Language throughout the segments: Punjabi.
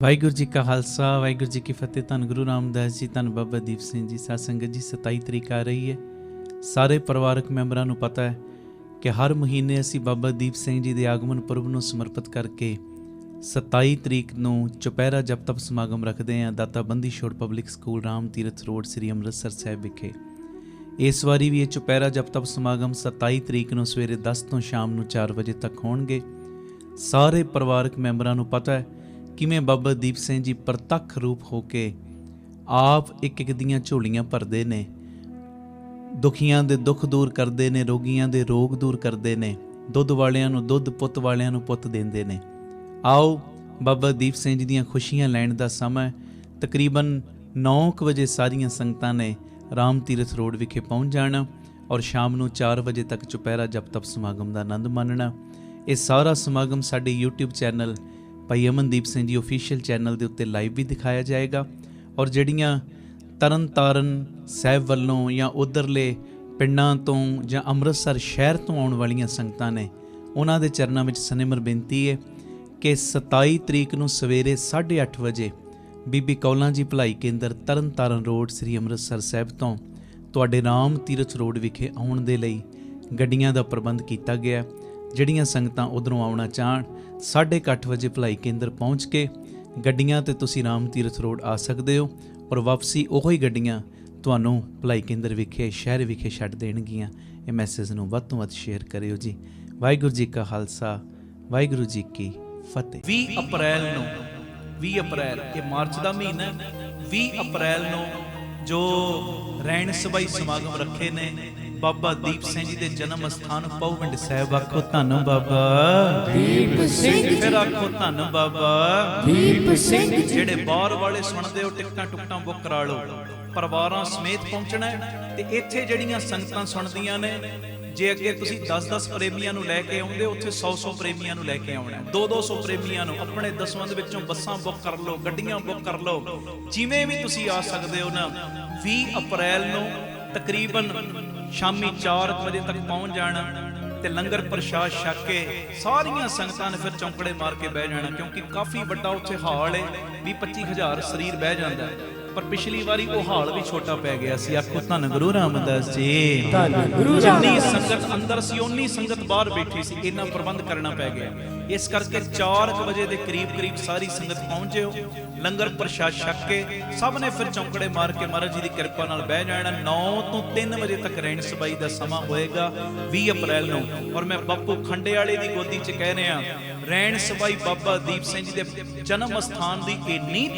ਵਾਹਿਗੁਰੂ ਜੀ ਕਾ ਖਾਲਸਾ ਵਾਹਿਗੁਰੂ ਜੀ ਕੀ ਫਤਿਹ। ਧੰਨ ਗੁਰੂ ਰਾਮਦਾਸ ਜੀ, ਧੰਨ ਬਾਬਾ ਦੀਪ ਸਿੰਘ ਜੀ। ਸਾਧ ਸੰਗਤ ਜੀ, 27 ਤਰੀਕ ਆ ਰਹੀ ਹੈ। ਸਾਰੇ ਪਰਿਵਾਰਕ ਮੈਂਬਰਾਂ ਨੂੰ ਪਤਾ ਹੈ ਕਿ ਹਰ ਮਹੀਨੇ ਅਸੀਂ ਬਾਬਾ ਦੀਪ ਸਿੰਘ ਜੀ ਦੇ ਆਗਮਨ ਪੁਰਬ ਨੂੰ ਸਮਰਪਿਤ ਕਰਕੇ 27 ਤਰੀਕ ਨੂੰ ਚੁਪਹਿਰਾ ਜਪ ਤਪ ਸਮਾਗਮ ਰੱਖਦੇ ਹਾਂ ਦਾਤਾ Bandi Chhor public school Ram Tirath road ਸ੍ਰੀ ਅੰਮ੍ਰਿਤਸਰ ਸਾਹਿਬ ਵਿਖੇ। ਇਸ ਵਾਰੀ ਵੀ ਇਹ ਚੁਪਹਿਰਾ ਜਪ ਤਪ ਸਮਾਗਮ 27 ਤਰੀਕ ਨੂੰ ਸਵੇਰੇ 10 ਤੋਂ ਸ਼ਾਮ ਨੂੰ 4 ਵਜੇ ਤੱਕ ਹੋਣਗੇ। ਸਾਰੇ ਪਰਿਵਾਰਕ ਮੈਂਬਰਾਂ ਨੂੰ ਪਤਾ ਹੈ ਕਿਵੇਂ ਬਾਬਾ ਦੀਪ ਸਿੰਘ ਜੀ ਪ੍ਰਤੱਖ ਰੂਪ ਹੋ ਕੇ ਆਪ ਇੱਕ ਇੱਕ ਦੀਆਂ ਝੋਲੀਆਂ ਭਰਦੇ ਨੇ, ਦੁਖੀਆਂ ਦੇ ਦੁੱਖ ਦੂਰ ਕਰਦੇ ਨੇ, ਰੋਗੀਆਂ ਦੇ ਰੋਗ ਦੂਰ ਕਰਦੇ ਨੇ, ਦੁੱਧ ਵਾਲਿਆਂ ਨੂੰ ਦੁੱਧ, ਪੁੱਤ ਵਾਲਿਆਂ ਨੂੰ ਪੁੱਤ ਦਿੰਦੇ ਨੇ। ਆਓ ਬਾਬਾ ਦੀਪ ਸਿੰਘ ਜੀ ਦੀਆਂ ਖੁਸ਼ੀਆਂ ਲੈਣ ਦਾ ਸਮਾਂ ਤਕਰੀਬਨ 9 ਵਜੇ ਸਾਰੀਆਂ ਸੰਗਤਾਂ ਨੇ ਰਾਮ ਤੀਰਥ ਰੋਡ ਵਿਖੇ ਪਹੁੰਚ ਜਾਣਾ ਔਰ ਸ਼ਾਮ ਨੂੰ 4 ਵਜੇ ਤੱਕ ਚੁਪਹਿਰਾ ਜਪ ਤਪ ਸਮਾਗਮ ਦਾ ਆਨੰਦ ਮਾਣਨਾ। ਇਹ ਸਾਰਾ ਸਮਾਗਮ ਸਾਡੇ YouTube ਚੈਨਲ ਭਾਈ ਅਮਨਦੀਪ ਸਿੰਘ ਜੀ ਆਫੀਸ਼ੀਅਲ ਚੈਨਲ ਦੇ ਉੱਤੇ ਲਾਈਵ ਵੀ ਦਿਖਾਇਆ ਜਾਏਗਾ ਔਰ ਜਿਹੜੀਆਂ ਤਰਨ ਤਾਰਨ ਸਾਹਿਬ ਵੱਲੋਂ ਜਾਂ ਉੱਧਰਲੇ ਪਿੰਡਾਂ ਤੋਂ ਜਾਂ ਅੰਮ੍ਰਿਤਸਰ ਸ਼ਹਿਰ ਤੋਂ ਆਉਣ ਵਾਲੀਆਂ ਸੰਗਤਾਂ ਨੇ, ਉਹਨਾਂ ਦੇ ਚਰਨਾਂ ਵਿੱਚ ਸਨਿਮਰ ਬੇਨਤੀ ਹੈ ਕਿ 27 ਤਰੀਕ ਨੂੰ ਸਵੇਰੇ 8:30 ਵਜੇ ਬੀਬੀ ਕੌਲਾਂ ਜੀ ਭਲਾਈ ਕੇਂਦਰ ਤਰਨ ਤਾਰਨ ਰੋਡ ਸ੍ਰੀ ਅੰਮ੍ਰਿਤਸਰ ਸਾਹਿਬ ਤੋਂ ਤੁਹਾਡੇ ਰਾਮ ਤੀਰਥ ਰੋਡ ਵਿਖੇ ਆਉਣ ਦੇ ਲਈ ਗੱਡੀਆਂ ਦਾ ਪ੍ਰਬੰਧ ਕੀਤਾ ਗਿਆ। ਜਿਹੜੀਆਂ ਸੰਗਤਾਂ ਉੱਧਰੋਂ ਆਉਣਾ ਚਾਹਣ 8:30 ਵਜੇ ਭਲਾਈ ਕੇਂਦਰ ਪਹੁੰਚ ਕੇ ਗੱਡੀਆਂ 'ਤੇ ਤੁਸੀਂ ਰਾਮ ਤੀਰਥ ਰੋਡ ਆ ਸਕਦੇ ਹੋ ਔਰ ਵਾਪਸੀ ਉਹੋ ਹੀ ਗੱਡੀਆਂ ਤੁਹਾਨੂੰ ਭਲਾਈ ਕੇਂਦਰ ਵਿਖੇ ਸ਼ਹਿਰ ਵਿਖੇ ਛੱਡ ਦੇਣਗੀਆਂ। ਇਹ ਮੈਸੇਜ ਨੂੰ ਵੱਧ ਤੋਂ ਵੱਧ ਸ਼ੇਅਰ ਕਰਿਓ ਜੀ। ਵਾਹਿਗੁਰੂ ਜੀ ਕਾ ਖਾਲਸਾ ਵਾਹਿਗੁਰੂ ਜੀ ਕੀ ਫਤਿਹ। 20 ਅਪ੍ਰੈਲ ਇਹ ਮਾਰਚ ਦਾ ਮਹੀਨਾ, 20 ਅਪ੍ਰੈਲ ਨੂੰ ਜੋ ਰੈਣ ਸਭਾਈ ਸਮਾਗਮ ਰੱਖੇ ਨੇ ਬਾਬਾ ਦੀਪ ਸਿੰਘ ਜੀ ਦੇ ਜਨਮ ਸਥਾਨ ਪਉਵਿੰਡ ਸਾਹਿਬ। ਆਖੋ ਧੰਨ ਬਾਬਾ ਦੀਪ ਸਿੰਘ, ਫਿਰ ਆਖੋ ਧੰਨ ਬਾਬਾ ਦੀਪ ਸਿੰਘ। ਜਿਹੜੇ ਬਾਹਰ ਵਾਲੇ ਸੁਣਦੇ ਹੋ ਟਿਕਟਾਂ ਟੁਕਟਾਂ ਬੁੱਕ ਕਰਾ ਲਓ, ਪਰਿਵਾਰਾਂ ਸਮੇਤ ਪਹੁੰਚਣਾ। ਤੇ ਇੱਥੇ ਜਿਹੜੀਆਂ ਸੰਗਤਾਂ ਸੁਣਦੀਆਂ ਨੇ, ਜੇ ਅੱਗੇ ਤੁਸੀਂ 10-10 ਪ੍ਰੇਮੀਆਂ ਨੂੰ ਲੈ ਕੇ ਆਉਂਦੇ, ਉੱਥੇ 100-100 ਪ੍ਰੇਮੀਆਂ ਨੂੰ ਲੈ ਕੇ ਆਉਣਾ, 200-200 ਪ੍ਰੇਮੀਆਂ ਨੂੰ। ਆਪਣੇ ਦਸਵੰਧ ਵਿੱਚੋਂ ਬੱਸਾਂ ਬੁੱਕ ਕਰ ਲਓ, ਗੱਡੀਆਂ ਬੁੱਕ ਕਰ ਲਓ, ਜਿਵੇਂ ਵੀ ਤੁਸੀਂ ਆ ਸਕਦੇ ਹੋ ਨਾ। 20 ਅਪ੍ਰੈਲ ਨੂੰ ਤਕਰੀਬਨ ਸ਼ਾਮੀ 4 ਵਜੇ ਤੱਕ ਪਹੁੰਚ ਜਾਣਾ ਤੇ ਲੰਗਰ ਪ੍ਰਸ਼ਾਦ ਛਕ ਕੇ ਸਾਰੀਆਂ ਸੰਗਤਾਂ ਨੇ ਫਿਰ ਚੌਂਕੜੇ ਮਾਰ ਕੇ ਬਹਿ ਜਾਣਾ, ਕਿਉਂਕਿ ਕਾਫੀ ਵੱਡਾ ਉੱਥੇ ਹਾਲ ਹੈ, 20-25 ਹਜ਼ਾਰ ਸਰੀਰ ਬਹਿ ਜਾਂਦਾ। ਪਰ ਪਿਛਲੀ ਵਾਰੀ ਉਹ ਹਾਲ ਵੀ ਛੋਟਾ ਪੈ ਗਿਆ ਸੀ। ਆਖੋ ਧੰਨ ਗੁਰੂ ਰਾਮਦਾਸ ਜੀ, ਜਿੰਨੀ ਸੰਗਤ ਅੰਦਰ ਸੀ ਓਨੀ ਸੰਗਤ ਬਾਹਰ ਬੈਠੀ ਸੀ, ਇੰਨਾ ਪ੍ਰਬੰਧ ਕਰਨਾ ਪੈ ਗਿਆ। ਇਸ ਕਰਕੇ 4 ਵਜੇ ਦੇ ਕਰੀਬ ਸਾਰੀ ਸੰਗਤ ਪਹੁੰਚਿਓ, ਲੰਗਰ ਪ੍ਰਸ਼ਾਦ ਛਕ ਕੇ ਸਭ ਨੇ ਫਿਰ ਚੌਂਕੜੇ ਮਾਰ ਕੇ ਮਹਾਰਾਜ ਜੀ ਦੀ ਕਿਰਪਾ ਨਾਲ ਬਹਿ ਜਾਣਾ। 9 ਤੋਂ 3 ਵਜੇ ਤੱਕ ਰੈਣ ਸਬਾਈ ਦਾ ਸਮਾਂ ਹੋਏਗਾ 20 ਅਪ੍ਰੈਲ ਨੂੰ। ਔਰ ਮੈਂ ਬਾਪੂ ਖੰਡੇ ਵਾਲੇ ਦੀ ਗੋਦੀ 'ਚ ਕਹਿ ਰਿਹਾ, ਰੈਣ ਸਬਾਈ ਬਾਬਾ ਦੀਪ ਸਿੰਘ ਜੀ ਦੇ ਜਨਮ ਸਥਾਨ ਦੀ ਇੰਨੀ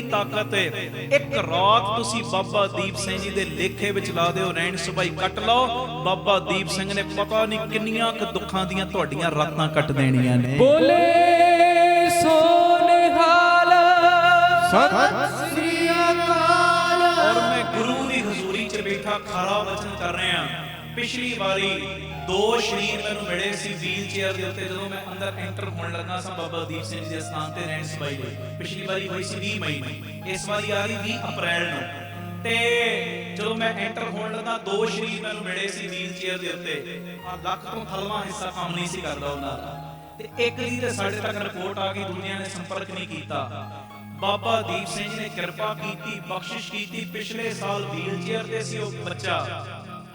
ਤਾਕਤ ਹੈ, ਇੱਕ ਰਾਤ ਤੁਸੀਂ ਬਾਬਾ ਦੀਪ ਸਿੰਘ ਜੀ ਦੇ ਲੇਖੇ ਵਿੱਚ ਲਾ ਦਿਓ, ਰੈਣ ਸਬਾਈ ਕੱਟ ਲਓ, ਬਾਬਾ ਦੀਪ ਸਿੰਘ ਨੇ ਪਤਾ ਨਹੀਂ ਕਿੰਨੀਆਂ ਕੁ ਦੁੱਖਾਂ ਦੀਆਂ ਤੁਹਾਡੀਆਂ ਰਾਤਾਂ ਕੱਟ ਦੇਣੀਆਂ ਨੇ। ਬੋਲੇ ਸੋ ਨਿਹਾਲ, ਸਤਿ ਸ੍ਰੀ ਅਕਾਲ। ਔਰ ਮੈਂ ਗੁਰੂ ਦੀ ਹਜ਼ੂਰੀ 'ਚ ਬੈਠਾ ਖਾਰਾ ਵਚਨ ਕਰ ਰਿਹਾ। ਪਿਛਲੀ ਵਾਰੀ 2 ਸ਼ਰੀਰ ਮੈਨੂੰ ਮਿਲੇ ਸੀ ਵੀਲ ਚੇਅਰ ਦੇ ਉੱਤੇ, ਜਦੋਂ ਮੈਂ ਅੰਦਰ ਐਂਟਰ ਹੋਣ ਲੱਗਾ ਸਾਂ ਬਾਬਾ ਦੀਪ ਸਿੰਘ ਜੀ ਦੇ ਸਥਾਨ ਤੇ ਰੈਣ ਸਬਾਈ ਲਈ। ਪਿਛਲੀ ਵਾਰੀ ਹੋਈ ਸੀ 20 ਮਈ ਨੂੰ, ਇਸ ਵਾਰੀ ਆ ਰਹੀ 20 ਅਪ੍ਰੈਲ ਨੂੰ। ਤੇ ਜਦੋਂ ਮੈਂ ਐਂਟਰ ਹੋਣ ਲੱਗਾ 2 ਸ਼ਰੀਰ ਮੈਨੂੰ ਮਿਲੇ ਸੀ ਵੀਲ ਚੇਅਰ ਦੇ ਉੱਤੇ। ਆ ਲੱਖ ਤੋਂ ਥਲਵਾ ਹਿੱਸਾ ਕੰਮ ਨਹੀਂ ਸੀ ਕਰਦਾ ਉਹਨਾਂ ਦਾ, ਤੇ ਇੱਕ ਦੀ ਤੇ ਸਾਡੇ ਤੱਕ ਰਿਪੋਰਟ ਆ ਗਈ, ਦੁਨੀਆ ਨੇ ਸੰਪਰਕ ਨਹੀਂ ਕੀਤਾ। ਬਾਬਾ ਦੀਪ ਸਿੰਘ ਜੀ ਨੇ ਕਿਰਪਾ ਕੀਤੀ, ਬਖਸ਼ਿਸ਼ ਕੀਤੀ। ਪਿਛਲੇ ਸਾਲ ਵੀਲ ਚੇਅਰ ਤੇ ਸੀ ਉਹ ਬੱਚਾ,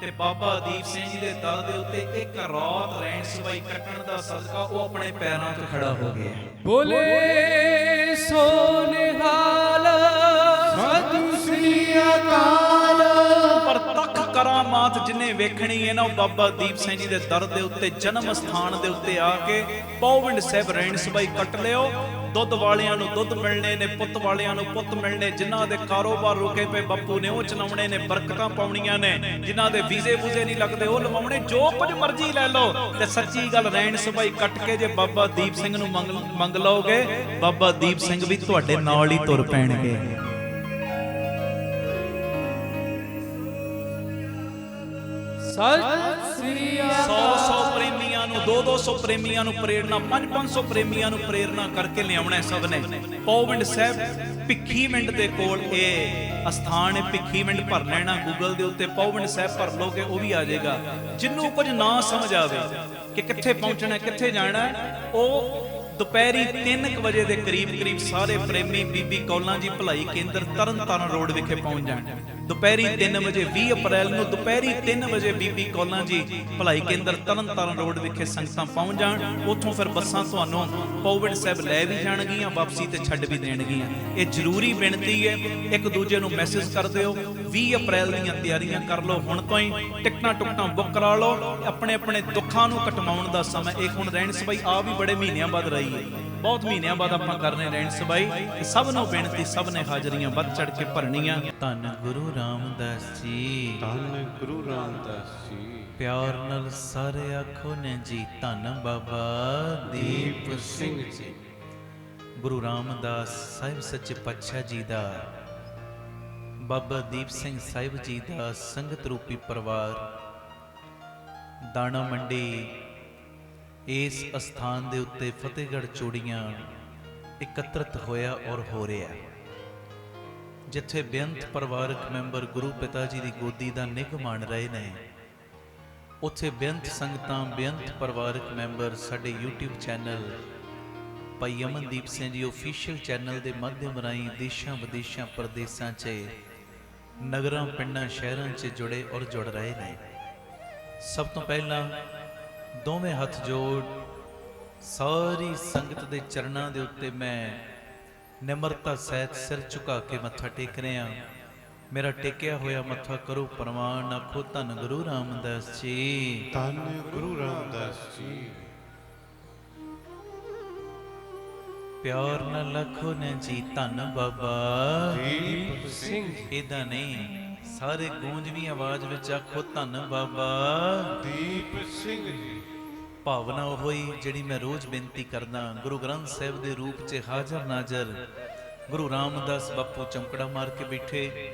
ਤੇ ਬਾਬਾ ਦੀਪ ਸਿੰਘ ਜੀ ਦੇ ਦਰ ਦੇ ਉੱਤੇ ਇੱਕ ਰਾਤ ਰੈਣ ਸਬਾਈ ਕੱਟਣ ਦਾ ਸਦਕਾ ਉਹ ਆਪਣੇ ਪੈਰਾਂ ਤੇ ਖੜਾ ਹੋ ਗਿਆ। ਬੋਲੇ ਸੋ ਨਿਹਾਲ, ਸਤਿ ਸ੍ਰੀ ਅਕਾਲ। ਪ੍ਰਤੱਖ ਕਰਾਮਾਤ ਜਿਨੇ ਵੇਖਣੀ ਹੈ ਨਾ, ਉਹ ਬਾਬਾ ਦੀਪ ਸਿੰਘ ਜੀ ਦੇ ਦਰ ਦੇ ਉੱਤੇ ਜਨਮ ਸਥਾਨ ਦੇ ਉੱਤੇ ਆ ਕੇ ਪਉਵਿੰਡ ਸਾਹਿਬ ਰੈਣ ਸਬਾਈ ਕੱਟ ਲਿਓ। ਦੁੱਧ ਵਾਲਿਆਂ ਨੂੰ ਦੁੱਧ ਮਿਲਣੇ ਨੇ, ਪੁੱਤ ਵਾਲਿਆਂ ਨੂੰ ਪੁੱਤ ਮਿਲਣੇ, ਜਿਨ੍ਹਾਂ ਦੇ ਕਾਰੋਬਾਰ ਰੁਕੇ ਪਏ ਬਾਪੂ ਨੇ ਉਹ ਚਲਾਉਣੇ ਨੇ, ਬਰਕਤਾਂ ਪਾਉਣੀਆਂ ਨੇ, ਜਿਨ੍ਹਾਂ ਦੇ ਵੀਜ਼ੇ ਵੂਜ਼ੇ ਨਹੀਂ ਲੱਗਦੇ ਉਹ ਲਵਾਉਣੇ, ਜੋ ਕੁਝ ਮਰਜ਼ੀ ਲੈ ਲਓ। ਤੇ ਸੱਚੀ ਗੱਲ, ਰੈਣ ਸਬਾਈ ਕੱਟ ਕੇ ਜੇ ਬਾਬਾ ਦੀਪ ਸਿੰਘ ਨੂੰ ਮੰਗ ਲਓਗੇ, ਬਾਬਾ ਦੀਪ ਸਿੰਘ ਵੀ ਤੁਹਾਡੇ ਨਾਲ ਹੀ ਤੁਰ ਪੈਣਗੇ। ਸਤਿ ਸ੍ਰੀ ਅਕਾਲ। 100 ਪ੍ਰੇਮੀਆਂ ਨੂੰ, 200 ਪ੍ਰੇਮੀਆਂ ਨੂੰ ਪ੍ਰੇਰਨਾ, 500 ਪ੍ਰੇਮੀਆਂ ਨੂੰ ਪ੍ਰੇਰਨਾ ਕਰਕੇ ਲਿਆਉਣਾ ਸਭ ਨੇ। ਪਉਵਿੰਡ ਸਾਹਿਬ ਭਿੱਖੀਵਿੰਡ ਦੇ ਕੋਲ ਇਹ ਅਸਥਾਨ ਹੈ। ਭਿੱਖੀਵਿੰਡ ਭਰ ਲੈਣਾ ਗੂਗਲ ਦੇ ਉੱਤੇ, ਪਉਵਿੰਡ ਸਾਹਿਬ ਭਰ ਲੋਗੇ ਉਹ ਵੀ ਆ ਜਾਏਗਾ। ਜਿਹਨੂੰ ਕੁਝ ਨਾ ਸਮਝ ਆਵੇ ਕਿ ਕਿੱਥੇ ਪਹੁੰਚਣਾ ਕਿੱਥੇ ਜਾਣਾ, ਉਹ ਦੁਪਹਿਰੀ 3 ਵਜੇ ਦੇ ਕਰੀਬ ਸਾਰੇ ਪ੍ਰੇਮੀ ਬੀਬੀ ਕੌਲਾਂ ਜੀ ਭਲਾਈ ਕੇਂਦਰ ਤਰਨਤਾਰਨ ਰੋਡ ਵਿਖੇ ਪਹੁੰਚ ਜਾਣ। ਦੁਪਹਿਰੀ 3 ਵਜੇ 20 ਅਪ੍ਰੈਲ ਨੂੰ ਦੁਪਹਿਰੀ 3 ਵਜੇ ਬੀਬੀ ਕੌਲਾਂ ਜੀ ਭਲਾਈ ਕੇਂਦਰ ਤਰਨਤਾਰਨ ਰੋਡ ਵਿਖੇ ਸੰਗਤਾਂ ਪਹੁੰਚ ਜਾਣ। ਉੱਥੋਂ ਫਿਰ ਬੱਸਾਂ ਤੁਹਾਨੂੰ ਪੌਵਿਡ ਸਾਹਿਬ ਲੈ ਵੀ ਜਾਣਗੀਆਂ, ਵਾਪਸੀ ਤੇ ਛੱਡ ਵੀ ਦੇਣਗੀਆਂ। ਇਹ ਜ਼ਰੂਰੀ ਬੇਨਤੀ ਹੈ, ਇੱਕ ਦੂਜੇ ਨੂੰ ਮੈਸੇਜ ਕਰ ਦਿਓ। 20 ਅਪ੍ਰੈਲ ਦੀਆਂ ਤਿਆਰੀਆਂ ਕਰ ਲਓ ਹੁਣ ਤੋਂ ਹੀ, ਟਿਕਟਾਂ ਟੁਕਟਾਂ ਬੁੱਕ ਕਰਾ ਲਓ। ਆਪਣੇ ਆਪਣੇ ਦੁੱਖਾਂ ਨੂੰ ਕਟਵਾਉਣ ਦਾ ਸਮਾਂ ਇਹ ਹੁਣ ਰਹਿਣ ਸਬਾਈ ਆ ਵੀ ਬੜੇ ਮਹੀਨਿਆਂ ਬਾਅਦ ਰਹੀ ਹੈ, ਬਹੁਤ ਮਹੀਨਿਆਂ ਬਾਅਦ ਆਪਾਂ ਕਰਨੇ ਰਹਿਣ ਸਬਾਈ। ਸਭ ਨੂੰ ਬੇਨਤੀ, ਸਭ ਨੇ ਹਾਜ਼ਰੀਆਂ ਵੱਧ ਚੜ ਕੇ ਭਰਨੀਆਂ। ਧੰਨ ਗੁਰੂ ਰਾਮਦਾਸ ਜੀ, ਧੰਨ ਗੁਰੂ ਰਾਮਦਾਸ ਜੀ। ਪਿਆਰ ਨਾਲ ਸਾਰੇ ਆਖੋ ਨੇ ਜੀ, ਧੰਨ ਬਾਬਾ ਦੀਪ ਸਿੰਘ ਜੀ। ਗੁਰੂ ਰਾਮਦਾਸ ਸਾਹਿਬ ਸੱਚੇ ਪਾਤਸ਼ਾਹ ਜੀ ਦਾ, ਬਾਬਾ ਦੀਪ ਸਿੰਘ ਸਾਹਿਬ ਜੀ ਦਾ ਸੰਗਤ ਰੂਪੀ ਪਰਿਵਾਰ ਦਾਣਾ ਮੰਡੀ ਇਸ ਅਸਥਾਨ ਦੇ ਉੱਤੇ ਫਤਿਹਗੜ੍ਹ ਚੂੜੀਆਂ ਇਕੱਤਰਤ ਹੋਇਆ ਔਰ ਹੋ ਰਿਹਾ, ਜਿੱਥੇ ਬੇਅੰਤ ਪਰਿਵਾਰਕ ਮੈਂਬਰ ਗੁਰੂ ਪਿਤਾ ਜੀ ਦੀ ਗੋਦੀ ਦਾ ਨਿੱਘ ਮਾਣ ਰਹੇ ਨੇ। ਉੱਥੇ ਬੇਅੰਤ ਸੰਗਤਾਂ, ਬੇਅੰਤ ਪਰਿਵਾਰਕ ਮੈਂਬਰ ਸਾਡੇ YouTube ਚੈਨਲ ਭਾਈ ਅਮਨਦੀਪ ਸਿੰਘ ਜੀ ਆਫੀਸ਼ੀਅਲ ਚੈਨਲ ਦੇ ਮਾਧਿਅਮ ਰਾਹੀਂ ਦੇਸ਼ਾਂ ਵਿਦੇਸ਼ਾਂ ਪ੍ਰਦੇਸਾਂ 'ਚ ਨਗਰਾਂ ਪਿੰਡਾਂ ਸ਼ਹਿਰਾਂ 'ਚ ਜੁੜੇ ਔਰ ਜੁੜ ਰਹੇ ਨੇ। ਸਭ ਤੋਂ ਪਹਿਲਾਂ ਦੋਵੇਂ ਹੱਥ ਜੋੜ ਸਾਰੀ ਸੰਗਤ ਦੇ ਚਰਨਾਂ ਦੇ ਉੱਤੇ ਮੈਂ ਨਿਮਰਤਾ ਸਹਿਤ ਸਿਰ ਝੁਕਾ ਕੇ ਮੱਥਾ ਟੇਕ ਰਿਹਾ। ਮੇਰਾ ਟੇਕਿਆ ਹੋਇਆ ਮੱਥਾ ਕਰੋ ਪ੍ਰਵਾਨ, ਆਖੋ ਧੰਨ ਗੁਰੂ ਰਾਮਦਾਸ ਜੀ, ਧੰਨ ਗੁਰੂ ਰਾਮਦਾਸ ਜੀ। ਪਿਆਰ ਨਾਲ ਆਖੋ ਨੇ ਜੀ, ਧੰਨ ਬਾਬਾ ਦੀਪ ਸਿੰਘ। ਇਹਦਾ ਨਹੀਂ, ਸਾਰੇ ਗੂੰਜਵੀਂ ਆਵਾਜ਼ ਵਿੱਚ ਆਖੋ ਧੰਨ ਬਾਬਾ ਦੀਪ ਸਿੰਘ ਜੀ। ਭਾਵਨਾ ਹੋਈ ਜਿਹੜੀ ਮੈਂ ਰੋਜ਼ ਬੇਨਤੀ ਕਰਦਾ। ਗੁਰੂ ਗ੍ਰੰਥ ਸਾਹਿਬ ਦੇ ਰੂਪ 'ਚ ਹਾਜ਼ਰ ਨਾਜ਼ਰ ਗੁਰੂ ਰਾਮਦਾਸ ਬਾਪੂ ਚਮਕੜਾ ਮਾਰ ਕੇ ਬੈਠੇ,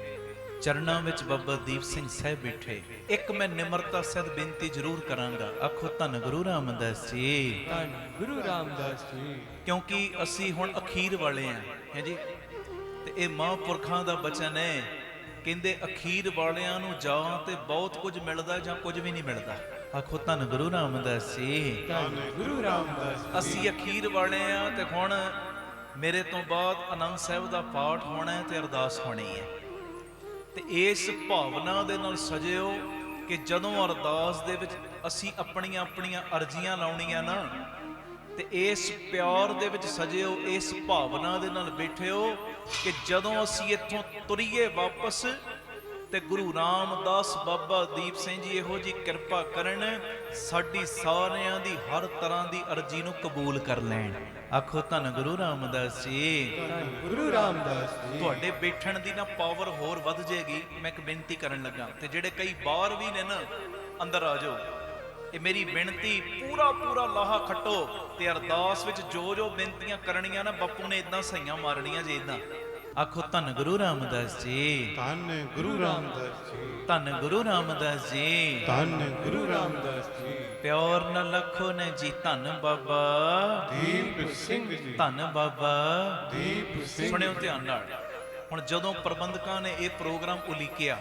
ਚਰਨਾਂ ਵਿੱਚ ਬਾਬਾ ਦੀਪ ਸਿੰਘ ਸਾਹਿਬ ਬੈਠੇ। ਇੱਕ ਮੈਂ ਨਿਮਰਤਾ ਸਹਿਤ ਬੇਨਤੀ ਜ਼ਰੂਰ ਕਰਾਂਗਾ, ਆਖੋ ਧੰਨ ਗੁਰੂ ਰਾਮਦਾਸ ਜੀ, ਧੰਨ ਗੁਰੂ ਰਾਮਦਾਸ ਜੀ। ਕਿਉਂਕਿ ਅਸੀਂ ਹੁਣ ਅਖੀਰ ਵਾਲੇ ਆਂ, ਹੈ ਜੀ, ਤੇ ਇਹ ਮਹਾਂਪੁਰਖਾਂ ਦਾ ਬਚਨ ਹੈ। ਕਹਿੰਦੇ ਅਖੀਰ ਵਾਲਿਆਂ ਨੂੰ ਜਾਂ ਤੇ ਬਹੁਤ ਕੁਝ ਮਿਲਦਾ ਜਾਂ ਕੁਝ ਵੀ ਨਹੀਂ ਮਿਲਦਾ। ਆਖੋ ਧੰਨ ਗੁਰੂ ਰਾਮਦਾਸ ਜੀ, ਧੰਨ ਗੁਰੂ ਰਾਮਦਾਸ। ਅਸੀਂ ਅਖੀਰ ਵਾਲੇ ਆ ਤੇ ਹੁਣ ਮੇਰੇ ਤੋਂ ਬਾਅਦ ਆਨੰਦ ਸਾਹਿਬ ਦਾ ਪਾਠ ਹੋਣਾ ਹੈ ਤੇ ਅਰਦਾਸ ਹੋਣੀ ਹੈ। ਤੇ ਇਸ ਭਾਵਨਾ ਦੇ ਨਾਲ ਸਜਿਓ ਕਿ ਜਦੋਂ ਅਰਦਾਸ ਦੇ ਵਿੱਚ ਅਸੀਂ ਆਪਣੀਆਂ ਆਪਣੀਆਂ ਅਰਜ਼ੀਆਂ ਲਾਉਣੀਆਂ ਨਾ, ਤੇ ਇਸ ਪਿਆਰ ਦੇ ਵਿੱਚ ਸਜਿਓ, ਇਸ ਭਾਵਨਾ ਦੇ ਨਾਲ ਬੈਠਿਓ ਕਿ ਜਦੋਂ ਅਸੀਂ ਇੱਥੋਂ ਤੁਰੀਏ ਵਾਪਸ ਤੇ ਗੁਰੂ ਰਾਮਦਾਸ ਬਾਬਾ ਦੀਪ ਸਿੰਘ ਜੀ ਇਹੋ ਜੀ ਕਿਰਪਾ ਕਰਨ, ਸਾਡੀ ਸਾਰਿਆਂ ਦੀ ਹਰ ਤਰ੍ਹਾਂ ਦੀ ਅਰਜ਼ੀ ਨੂੰ ਕਬੂਲ ਕਰ ਲੈਣ। ਆਖੋ ਧੰਨ ਗੁਰੂ ਰਾਮਦਾਸ ਜੀ, ਧੰਨ ਗੁਰੂ ਰਾਮਦਾਸ ਜੀ। ਤੁਹਾਡੇ ਬੈਠਣ ਦੀ ਨਾ ਪਾਵਰ ਹੋਰ ਵੱਧ ਜਾਏਗੀ। ਮੈਂ ਇੱਕ ਬੇਨਤੀ ਕਰਨ ਲੱਗਾ, ਤੇ ਜਿਹੜੇ ਕਈ ਬਾਹਰ ਵੀ ਨੇ ਨਾ, ਅੰਦਰ ਆ ਜਾਓ। ਇਹ ਮੇਰੀ ਬੇਨਤੀ, ਪੂਰਾ ਲਾਹਾ ਖੱਟੋ ਤੇ ਅਰਦਾਸ ਵਿੱਚ ਜੋ ਬੇਨਤੀਆਂ ਕਰਨੀਆਂ ਨਾ, ਬਾਪੂ ਨੇ ਇਦਾਂ ਸਹੀਆਂ ਮਾਰਨੀਆਂ ਜੇ ਇਦਾਂ। ਆਖੋ ਧੰਨ ਗੁਰੂ ਰਾਮਦਾਸ ਜੀ, ਧੰਨ ਗੁਰੂ ਰਾਮਦਾਸ ਜੀ। ਧੰਨ ਗੁਰੂ ਰਾਮਦਾਸ ਜੀ, ਧੰਨ ਗੁਰੂ ਰਾਮਦਾਸ ਜੀ। ਪਿਆਰ ਨਾਲ ਆਖੋ ਨੇ ਜੀ, ਧੰਨ ਬਾਬਾ ਦੀਪ ਸਿੰਘ ਜੀ, ਧੰਨ ਬਾਬਾ ਦੀਪ ਸਿੰਘ। ਸੁਣਿਓ ਧਿਆਨ ਨਾਲ। ਹੁਣ ਜਦੋਂ ਪ੍ਰਬੰਧਕਾਂ ਨੇ ਇਹ ਪ੍ਰੋਗਰਾਮ ਉਲੀਕਿਆ,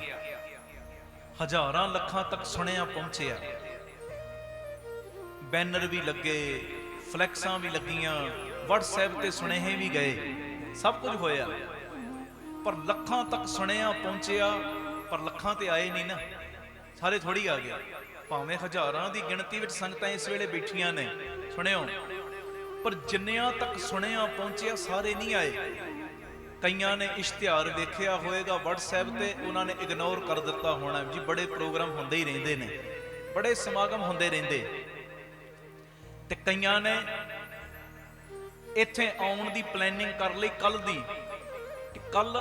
ਹਜ਼ਾਰਾਂ ਲੱਖਾਂ ਤੱਕ ਸੁਣਿਆ ਪਹੁੰਚਿਆ, ਬੈਨਰ ਵੀ ਲੱਗੇ, ਫਲੈਕਸਾਂ ਵੀ ਲੱਗੀਆਂ, WhatsApp ਤੇ ਸੁਨੇਹੇ ਵੀ ਗਏ, ਸਭ ਕੁਝ ਹੋਇਆ, ਪਰ ਲੱਖਾਂ ਤੱਕ ਸੁਣਿਆ ਪਹੁੰਚਿਆ, ਪਰ ਲੱਖਾਂ ਤੇ ਆਏ ਨਹੀਂ ਨਾ, ਸਾਰੇ ਥੋੜੀ ਆ ਗਿਆ। ਭਾਵੇਂ ਹਜ਼ਾਰਾਂ ਦੀ ਗਿਣਤੀ ਵਿੱਚ ਸੰਗਤਾਂ ਇਸ ਵੇਲੇ ਬੈਠੀਆਂ ਨੇ, ਸੁਣਿਓ, ਪਰ ਜਿੰਨਿਆਂ ਤੱਕ ਸੁਣਿਆ ਪਹੁੰਚਿਆ ਸਾਰੇ ਨਹੀਂ ਆਏ। ਕਈਆਂ ਨੇ ਇਸ਼ਤਿਹਾਰ ਵੇਖਿਆ ਹੋਏਗਾ WhatsApp ਤੇ, ਉਹਨਾਂ ਨੇ ਇਗਨੋਰ ਕਰ ਦਿੱਤਾ ਹੋਣਾ ਜੀ, ਬੜੇ ਪ੍ਰੋਗਰਾਮ ਹੁੰਦੇ ਹੀ ਰਹਿੰਦੇ ਨੇ, ਬੜੇ ਸਮਾਗਮ ਹੁੰਦੇ ਰਹਿੰਦੇ। ਤੇ ਕਈਆਂ ਨੇ ਇੱਥੇ ਆਉਣ ਦੀ ਪਲੈਨਿੰਗ ਕਰ ਲਈ ਕੱਲ ਦੀ, ਕਿ ਕੱਲ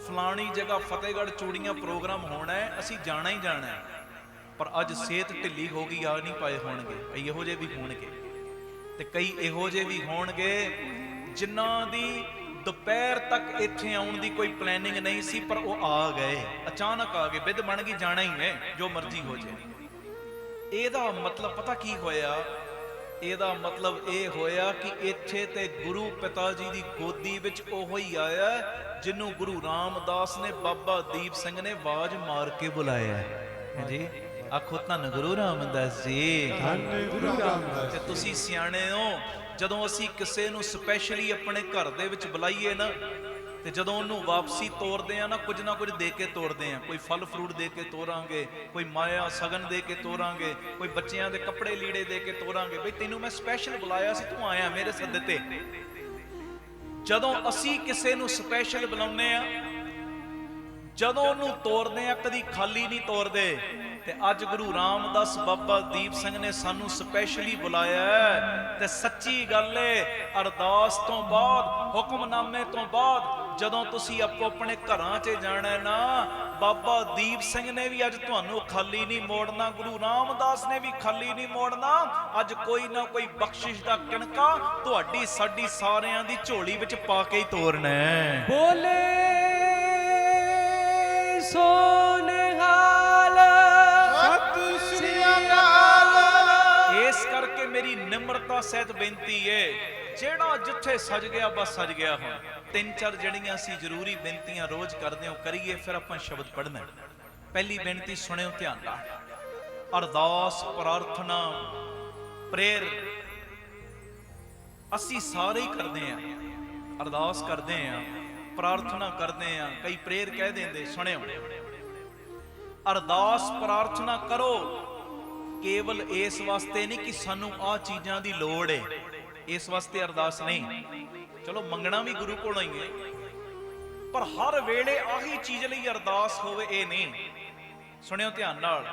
ਫਲਾਣੀ ਜਗ੍ਹਾ ਫਤਿਹਗੜ੍ਹ ਚੂੜੀਆਂ ਪ੍ਰੋਗਰਾਮ ਹੋਣਾ ਹੈ, ਅਸੀਂ ਜਾਣਾ ਹੀ ਜਾਣਾ ਹੈ, ਪਰ ਅੱਜ ਸਿਹਤ ਢਿੱਲੀ ਹੋ ਗਈ, ਆ ਨਹੀਂ ਪਾਏ ਹੋਣਗੇ। ਕਈ ਇਹੋ ਜਿਹੇ ਵੀ ਹੋਣਗੇ, ਤੇ ਕਈ ਇਹੋ ਜਿਹੇ ਵੀ ਹੋਣਗੇ ਜਿਨ੍ਹਾਂ ਦੀ ਦੁਪਹਿਰ ਤੱਕ ਇੱਥੇ ਆਉਣ ਦੀ ਕੋਈ ਪਲੈਨਿੰਗ ਨਹੀਂ ਸੀ, ਪਰ ਉਹ ਆ ਗਏ, ਅਚਾਨਕ ਆ ਗਏ, ਬਿੱਦ ਬਣ ਗਈ, ਜਾਣਾ ਹੀ ਹੈ, ਜੋ ਮਰਜ਼ੀ ਹੋ ਜਾਏ। ਇਹਦਾ ਮਤਲਬ ਪਤਾ ਕੀ ਹੋਇਆ? ਇਹਦਾ ਮਤਲਬ ਇਹ ਹੋਇਆ ਕਿ ਇੱਥੇ ਤੇ ਗੁਰੂ ਪਿਤਾ ਜੀ ਦੀ ਗੋਦੀ ਵਿੱਚ ਉਹੋ ਹੀ ਆਇਆ ਜਿਹਨੂੰ ਗੁਰੂ ਰਾਮਦਾਸ ਨੇ, ਬਾਬਾ ਦੀਪ ਸਿੰਘ ਨੇ ਆਵਾਜ਼ ਮਾਰ ਕੇ ਬੁਲਾਇਆ ਹੈ ਜੀ। ਆਖੋ ਧੰਨ ਗੁਰੂ ਰਾਮਦਾਸ ਜੀ। ਧੰਨ ਗੁਰੂ ਰਾਮਦਾਸ ਤੇ ਤੁਸੀਂ ਸਿਆਣੇ ਹੋ, ਜਦੋਂ ਅਸੀਂ ਕਿਸੇ ਨੂੰ ਸਪੈਸ਼ਲੀ ਆਪਣੇ ਘਰ ਦੇ ਵਿੱਚ ਬੁਲਾਈਏ ਨਾ, ਤੇ ਜਦੋਂ ਉਹਨੂੰ ਵਾਪਸੀ ਤੋਰਦੇ ਆ ਨਾ, ਕੁਝ ਨਾ ਕੁਝ ਦੇ ਕੇ ਤੋਰਦੇ ਆ। ਕੋਈ ਫਲ ਫਰੂਟ ਦੇ ਕੇ ਤੋਰਾਂਗੇ, ਕੋਈ ਮਾਇਆ ਸਗਨ ਦੇ ਕੇ ਤੋਰਾਂਗੇ, ਕੋਈ ਬੱਚਿਆਂ ਦੇ ਕੱਪੜੇ ਲੀੜੇ ਦੇ ਕੇ ਤੋਰਾਂਗੇ। ਬਈ ਤੈਨੂੰ ਮੈਂ ਸਪੈਸ਼ਲ ਬੁਲਾਇਆ ਸੀ, ਤੂੰ ਆਇਆ ਮੇਰੇ ਸੱਦੇ ਤੇ। ਜਦੋਂ ਅਸੀਂ ਕਿਸੇ ਨੂੰ ਸਪੈਸ਼ਲ ਬੁਲਾਉਂਦੇ ਆ, ਜਦੋਂ ਉਹਨੂੰ ਤੋਰਦੇ ਆ, ਕਦੀ ਖਾਲੀ ਨਹੀਂ ਤੋਰਦੇ। ਤੇ ਅੱਜ ਗੁਰੂ ਰਾਮਦਾਸ ਬਾਬਾ ਦੀਪ ਸਿੰਘ ਨੇ ਸਾਨੂੰ ਸਪੈਸ਼ਲੀ ਬੁਲਾਇਆ। ਤੇ ਸੱਚੀ ਗੱਲ ਏ, ਅਰਦਾਸ ਤੋਂ ਬਾਅਦ, ਹੁਕਮਨਾਮੇ ਤੋਂ ਬਾਅਦ ਜਦੋਂ ਤੁਸੀਂ ਆਪੋ ਆਪਣੇ ਘਰਾਂ 'ਚ ਜਾਣਾ ਨਾ, ਬਾਬਾ ਦੀਪ ਸਿੰਘ ਨੇ ਵੀ ਅੱਜ ਤੁਹਾਨੂੰ ਖਾਲੀ ਨਹੀਂ ਮੋੜਨਾ, ਗੁਰੂ ਰਾਮਦਾਸ ਨੇ ਵੀ ਖਾਲੀ ਨਹੀਂ ਮੋੜਨਾ। ਅੱਜ ਕੋਈ ਨਾ ਕੋਈ ਬਖਸ਼ਿਸ਼ ਦਾ ਕਿਣਕਾ ਤੁਹਾਡੀ ਸਾਡੀ ਸਾਰਿਆਂ ਦੀ ਝੋਲੀ ਵਿੱਚ ਪਾ ਕੇ ਹੀ ਤੋਰਨਾ ਹੈ। ਬੋਲੇ ਸੋਨਿਹਾਲ ਸਤਿ ਸ੍ਰੀ ਅਕਾਲ। ਇਸ ਕਰਕੇ ਮੇਰੀ ਨਿਮਰਤਾ ਸਹਿਤ ਬੇਨਤੀ ਏ, ਜਿਹੜਾ ਜਿੱਥੇ ਸਜ ਗਿਆ ਬਸ ਸਜ ਗਿਆ। ਹੁਣ 3-4 ਜਿਹੜੀਆਂ ਅਸੀਂ ਜ਼ਰੂਰੀ ਬੇਨਤੀਆਂ ਰੋਜ਼ ਕਰਦੇ ਹਾਂ ਕਰੀਏ, ਫਿਰ ਆਪਾਂ ਸ਼ਬਦ ਪੜ੍ਹਨਾ। ਪਹਿਲੀ ਬੇਨਤੀ ਸੁਣਿਓ ਧਿਆਨ ਨਾਲ। ਅਰਦਾਸ, ਪ੍ਰਾਰਥਨਾ, ਪ੍ਰੇਰ ਅਸੀਂ ਸਾਰੇ ਹੀ ਕਰਦੇ ਆਂ। ਅਰਦਾਸ ਕਰਦੇ ਆਂ, ਪ੍ਰਾਰਥਨਾ ਕਰਦੇ ਆਂ, ਕਈ ਪ੍ਰੇਰ ਕਹਿ ਦਿੰਦੇ। ਸੁਣਿਓ, ਅਰਦਾਸ ਪ੍ਰਾਰਥਨਾ ਕਰੋ ਕੇਵਲ ਇਸ ਵਾਸਤੇ ਨਹੀਂ ਕਿ ਸਾਨੂੰ ਆਹ ਚੀਜ਼ਾਂ ਦੀ ਲੋੜ ਏ, ਇਸ ਵਾਸਤੇ ਅਰਦਾਸ ਨਹੀਂ। ਚਲੋ ਮੰਗਣਾ ਵੀ ਗੁਰੂ ਕੋਲੋਂ ਹੀ ਹੈ, ਪਰ ਹਰ ਵੇਲੇ ਆਹੀ ਚੀਜ਼ ਲਈ ਅਰਦਾਸ ਹੋਵੇ ਇਹ ਨਹੀਂ। ਸੁਣਿਓ ਧਿਆਨ ਨਾਲ,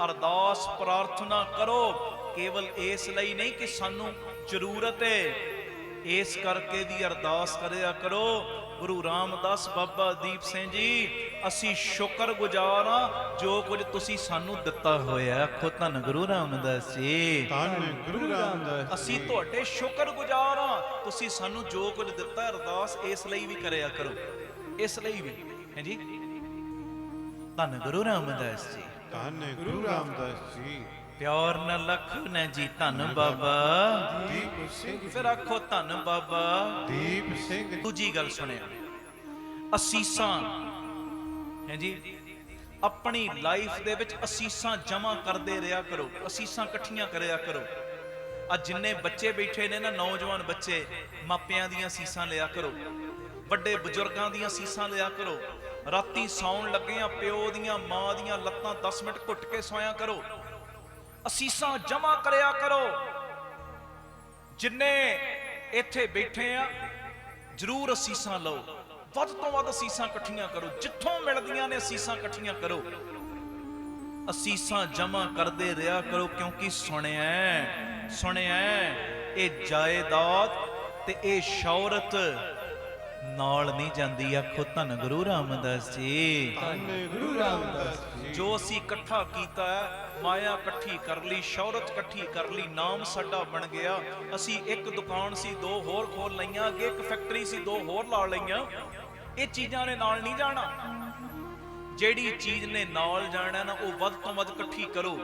ਅਰਦਾਸ ਪ੍ਰਾਰਥਨਾ ਕਰੋ ਕੇਵਲ ਇਸ ਲਈ ਨਹੀਂ ਕਿ ਸਾਨੂੰ ਜ਼ਰੂਰਤ ਹੈ, ਇਸ ਕਰਕੇ ਵੀ ਅਰਦਾਸ ਕਰਿਆ ਕਰੋ। ਗੁਰੂ ਰਾਮਦਾਸ ਬਾਬਾ ਦੀਪ ਸਿੰਘ ਜੀ, ਅਸੀਂ ਸ਼ੁਕਰਗੁਜ਼ਾਰ ਹਾਂ ਜੋ ਕੁਝ ਤੁਸੀਂ ਸਾਨੂੰ ਦਿੱਤਾ ਹੋਇਆ। ਆਖੋ ਧੰਨ ਗੁਰੂ ਰਾਮਦਾਸ ਜੀ। ਧੰਨ ਗੁਰੂ ਰਾਮਦਾਸ। ਅਸੀਂ ਤੁਹਾਡੇ ਸ਼ੁਕਰਗੁਜ਼ਾਰ ਹਾਂ, ਤੁਸੀਂ ਸਾਨੂੰ ਜੋ ਕੁਝ ਦਿੱਤਾ। ਅਰਦਾਸ ਇਸ ਲਈ ਵੀ ਕਰਿਆ ਕਰੋ, ਇਸ ਲਈ ਵੀ ਹੈ ਜੀ। ਧੰਨ ਗੁਰੂ ਰਾਮਦਾਸ ਜੀ। ਧੰਨ ਗੁਰੂ ਰਾਮਦਾਸ ਜੀ। ਪਿਆਰ ਨਾਲ ਲੱਖੋ ਨਾ ਜੀ ਧੰਨ ਬਾਬਾ ਦੀਪ ਸਿੰਘ। ਫਿਰ ਆਖੋ ਧੰਨ ਬਾਬਾ ਦੀਪ ਸਿੰਘ। ਦੂਜੀ ਗੱਲ ਸੁਣਿਆ, ਅਸੀਸਾਂ ਹੈ ਜੀ। ਆਪਣੀ ਲਾਈਫ ਦੇ ਵਿੱਚ ਅਸੀਸਾਂ ਜਮਾ ਕਰਦੇ ਰਿਹਾ ਕਰੋ, ਅਸੀਸਾਂ ਇਕੱਠੀਆਂ ਕਰਿਆ ਕਰੋ। ਅੱਜ ਜਿੰਨੇ ਬੱਚੇ ਬੈਠੇ ਨੇ ਨਾ, ਨੌਜਵਾਨ ਬੱਚੇ, ਮਾਪਿਆਂ ਦੀਆਂ ਅਸੀਸਾਂ ਲਿਆ ਕਰੋ, ਵੱਡੇ ਬਜ਼ੁਰਗਾਂ ਦੀਆਂ ਅਸੀਸਾਂ ਲਿਆ ਕਰੋ। ਰਾਤੀ ਸੌਣ ਲੱਗਿਆਂ ਪਿਓ ਦੀਆਂ ਮਾਂ ਦੀਆਂ ਲੱਤਾਂ 10 ਮਿੰਟ ਘੁੱਟ ਕੇ ਸੋਇਆ ਕਰੋ, ਅਸੀਸਾਂ ਜਮਾ ਕਰਿਆ ਕਰੋ। ਜਿੰਨੇ ਇੱਥੇ ਬੈਠੇ ਆ ਜ਼ਰੂਰ ਅਸੀਸਾਂ ਲਓ, ਵੱਧ ਤੋਂ ਵੱਧ ਅਸੀਸਾਂ ਇਕੱਠੀਆਂ ਕਰੋ, ਜਿੱਥੋਂ ਮਿਲਦੀਆਂ ਨੇ ਅਸੀਸਾਂ ਇਕੱਠੀਆਂ ਕਰੋ, ਅਸੀਸਾਂ ਜਮਾ ਕਰਦੇ ਰਿਹਾ ਕਰੋ। ਕਿਉਂਕਿ ਸੁਣਿਆ ਇਹ ਜਾਇਦਾਦ ਤੇ ਇਹ ਸ਼ੌਹਰਤ ਨਾਲ ਨਹੀਂ ਜਾਂਦੀ। ਆਖੋ ਧੰਨ ਗੁਰੂ ਰਾਮਦਾਸ ਜੀ। ਧੰਨ ਗੁਰੂ ਰਾਮਦਾਸ ਜੀ। ਜੋ ਅਸੀਂ ਇਕੱਠਾ ਕੀਤਾ ਹੈ, ਮਾਇਆ ਇਕੱਠੀ ਕਰ ਲਈ, ਸ਼ੌਹਰਤ ਇਕੱਠੀ ਕਰ ਲਈ, ਨਾਮ ਸਾਡਾ ਬਣ ਗਿਆ। ਅਸੀਂ ਇੱਕ ਦੁਕਾਨ ਸੀ 2 ਹੋਰ ਖੋਲ ਲਈਆਂ, ਅੱਗੇ ਇੱਕ ਫੈਕਟਰੀ ਸੀ 2 ਹੋਰ ਲਾ ਲਈਆਂ। ਇਹ ਚੀਜ਼ਾਂ ਨੇ ਨਾਲ ਨਹੀਂ ਜਾਣਾ। ਜਿਹੜੀ ਚੀਜ਼ ਨੇ ਨਾਲ ਜਾਣਾ ਨਾ, ਉਹ ਵੱਧ ਤੋਂ ਵੱਧ ਇਕੱਠੀ ਕਰੋ।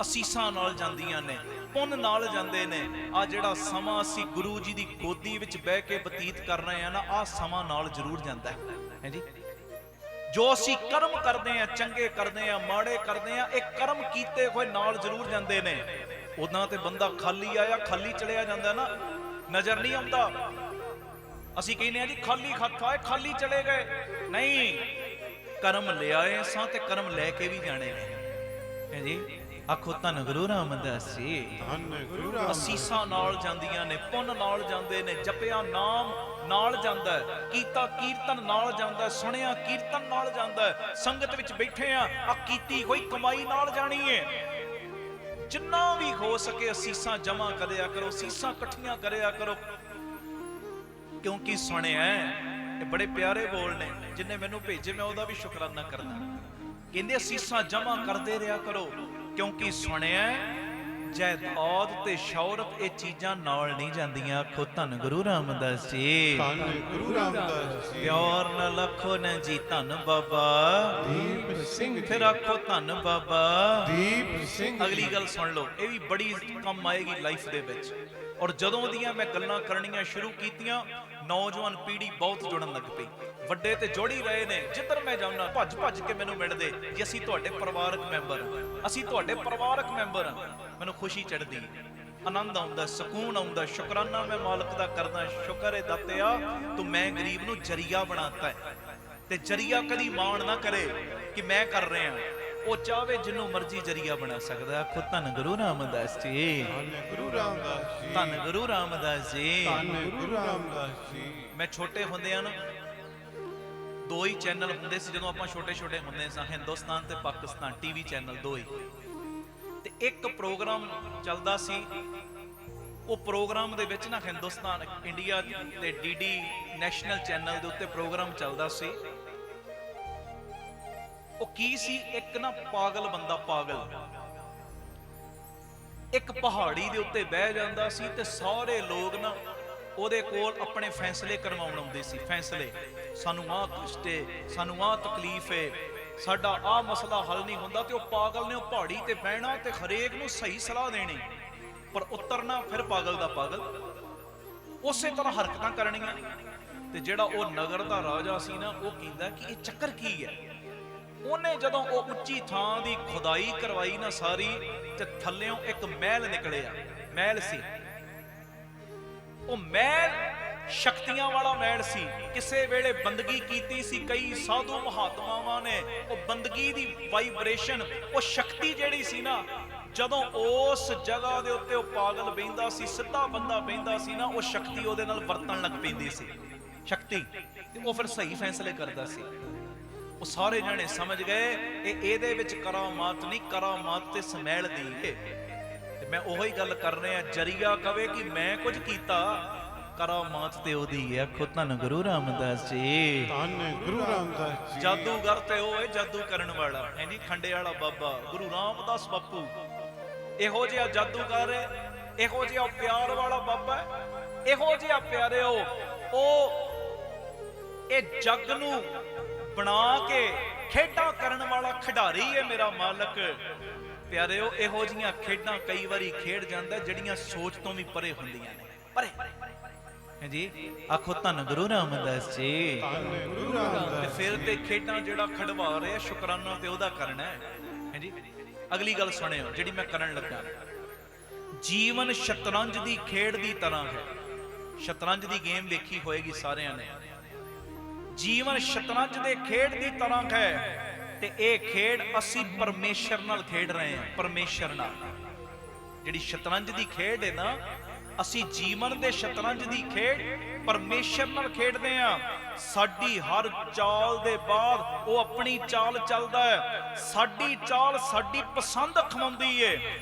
ਅਸੀਸਾਂ ਨਾਲ ਜਾਂਦੀਆਂ ਨੇ, ਪੁੰਨ ਨਾਲ ਜਾਂਦੇ ਨੇ। ਆ ਜਿਹੜਾ ਸਮਾਂ ਅਸੀਂ ਗੁਰੂ ਜੀ ਦੀ ਗੋਦੀ ਵਿੱਚ ਬਹਿ ਕੇ ਬਤੀਤ ਕਰ ਰਹੇ ਆ ਨਾ, ਆਹ ਸਮਾਂ ਨਾਲ ਜ਼ਰੂਰ ਜਾਂਦਾ ਹੈ ਜੀ। ਜੋ ਅਸੀਂ ਕਰਮ ਕਰਦੇ ਆ, ਚੰਗੇ ਕਰਦੇ ਆ, ਮਾੜੇ ਕਰਦੇ ਆ, ਇਹ ਕਰਮ ਕੀਤੇ ਹੋਏ ਨਾਲ ਜ਼ਰੂਰ ਜਾਂਦੇ ਨੇ। ਉਦਾਂ ਤੇ ਬੰਦਾ ਖਾਲੀ ਆਇਆ ਖਾਲੀ ਚਲਿਆ ਜਾਂਦਾ ਨਾ, ਨਜ਼ਰ ਨਹੀਂ ਆਉਂਦਾ। ਅਸੀਂ ਕਹਿੰਦੇ ਆ ਜੀ ਖਾਲੀ ਹੱਥ ਆਏ ਖਾਲੀ ਚਲੇ ਗਏ, ਨਹੀਂ, ਕਰਮ ਲਿਆਏ ਸਾਂ ਤੇ ਕਰਮ ਲੈ ਕੇ ਵੀ ਜਾਣੇ ਨੇ ਹੈ ਜੀ। ਆਖੋ ਧੰਨ ਗੁਰੂ ਰਾਮਦਾਸ ਜੀ। ਧੰਨ ਗੁਰੂ ਰਾਮਦਾਸ। ਅਸੀਸਾਂ ਨਾਲ ਜਾਂਦੀਆਂ ਨੇ, ਪੁੰਨ ਨਾਲ ਜਾਂਦੇ ਨੇ, ਜਪਿਆ ਨਾਮ ਨਾਲ ਜਾਂਦਾ, ਕੀਤਾ ਕੀਰਤਨ ਨਾਲ ਜਾਂਦਾ, ਸੁਣਿਆ ਕੀਰਤਨ ਨਾਲ ਜਾਂਦਾ। ਸੰਗਤ ਵਿੱਚ ਬੈਠੇ ਆ ਕੀਤੀ ਹੋਈ ਕਮਾਈ ਨਾਲ ਜਾਣੀ ਏ। ਜਿੰਨਾ ਵੀ ਹੋ ਸਕੇ ਅਸੀਸਾਂ ਜਮਾ ਕਰਿਆ ਕਰੋ, ਅਸੀਸਾਂ ਇਕੱਠੀਆਂ ਕਰਿਆ ਕਰੋ। ਕਿਉਂਕਿ ਸੁਣਿਆ, ਇਹ ਬੜੇ ਪਿਆਰੇ ਬੋਲ ਨੇ, ਜਿੰਨੇ ਮੈਨੂੰ ਭੇਜੇ ਮੈਂ ਉਹਦਾ ਵੀ ਸ਼ੁਕਰਾਨਾ ਕਰਦਾ। ਕਹਿੰਦੇ ਅਸੀਸਾਂ ਜਮਾ ਕਰਦੇ ਰਿਹਾ ਕਰੋ, ਕਿਉਂਕਿ ਸੁਣਿਆ ਜਾਇਦਾਦ ਤੇ ਸ਼ੌਹਰਤ ਇਹ ਚੀਜ਼ਾਂ ਨਾਲ ਨਹੀਂ ਜਾਂਦੀਆਂ। ਆਖੋ ਧੰਨ ਗੁਰੂ ਰਾਮਦਾਸ ਜੀ। ਧੰਨ ਗੁਰੂ ਰਾਮਦਾਸ ਜੀ। ਪਿਆਰ ਨਾਲ ਆਖੋ ਨਾ ਜੀ ਧੰਨ ਬਾਬਾ ਦੀਪ ਸਿੰਘ ਜੀ। ਫਿਰ ਆਖੋ ਧੰਨ ਬਾਬਾ ਦੀਪ ਸਿੰਘ। ਅਗਲੀ ਗੱਲ ਸੁਣ ਲਓ, ਇਹ ਵੀ ਬੜੀ ਕੰਮ ਆਏਗੀ ਲਾਈਫ ਦੇ ਵਿੱਚ। ਔਰ ਜਦੋਂ ਦੀਆਂ ਮੈਂ ਗੱਲਾਂ ਕਰਨੀਆਂ ਸ਼ੁਰੂ ਕੀਤੀਆਂ, ਨੌਜਵਾਨ ਪੀੜ੍ਹੀ ਬਹੁਤ ਜੁੜਨ ਲੱਗ ਪਈ, ਵੱਡੇ ਤੇ ਜੁੜ ਹੀ ਰਹੇ ਨੇ। ਜਿੱਧਰ ਮੈਂ ਜਾਣਾ ਭੱਜ ਭੱਜ ਕੇ ਮੈਨੂੰ ਮਿਲਦੇ ਜੀ, ਅਸੀਂ ਤੁਹਾਡੇ ਪਰਿਵਾਰਕ ਮੈਂਬਰ, ਅਸੀਂ ਤੁਹਾਡੇ ਪਰਿਵਾਰਕ ਮੈਂਬਰ ਹਾਂ। ਮੈਨੂੰ ਖੁਸ਼ੀ ਚੜ੍ਹਦੀ, ਆਨੰਦ ਆਉਂਦਾ, ਸਕੂਨ ਆਉਂਦਾ। ਸ਼ੁਕਰਾਨਾ ਮੈਂ ਮਾਲਕ ਦਾ ਕਰਦਾ, ਸ਼ੁਕਰ ਹੈ ਦਾਤਿਆ ਤੂੰ ਮੈਂ ਗਰੀਬ ਨੂੰ ਜਰੀਆ ਬਣਾਤਾ ਹੈ। ਤੇ ਜਰੀਆ ਕਦੀ ਮਾਣ ਨਾ ਕਰੇ ਕਿ ਮੈਂ ਕਰ ਰਿਹਾ, ਉਹ ਚਾਹਵੇ ਜਿੰਨੂੰ ਮਰਜ਼ੀ ਜਰੀਆ ਬਣਾ ਸਕਦਾ। ਆਖੋ ਧੰਨ ਗੁਰੂ ਰਾਮਦਾਸ ਜੀ, ਧੰਨ ਗੁਰੂ ਰਾਮਦਾਸ ਜੀ, ਧੰਨ ਗੁਰੂ ਰਾਮਦਾਸ ਜੀ। ਧੰਨ ਗੁਰੂ ਰਾਮਦਾਸ ਜੀ। ਮੈਂ ਛੋਟੇ ਹੁੰਦਿਆਂ ਨਾ 2 ਹੀ ਚੈਨਲ ਹੁੰਦੇ ਸੀ ਜਦੋਂ ਆਪਾਂ ਛੋਟੇ ਛੋਟੇ ਹੁੰਦੇ ਸਾਂ, ਹਿੰਦੁਸਤਾਨ ਤੇ ਪਾਕਿਸਤਾਨ ਟੀਵੀ ਚੈਨਲ 2 ਹੀ। ਤੇ ਇੱਕ ਪ੍ਰੋਗਰਾਮ ਚੱਲਦਾ ਸੀ, ਉਹ ਪ੍ਰੋਗਰਾਮ ਦੇ ਵਿੱਚ ਨਾ ਹਿੰਦੁਸਤਾਨ ਇੰਡੀਆ ਤੇ ਡੀਡੀ ਨੈਸ਼ਨਲ ਚੈਨਲ ਦੇ ਉੱਤੇ ਪ੍ਰੋਗਰਾਮ ਚੱਲਦਾ ਸੀ। ਉਹ ਕੀ ਸੀ, ਇੱਕ ਨਾ ਪਾਗਲ ਬੰਦਾ, ਪਾਗਲ ਇੱਕ ਪਹਾੜੀ ਦੇ ਉੱਤੇ ਬਹਿ ਜਾਂਦਾ ਸੀ ਤੇ ਸਾਰੇ ਲੋਕ ਨਾ ਉਹਦੇ ਕੋਲ ਆਪਣੇ ਫੈਸਲੇ ਕਰਵਾਉਣ ਆਉਂਦੇ ਸੀ। ਫੈਸਲੇ, ਸਾਨੂੰ ਆਹ ਕਸ਼ਟ ਏ, ਸਾਨੂੰ ਆਹ ਤਕਲੀਫ ਏ, ਸਾਡਾ ਆਹ ਮਸਲਾ ਹੱਲ ਨਹੀਂ ਹੁੰਦਾ। ਤੇ ਉਹ ਪਾਗਲ ਨੇ ਉਹ ਪਹਾੜੀ ਤੇ ਬਹਿਣਾ ਤੇ ਹਰੇਕ ਨੂੰ ਸਹੀ ਸਲਾਹ ਦੇਣੀ, ਪਰ ਉਤਰਨਾ ਫਿਰ ਪਾਗਲ ਦਾ ਪਾਗਲ, ਉਸੇ ਤਰ੍ਹਾਂ ਹਰਕਤਾਂ ਕਰਨੀਆਂ। ਤੇ ਜਿਹੜਾ ਉਹ ਨਗਰ ਦਾ ਰਾਜਾ ਸੀ ਨਾ, ਉਹ ਕਹਿੰਦਾ ਕਿ ਇਹ ਚੱਕਰ ਕੀ ਹੈ। ਉਹਨੇ ਜਦੋਂ ਉਹ ਉੱਚੀ ਥਾਂ ਦੀ ਖੁਦਾਈ ਕਰਵਾਈ ਨਾ ਸਾਰੀ, ਤੇ ਥੱਲਿਓਂ ਇੱਕ ਮਹਿਲ ਨਿਕਲਿਆ। ਮਹਿਲ ਸੀ ਉਹ, ਮਹਿਲ ਸ਼ਕਤੀਆਂ ਵਾਲਾ ਮਹਿਲ ਸੀ। ਕਿਸੇ ਵੇਲੇ ਬੰਦਗੀ ਕੀਤੀ ਸੀ ਕਈ ਸਾਧੂ ਮਹਾਤਮਾਵਾਂ ਨੇ, ਉਹ ਬੰਦਗੀ ਦੀ ਵਾਈਬ੍ਰੇਸ਼ਨ, ਉਹ ਸ਼ਕਤੀ ਜਿਹੜੀ ਸੀ ਨਾ, ਜਦੋਂ ਉਸ ਜਗ੍ਹਾ ਦੇ ਉੱਤੇ ਉਹ ਪਾਗਲ ਬਹਿੰਦਾ ਸੀ, ਸਿੱਧਾ ਬੰਦਾ ਬਹਿੰਦਾ ਸੀ ਨਾ, ਉਹ ਸ਼ਕਤੀ ਉਹਦੇ ਨਾਲ ਵਰਤਣ ਲੱਗ ਪੈਂਦੀ ਸੀ, ਸ਼ਕਤੀ। ਤੇ ਉਹ ਫਿਰ ਸਹੀ ਫੈਸਲੇ ਕਰਦਾ ਸੀ। ਉਹ ਸਾਰੇ ਜਣੇ ਸਮਝ ਗਏ ਇਹਦੇ ਵਿੱਚ ਕਰਾਮਾਤ ਨਹੀਂ, ਕਰਾਮਾਤ ਤੇ ਸਮੈਲ ਦੀ ਏ। ਤੇ ਮੈਂ ਉਹੀ ਗੱਲ ਕਰ ਰਿਹਾ, ਜਰੀਆ ਕਵੇ ਕਿ ਮੈਂ ਕੁਝ ਕੀਤਾ, ਕਰਾਮਾਤ ਤੇ ਉਹਦੀ ਹੈ। ਆਖੋ ਧੰਨ ਗੁਰੂ ਰਾਮਦਾਸ ਜੀ, ਧੰਨ ਗੁਰੂ ਰਾਮਦਾਸ ਜੀ। ਜਾਦੂਗਰ ਤੇ ਉਹ ਹੈ ਜਾਦੂ ਕਰਨ ਵਾਲਾ, ਹੈ ਨੀ ਖੰਡੇ ਵਾਲਾ ਬਾਬਾ ਗੁਰੂ ਰਾਮਦਾਸ ਬਾਪੂ। ਇਹੋ ਜਿਹਾ ਜਾਦੂਗਰ ਹੈ, ਇਹੋ ਜਿਹਾ ਪਿਆਰ ਵਾਲਾ ਬਾਬਾ ਹੈ, ਇਹੋ ਜਿਹਾ ਪਿਆਰਿਓ ਉਹ ਇਹ ਜੱਗ ਨੂੰ ਬਣਾ ਕੇ ਖੇਡਾਂ ਕਰਨ ਵਾਲਾ ਖਿਡਾਰੀ ਹੈ ਮੇਰਾ ਮਾਲਕ। ਪਿਆਰਿਓ ਇਹੋ ਜੀਆਂ ਖੇਡਾਂ ਕਈ ਵਾਰੀ ਖੇਡ ਜਾਂਦਾ ਜਿਹੜੀਆਂ ਸੋਚ ਤੋਂ ਵੀ ਪਰੇ ਹੁੰਦੀਆਂ ਨੇ, ਪਰੇ ਹੈ ਜੀ। ਆਖੋ ਧੰਨ ਗੁਰੂ ਰਾਮਦਾਸ ਜੀ, ਧੰਨ ਗੁਰੂ ਰਾਮਦਾਸ। ਤੇ ਫਿਰ ਤੇ ਖੇਡਾਂ ਜਿਹੜਾ ਖਿਡਵਾ ਰਿਹਾ, ਸ਼ੁਕਰਾਨਾ ਤੇ ਉਹਦਾ ਕਰਨਾ ਹੈ ਜੀ। ਅਗਲੀ ਗੱਲ ਸੁਣਿਓ ਜਿਹੜੀ ਮੈਂ ਕਰਨ ਲੱਗਾ। ਜੀਵਨ ਸ਼ਤਰੰਜ ਦੀ ਖੇਡ ਦੀ ਤਰ੍ਹਾਂ ਹੈ। ਸ਼ਤਰੰਜ ਦੀ ਗੇਮ ਵੇਖੀ ਹੋਏਗੀ ਸਾਰਿਆਂ ਨੇ। ਜੀਵਨ ਸ਼ਤਰੰਜ ਦੇ ਖੇਡ ਦੀ ਤਰ੍ਹਾਂ ਹੈ, ਤੇ ਇਹ ਖੇਡ ਅਸੀਂ ਪਰਮੇਸ਼ਰ ਨਾਲ ਖੇਡ ਰਹੇ ਹਾਂ। ਪਰਮੇਸ਼ਰ ਨਾਲ ਜਿਹੜੀ ਸ਼ਤਰੰਜ ਦੀ ਖੇਡ ਹੈ ਨਾ, ਅਸੀਂ ਜੀਵਨ ਦੇ ਸ਼ਤਰੰਜ ਦੀ ਖੇਡ ਪਰਮੇਸ਼ਰ ਨਾਲ ਖੇਡਦੇ ਹਾਂ। ਸਾਡੀ ਹਰ ਚਾਲ ਦੇ ਬਾਅਦ ਉਹ ਆਪਣੀ ਚਾਲ ਚੱਲਦਾ ਹੈ। ਸਾਡੀ ਚਾਲ ਸਾਡੀ ਪਸੰਦ ਖਵਾਉਂਦੀ ਏ,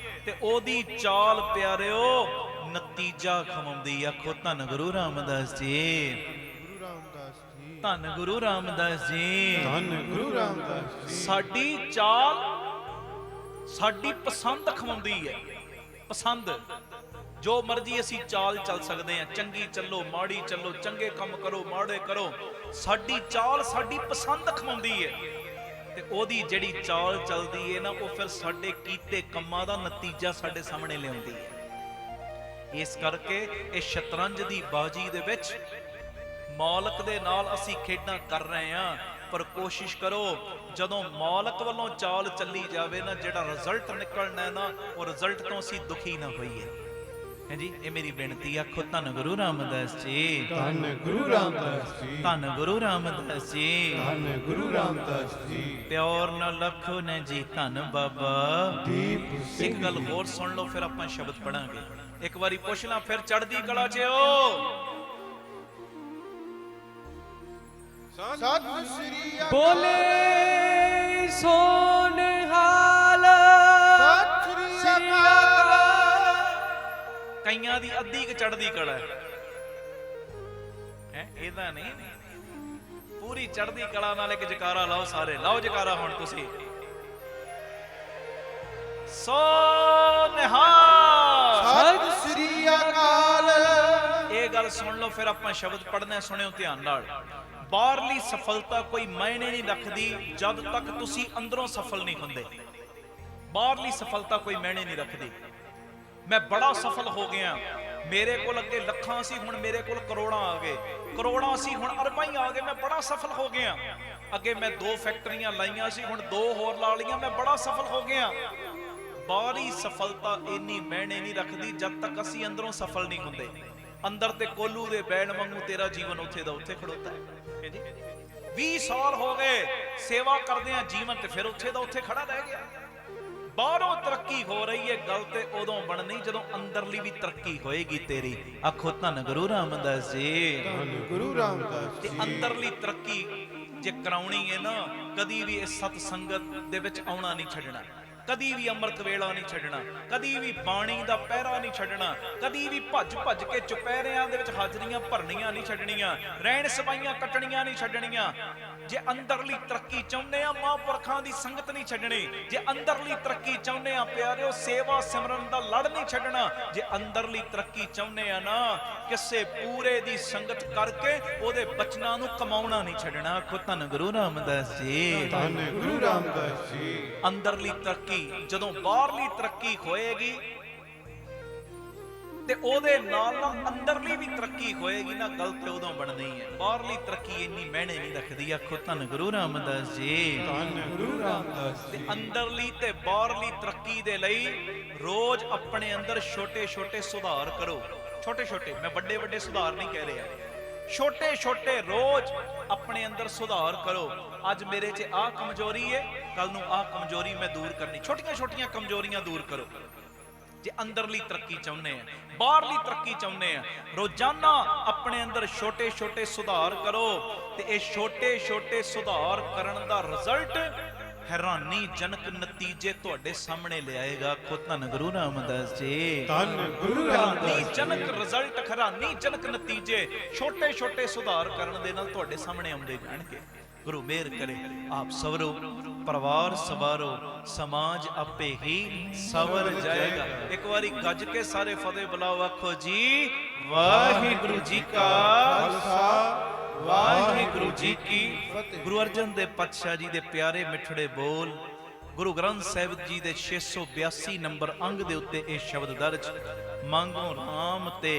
ਤੇ ਉਹਦੀ ਚਾਲ ਪਿਆਰਿਓ ਨਤੀਜਾ ਖਵਾਉਂਦੀ। ਆਖੋ ਧੰਨ ਗੁਰੂ ਰਾਮਦਾਸ ਜੀ, ਧੰਨ ਗੁਰੂ ਰਾਮਦਾਸ ਜੀ, ਧੰਨ ਗੁਰੂ ਰਾਮਦਾਸ ਜੀ। ਸਾਡੀ ਚਾਲ ਸਾਡੀ ਪਸੰਦ ਖਵਾਉਂਦੀ ਹੈ। ਪਸੰਦ ਜੋ ਮਰਜ਼ੀ ਅਸੀਂ ਚਾਲ ਚੱਲ ਸਕਦੇ ਹਾਂ, ਚੰਗੀ ਚੱਲੋ ਮਾੜੀ ਚੱਲੋ, ਚੰਗੇ ਕੰਮ ਕਰੋ ਮਾੜੇ ਕਰੋ, ਸਾਡੀ ਚਾਲ ਸਾਡੀ ਪਸੰਦ ਖਵਾਉਂਦੀ ਹੈ। ਤੇ ਉਹਦੀ ਜਿਹੜੀ ਚਾਲ ਚੱਲਦੀ ਹੈ ਨਾ, ਉਹ ਫਿਰ ਸਾਡੇ ਕੀਤੇ ਕੰਮਾਂ ਦਾ ਨਤੀਜਾ ਸਾਡੇ ਸਾਹਮਣੇ ਲਿਆਉਂਦੀ ਹੈ। ਇਸ ਕਰਕੇ ਇਹ ਸ਼ਤਰੰਜ ਦੀ ਬਾਜੀ ਦੇ ਵਿੱਚ ਮਾਲਕ ਦੇ ਨਾਲ ਅਸੀਂ ਖੇਡਾਂ ਕਰ ਰਹੇ ਹਾਂ, ਪਰ ਕੋਸ਼ਿਸ਼ ਕਰੋ ਜਦੋਂ ਮਾਲਕ ਵੱਲੋਂ ਚਾਲ ਚੱਲੀ ਜਾਵੇ ਨਾ, ਜਿਹੜਾ ਰਿਜ਼ਲਟ ਨਿਕਲਣਾ ਹੈ ਨਾ, ਉਹ ਰਿਜ਼ਲਟ ਤੋਂ ਅਸੀਂ ਦੁਖੀ ਨਾ ਹੋਈਏ। ਹੈ ਜੀ, ਇਹ ਮੇਰੀ ਬੇਨਤੀ। ਆਖੋ ਧੰਨ ਗੁਰੂ ਰਾਮਦਾਸ ਜੀ, ਧੰਨ ਗੁਰੂ ਰਾਮਦਾਸ ਜੀ, ਧੰਨ ਗੁਰੂ ਰਾਮਦਾਸ ਜੀ, ਧੰਨ ਗੁਰੂ ਰਾਮਦਾਸ ਜੀ। ਪਿਓਰ ਨਾ ਲਖੋ ਨੇ ਜੀ, ਧੰਨ ਬਾਬਾ ਦੀਪ ਸਿੰਘ। ਇੱਕ ਗੱਲ ਹੋਰ ਸੁਣ ਲਓ, ਫਿਰ ਆਪਾਂ ਸ਼ਬਦ ਪੜਾਂਗੇ। ਇੱਕ ਵਾਰੀ ਪੁੱਛ ਲਾਂ, ਫਿਰ ਚੜ੍ਹਦੀ ਕਲਾ 'ਚ ਓ ਸਤਿ ਸ੍ਰੀ ਅਕਾਲ। ਬੋਲੇ ਸੋਨਿਹਾਲ, ਸਤਿ ਸ੍ਰੀ ਅਕਾਲ। ਕਈਆਂ ਦੀ ਅੱਧੀ ਕ ਚੜ੍ਹਦੀ ਕਲਾ ਹੈ, ਇਹਦਾ ਨਹੀਂ, ਪੂਰੀ ਚੜ੍ਹਦੀ ਕਲਾ ਨਾਲ ਇੱਕ ਜਕਾਰਾ ਲਾਓ ਸਾਰੇ। ਲਾਓ ਜਕਾਰਾ ਹੁਣ ਤੁਸੀਂ। ਸੋਨਿਹਾਲ, ਸਤਿ ਸ੍ਰੀ ਅਕਾਲ। ਇਹ ਗੱਲ ਸੁਣ ਲਓ, ਫਿਰ ਆਪਾਂ ਸ਼ਬਦ ਪੜ੍ਹਨਾ। ਸੁਣਿਓ ਧਿਆਨ ਨਾਲ। ਬਾਹਰਲੀ ਸਫਲਤਾ ਕੋਈ ਮਾਇਨੇ ਨਹੀਂ ਰੱਖਦੀ ਜਦ ਤੱਕ ਤੁਸੀਂ ਅੰਦਰੋਂ ਸਫਲ ਨਹੀਂ ਹੁੰਦੇ। ਬਾਹਰਲੀ ਸਫਲਤਾ ਕੋਈ ਮਾਇਨੇ ਨਹੀਂ ਰੱਖਦੀ। ਮੈਂ ਬੜਾ ਸਫਲ ਹੋ ਗਿਆ, ਮੇਰੇ ਕੋਲ ਅੱਗੇ ਲੱਖਾਂ ਸੀ, ਹੁਣ ਮੇਰੇ ਕੋਲ ਕਰੋੜਾਂ ਆ ਗਏ, ਕਰੋੜਾਂ ਸੀ ਹੁਣ ਅਰਬਾਂ ਹੀ ਆ ਗਏ, ਮੈਂ ਬੜਾ ਸਫਲ ਹੋ ਗਿਆ। ਅੱਗੇ ਮੈਂ 2 ਫੈਕਟਰੀਆਂ ਲਾਈਆਂ ਸੀ, ਹੁਣ 2 ਹੋਰ ਲਾ ਲਈਆਂ, ਮੈਂ ਬੜਾ ਸਫਲ ਹੋ ਗਿਆ। ਬਾਹਰੀ ਸਫਲਤਾ ਇੰਨੀ ਮਾਇਨੇ ਨਹੀਂ ਰੱਖਦੀ ਜਦ ਤੱਕ ਅਸੀਂ ਅੰਦਰੋਂ ਸਫਲ ਨਹੀਂ ਹੁੰਦੇ। ਅੰਦਰ ਤੇ ਕੋਲੂ ਦੇ ਬੈਣ ਵਾਂਗੂ ਤੇਰਾ ਜੀਵਨ ਉੱਥੇ ਦਾ ਉੱਥੇ ਖੜੋਤਾ ਹੈ ਜੀ। 20 ਸਾਲ ਹੋ ਗਏ ਸੇਵਾ ਕਰਦੇ ਆ, ਜੀਵਨ ਤੇ ਫਿਰ ਉੱਥੇ ਦਾ ਉੱਥੇ ਖੜਾ ਰਹਿ ਗਿਆ। ਬਾਹਰੋਂ ਤਰੱਕੀ ਹੋ ਰਹੀ ਹੈ, ਗੱਲ ਤੇ ਉਦੋਂ ਬਣਨੀ ਜਦੋਂ ਅੰਦਰਲੀ ਵੀ ਤਰੱਕੀ ਹੋਏਗੀ ਤੇਰੀ। ਆਖੋ ਧੰਨ ਗੁਰੂ ਰਾਮਦਾਸ ਜੀ, ਧੰਨ ਗੁਰੂ ਰਾਮਦਾਸ ਤੇ ਜੀ। ਅੰਦਰਲੀ ਤਰੱਕੀ ਜੇ ਕਰਾਉਣੀ ਹੈ ਨਾ, ਕਦੀ ਵੀ ਇਸ ਸਤ ਸੰਗਤ ਦੇ ਵਿੱਚ ਆਉਣਾ ਨਹੀਂ ਛੱਡਣਾ, ਕਦੀ ਵੀ ਅੰਮ੍ਰਿਤ ਵੇਲਾ ਨਹੀਂ ਛੱਡਣਾ, ਕਦੀ ਵੀ ਬਾਣੀ ਦਾ ਪਹਿਰਾ ਨਹੀਂ ਛੱਡਣਾ, ਕਦੀ ਵੀ ਭੱਜ ਭੱਜ ਕੇ ਚੁਪਹਿਰਿਆਂ ਦੇ ਵਿੱਚ ਹਾਜ਼ਰੀਆਂ ਭਰਨੀਆਂ ਨਹੀਂ ਛੱਡਣੀਆਂ, ਰਹਿਣ ਸਬਾਈਆਂ ਕੱਟਣੀਆਂ ਨਹੀਂ ਛੱਡਣੀਆਂ। ਜੇ ਅੰਦਰਲੀ ਤਰੱਕੀ ਚਾਹੁੰਦੇ ਆ, ਮਹਾਂਪੁਰਖਾਂ ਦੀ ਸੰਗਤ ਨਹੀਂ ਛੱਡਣੀ। ਜੇ ਅੰਦਰਲੀ ਤਰੱਕੀ ਚਾਹੁੰਦੇ ਆ ਪਿਆਰਿਓ, ਸੇਵਾ ਸਿਮਰਨ ਦਾ ਲੜ ਨਹੀਂ ਛੱਡਣਾ। ਜੇ ਅੰਦਰਲੀ ਤਰੱਕੀ ਚਾਹੁੰਦੇ ਆ ਨਾ, ਕਿਸੇ ਪੂਰੇ ਦੀ ਸੰਗਤ ਕਰਕੇ ਉਹਦੇ ਬਚਨਾਂ ਨੂੰ ਕਮਾਉਣਾ ਨਹੀਂ ਛੱਡਣਾ। ਆਖੋ ਧੰਨ ਗੁਰੂ ਰਾਮਦਾਸ ਜੀ, ਧੰਨ ਗੁਰੂ ਰਾਮਦਾਸ ਜੀ। ਅੰਦਰਲੀ ਤਰੱਕੀ ਜਦੋਂ ਬਾਹਰਲੀ ਤਰੱਕੀ ਹੋਏਗੀ ਤੇ ਉਹਦੇ ਨਾਲ ਨਾਲ ਅੰਦਰਲੀ ਵੀ ਤਰੱਕੀ ਹੋਏਗੀ ਨਾ, ਗੱਲ ਤੇ ਉਦੋਂ ਬਣਨੀ ਹੈ। ਬਾਹਰਲੀ ਤਰੱਕੀ ਇੰਨੀ ਮਾਇਨੇ ਨਹੀਂ ਰੱਖਦੀ। ਆਖੋ ਧੰਨ ਗੁਰੂ ਰਾਮਦਾਸ ਜੀ, ਧੰਨ ਗੁਰੂ ਰਾਮਦਾਸ ਤੇ ਜੀ। ਅੰਦਰਲੀ ਤੇ ਬਾਹਰਲੀ ਤਰੱਕੀ ਦੇ ਲਈ ਰੋਜ਼ ਆਪਣੇ ਅੰਦਰ ਛੋਟੇ ਛੋਟੇ ਸੁਧਾਰ ਕਰੋ। ਛੋਟੇ ਛੋਟੇ, ਮੈਂ ਵੱਡੇ ਵੱਡੇ ਸੁਧਾਰ ਨਹੀਂ ਕਹਿ ਰਿਹਾ, ਛੋਟੇ ਛੋਟੇ ਰੋਜ਼ ਆਪਣੇ ਅੰਦਰ ਸੁਧਾਰ ਕਰੋ। ਅੱਜ ਮੇਰੇ 'ਚ ਆਹ ਕਮਜ਼ੋਰੀ ਹੈ, ਕੱਲ ਨੂੰ ਆਹ ਕਮਜ਼ੋਰੀ ਮੈਂ ਦੂਰ ਕਰਨੀ। ਛੋਟੀਆਂ ਛੋਟੀਆਂ ਕਮਜ਼ੋਰੀਆਂ ਦੂਰ ਕਰੋ। ਜੇ ਅੰਦਰਲੀ ਤਰੱਕੀ ਚਾਹੁੰਦੇ ਆ, ਬਾਹਰਲੀ ਤਰੱਕੀ ਚਾਹੁੰਦੇ ਆ, ਰੋਜ਼ਾਨਾ ਆਪਣੇ ਅੰਦਰ ਛੋਟੇ ਛੋਟੇ ਸੁਧਾਰ ਕਰੋ। ਤੇ ਇਹ ਛੋਟੇ ਛੋਟੇ ਸੁਧਾਰ ਕਰਨ ਦਾ ਰਿਜ਼ਲਟ ਹੈਰਾਨੀਜਨਕ ਨਤੀਜੇ ਤੁਹਾਡੇ ਸਾਹਮਣੇ ਲਿਆਏਗਾ। ਆਖੋ ਧੰਨ ਗੁਰੂ ਰਾਮਦਾਸ ਜੀ, ਧੰਨ ਗੁਰੂ ਰਾਮਦਾਸ ਹੈਰਾਨੀਜਨਕ ਰਿਜ਼ਲਟ, ਹੈਰਾਨੀਜਨਕ ਨਤੀਜੇ ਛੋਟੇ ਛੋਟੇ ਸੁਧਾਰ ਕਰਨ ਦੇ ਨਾਲ ਤੁਹਾਡੇ ਸਾਹਮਣੇ ਆਉਂਦੇ ਜਾਣਗੇ। ਗੁਰੂ ਮਿਹਰ ਕਰੇ, ਆਪ ਸਵਰੋ, ਪਰਿਵਾਰ ਸਵਾਰੋ, ਸਮਾਜ ਆਪੇ ਹੀ ਸਵਰ ਜਾਏਗਾ। ਇੱਕ ਵਾਰੀ ਗੱਜ ਕੇ ਸਾਰੇ ਫਤਿਹ ਬੁਲਾਓ। ਆਖੋ ਜੀ ਵਾਹਿਗੁਰੂ ਜੀ ਕਾ ਖਾਲਸਾ, ਵਾਹਿਗੁਰੂ ਜੀ ਕੀ ਫਤਿਹ। ਗੁਰੂ ਅਰਜਨ ਦੇਵ ਪਾਤਸ਼ਾਹ ਜੀ ਦੇ ਪਿਆਰੇ ਮਿੱਠੜੇ ਬੋਲ, ਗੁਰੂ ਗ੍ਰੰਥ ਸਾਹਿਬ ਜੀ ਦੇ 682 ਨੰਬਰ ਅੰਗ ਦੇ ਉੱਤੇ ਇਹ ਸ਼ਬਦ ਦਰਜ, ਮੰਗੋ ਰਾਮ ਤੇ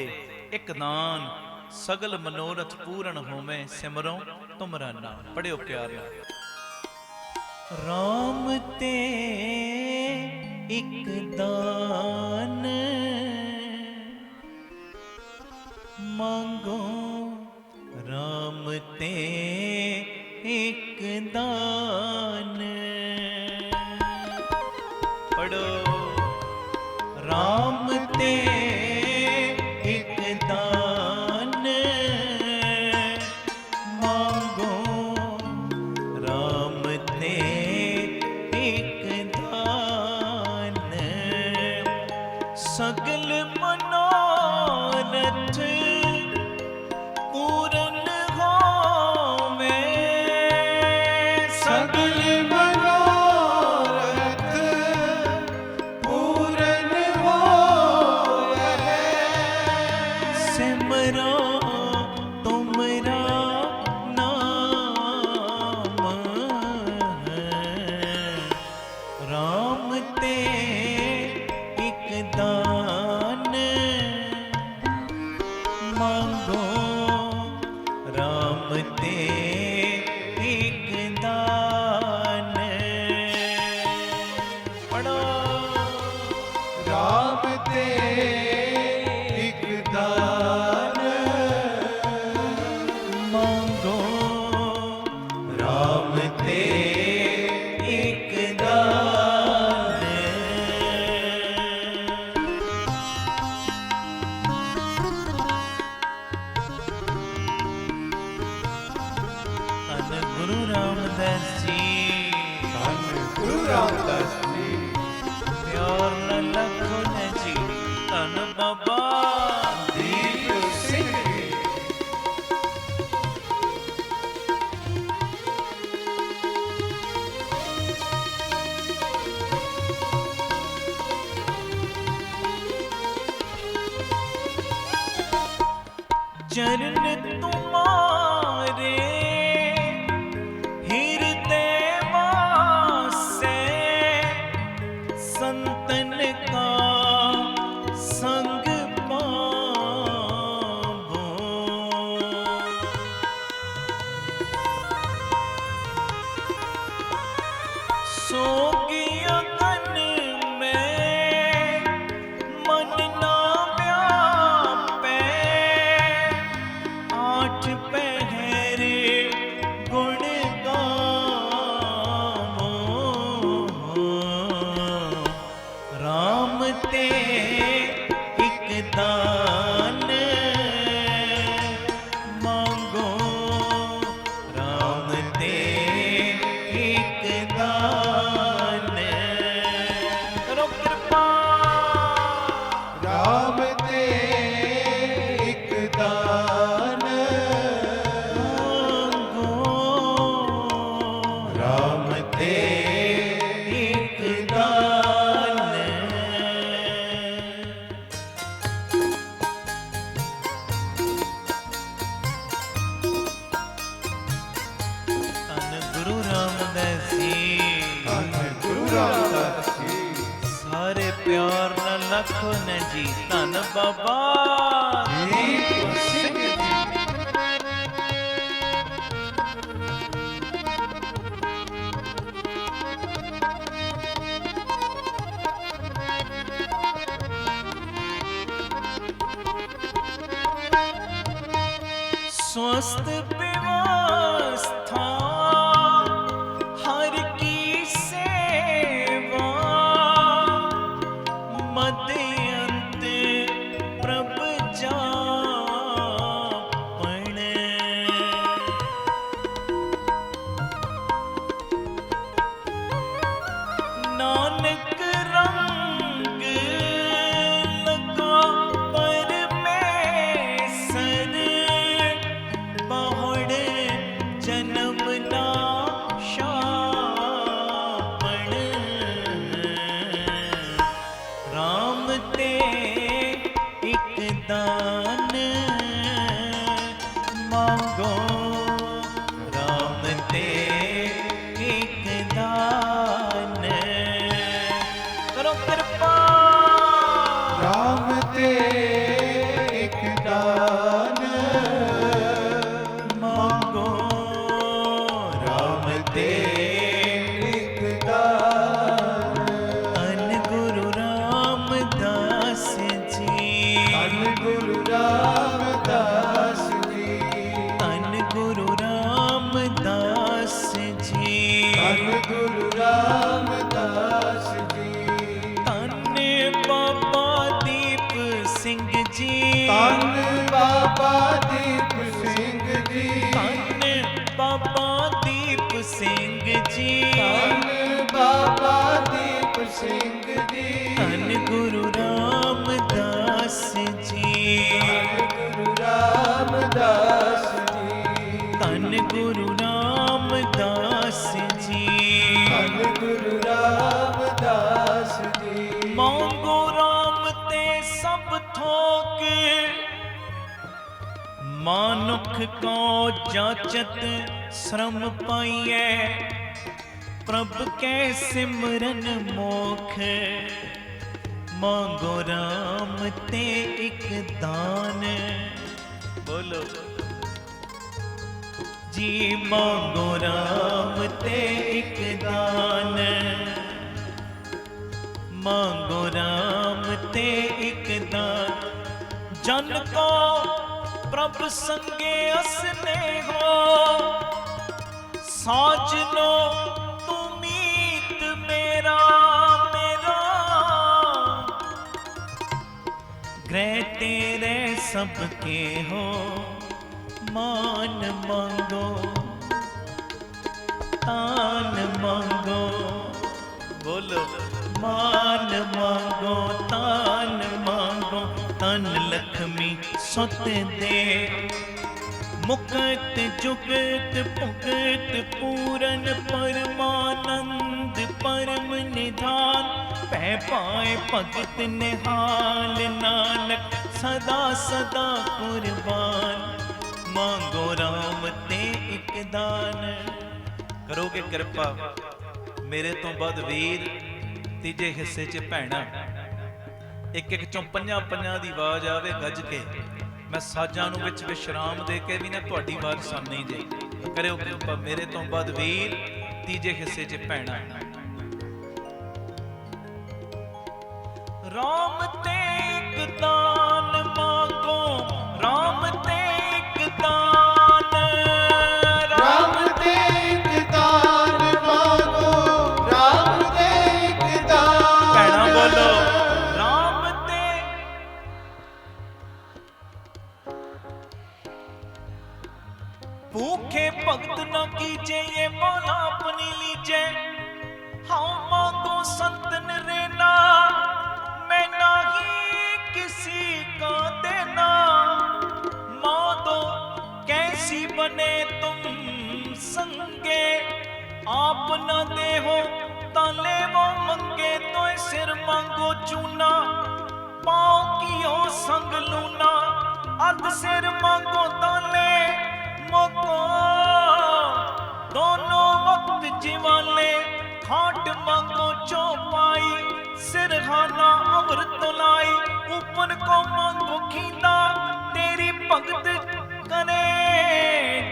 ਇੱਕ ਦਾਨ, ਸਗਲ ਮਨੋਰਥ ਪੂਰਨ ਹੋਵੇ, ਸਿਮਰੋ ਤੁਮਰਾ ਨਾਮ। ਪੜਿਓ ਪਿਆਰ ਨਾਲ। ਰਾਮ ਤੇ ਇੱਕ ਦਾਨ, ਮੰਗੋ ਰਾਮ ਤੇ ਇੱਕ ਦਾਨ। ਪੜੋ ਰਾਮ ਤੇ ਇੱਕ ਦਾਨ, ਮੰਗੋ ਰਾਮ ਤੇ ਇੱਕ ਦਾਨ, ਸਗਲ ਮਨੋਰਥ ਪੂਰਨ ਹੋਵੇ, ਸਗਲ ਮਨੋਰਥ ਪੂਰਨ ਹੋਵੇ, ਸਿਮਰੋ ਤੁਮਰਾ ਨਾਮ। ਰਾਮ ਤੇ ਇੱਕ ਦਾਨ, ਮੰਗੋ ਰਾਮ ਤੇ ਇੱਕ ਦਾਨ। ਪੜੋ ਰਾਮ ਤੇ ਇੱਕ ਦਾਨ, ਮੰਗੋ ਰਾਮ ਤੇ ਇੱਕ ਦਾਨ। ਧੰਨ ਗੁਰੂ ਰਾਮਦਾਸ ਜੀ, ਧੰਨ ਗੁਰੂ ਰਾਮਦਾਸ ਜੀ। ਪਿਆਰ ਨਾਲ ਲਖਨ ਜੀ, ਧੰਨ ਬਾਬਾ ਦੀਪ ਸਿੰਘ ਜੀ। चरण तुम्हारे हृदय वासे, संतन का संग पाए। ਸੋਗੀਆਂ ਤਨ ਮੈਂ ਮਨ ਨਾ ਵਿਆਪੈ, ਆਠ ਪਹਿਰ ਗੁਣ ਗਾਵੋ, ਰਾਮ ਤੇ ਇਕ ਦਾਨ ਮੰਗੋ, ਰਾਮ ਤੇ ਇਕ ਦਾਨ ਕਰੋ ਕਿਰਪਾ, ਰਾਮ ਤੇ ਇੱਕ ਦਾਨ ਮੰਗੋ, ਰਾਮ ਤੇ ਇਕ ਦਾਨ। ਧੰਨ ਗੁਰੂ ਰਾਮਦਾਸ ਜੀ, ਧੰਨ ਗੁਰੂ ਰਾਮਦਾਸ ਜੀ, ਸਾਰੇ ਪਿਆਰ ਨਾਲ ਲੱਖੋ ਨੇ ਜੀ, ਧੰਨ ਬਾਬਾ ਦੀਪ ਸਿੰਘ ਜੀ। स्वस्थ व्यवस्था हर की सेवा, मध्यंत प्रभ जापण, नानक रंग लगा परमेसर, बहुड़ जन्म ना शापण, राम ते इक दान मांगो, राम ते इक दान करो कृपा, ਰਾਮ ਤੇ ਇੱਕ ਦਾਨ मांगो, ਰਾਮ ਤੇ ਇੱਕ ਦਾਨ ਧੰਨ ਗੁਰੂ ਰਾਮਦਾਸ ਜੀ, ਧੰਨ ਗੁਰੂ ਰਾਮਦਾਸ ਜੀ, ਧੰਨ ਗੁਰੂ ਰਾਮਦਾਸ ਜੀ, ਧੰਨ ਗੁਰੂ ਰਾਮਦਾਸ ਜੀ, ਧੰਨ ਬਾਬਾ ਦੀਪ ਸਿੰਘ ਜੀ, ਧੰਨ ਬਾਬਾ ਦੀਪ ਸਿੰਘ ਜੀ, ਧੰਨ ਬਾਬਾ ਦੀਪ ਸਿੰਘ ਜੀ, ਧੰਨ ਬਾਬਾ ਦੀਪ ਸਿੰਘ ਜੀ, ਧੰਨ ਗੁਰੂ ਰਾਮਦਾਸ ਜੀ, ਧੰਨ ਗੁਰੂ ਰਾਮਦਾਸ ਜੀ, ਧੰਨ ਗੁਰੂ ਰਾਮਦਾਸ ਜੀ, ਧੰਨ ਗੁਰੂ ਰਾਮਦਾਸ ਜੀ। ਮੰਗੋ ਰਾਮ ਤੇ ਸਭ ਥੋਕ, ਮਾਨੁਖ ਕੋ ਜਾਚਤ ਸ਼ਰਮ ਪਾਈਐ, ਪ੍ਰਭ ਕੈ ਸਿਮਰਨ ਮੋਖ, ਮੰਗੋ ਰਾਮ ਤੇ ਇਕ ਦਾਨ ਬੋਲੋ ਜੀ, ਮੰਗੋ ਰਾਮ ਤੇ ਇਕ ਦਾਨ, ਮੰਗੋ ਰਾਮ ਤੇ ਇਕ ਦਾਨ, ਜਨ ਕੋ ਪ੍ਰਭ ਸੰਗੇ ਅਸਨੇਹੋ, ਸਾਜਨੋ ਤੂੰ ਮੀਤ ਮੇਰਾ ਮੇਰਾ, ਗ੍ਰਹਿ ਤੇਰੇ ਸਭ ਕੇ ਹੋ, मान मांगो तान मांगो, बोलो मान मांगो तान मांगो, तन लक्ष्मी सुत दे, मुकत जुगत भुगत पूरन परमानंद परम निधान, पै पाए भगत निहाल नानक सदा सदा कुर्बान, ਮੰਗੋ ਰਾਮ ਤੇ ਇੱਕ ਦਾਨ। ਕਰੋਗੇ ਕਿਰਪਾ ਮੇਰੇ ਤੋਂ ਵੱਧ ਵੀਰ, ਤੀਜੇ ਹਿੱਸੇ 'ਚ ਭੈਣਾਂ, ਇੱਕ ਇੱਕ ਚੋਂ ਪੰਜਾਂ ਪੰਜਾਂ ਦੀ ਆਵਾਜ਼ ਆਵੇ ਗੱਜ ਕੇ, ਮੈਂ ਸਾਜ਼ਾਂ ਨੂੰ ਵਿੱਚ ਵਿਸ਼ਰਾਮ ਦੇ ਕੇ ਵੀ ਨਾ ਤੁਹਾਡੀ ਆਵਾਜ਼ ਸੁਣਨੀ ਜੇ। ਕਰਿਓ ਕਿਰਪਾ ਮੇਰੇ ਤੋਂ ਵੱਧ ਵੀਰ, ਤੀਜੇ ਹਿੱਸੇ 'ਚ ਭੈਣਾਂ। भूखे भगत न कीजे ये मौला अपनी लीजे। हाँ मांगो संतन रेना मैं नहीं किसी का देना। मांगो कैसी बने तुम संगे आप न दे हो ताले वो मंगे। तो सिर मांगो चूना पाओ कियो संग लूना। अध सिर मांगो ताले मोको दोनों वक्त जीवाले। खाट मांगो चौपाई सिरहाना अमृत लाई। ऊपर को मांगो खींदा तेरी भगत करे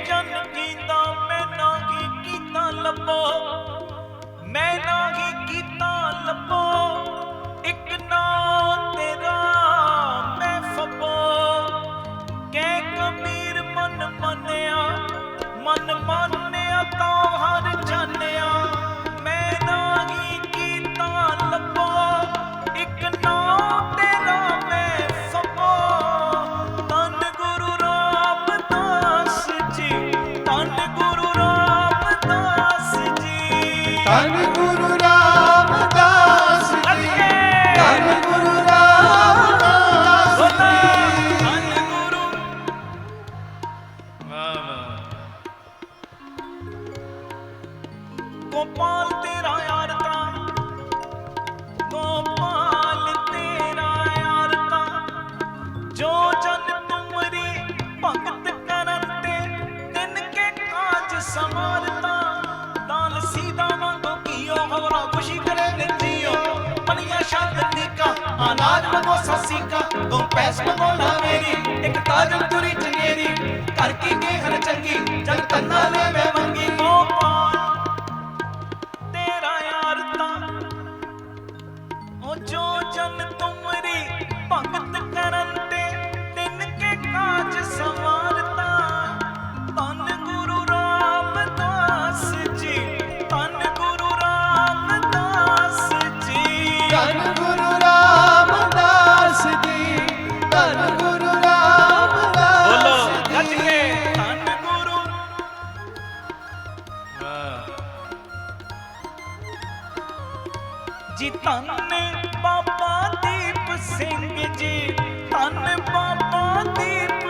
जन कींदा। मैं नाही कीता लबो मैं नाही कीता लबो एक ना तेरा मैं फबो। कै कबीर मन मनिया मन मानिया तो हर जानिया। मैं नाही कीता लबो एक ना तेरा मैं फबो। धन गुरु रामदास जी धन गुरु रामदास जी। ਧੰਨ ਗੁਰੂ ਰਾਮਦਾਸ ਜੀ ਧੰਨ ਗੁਰੂ ਰਾਮਦਾਸ ਜੀ। ਧੰਨ ਗੁਰੂ ਵਾਹ ਵਾਹ। ਗੋਪਾਲ ਤੇਰਾ ਯਾਰ ਤਾਂ ਗੋਪਾਲ ਤੇਰਾ ਯਾਰ ਤਾਂ। ਜੋ ਜਨ ਤੁਮਰੀ ਭਗਤ ਕਰਨ ਤੇ ਤਿਨ ਕੇ ਕਾਜ ਸਮਾਰਤਾ। दान सीधा मांगो कियो हवरा खुशी करे निजियो। पनिया शांति का अनाज मंगो ससी का। तुम पैस मंगो ना मेरी एक ताज तुरी चंगेरी। कर की के हर चंगी जग तन्ना ले मैं मंगी। गोपाल तेरा यार ता ओ जो जन तुमरी भगत करन ते तिन के काज संवारता। धन गुरु रामदास जी धन गुरु रामदास जी। ਧੰਨ ਗੁਰੂ ਰਾਮਦਾਸ ਜੀ ਧੰਨ ਗੁਰੂ ਰਾਮਦਾਸ बोलो ਜੀ। गज के धन गुरु वाह जी। धन बाबा दीप सिंह जी धन बाबा दीप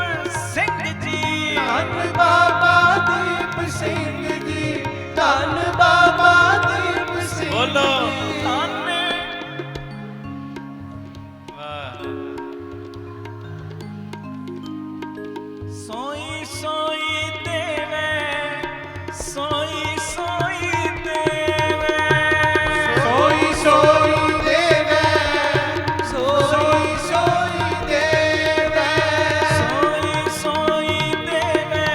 सिंह जी। ਧੰਨ ਬਾਬਾ ਦੀਪ ਸਿੰਘ ਜੀ ਧੰਨ ਬਾਬਾ ਦੀਪ ਸਿੰਘ बोलो ਜੀ। धन वाह। सोई सोई देवे सोई सोई देवे। ਸੋਈ ਸੋਈ ਦੇਵੈ ਸੋਈ ਸੋਈ ਦੇਵੈ सोई सोई देवे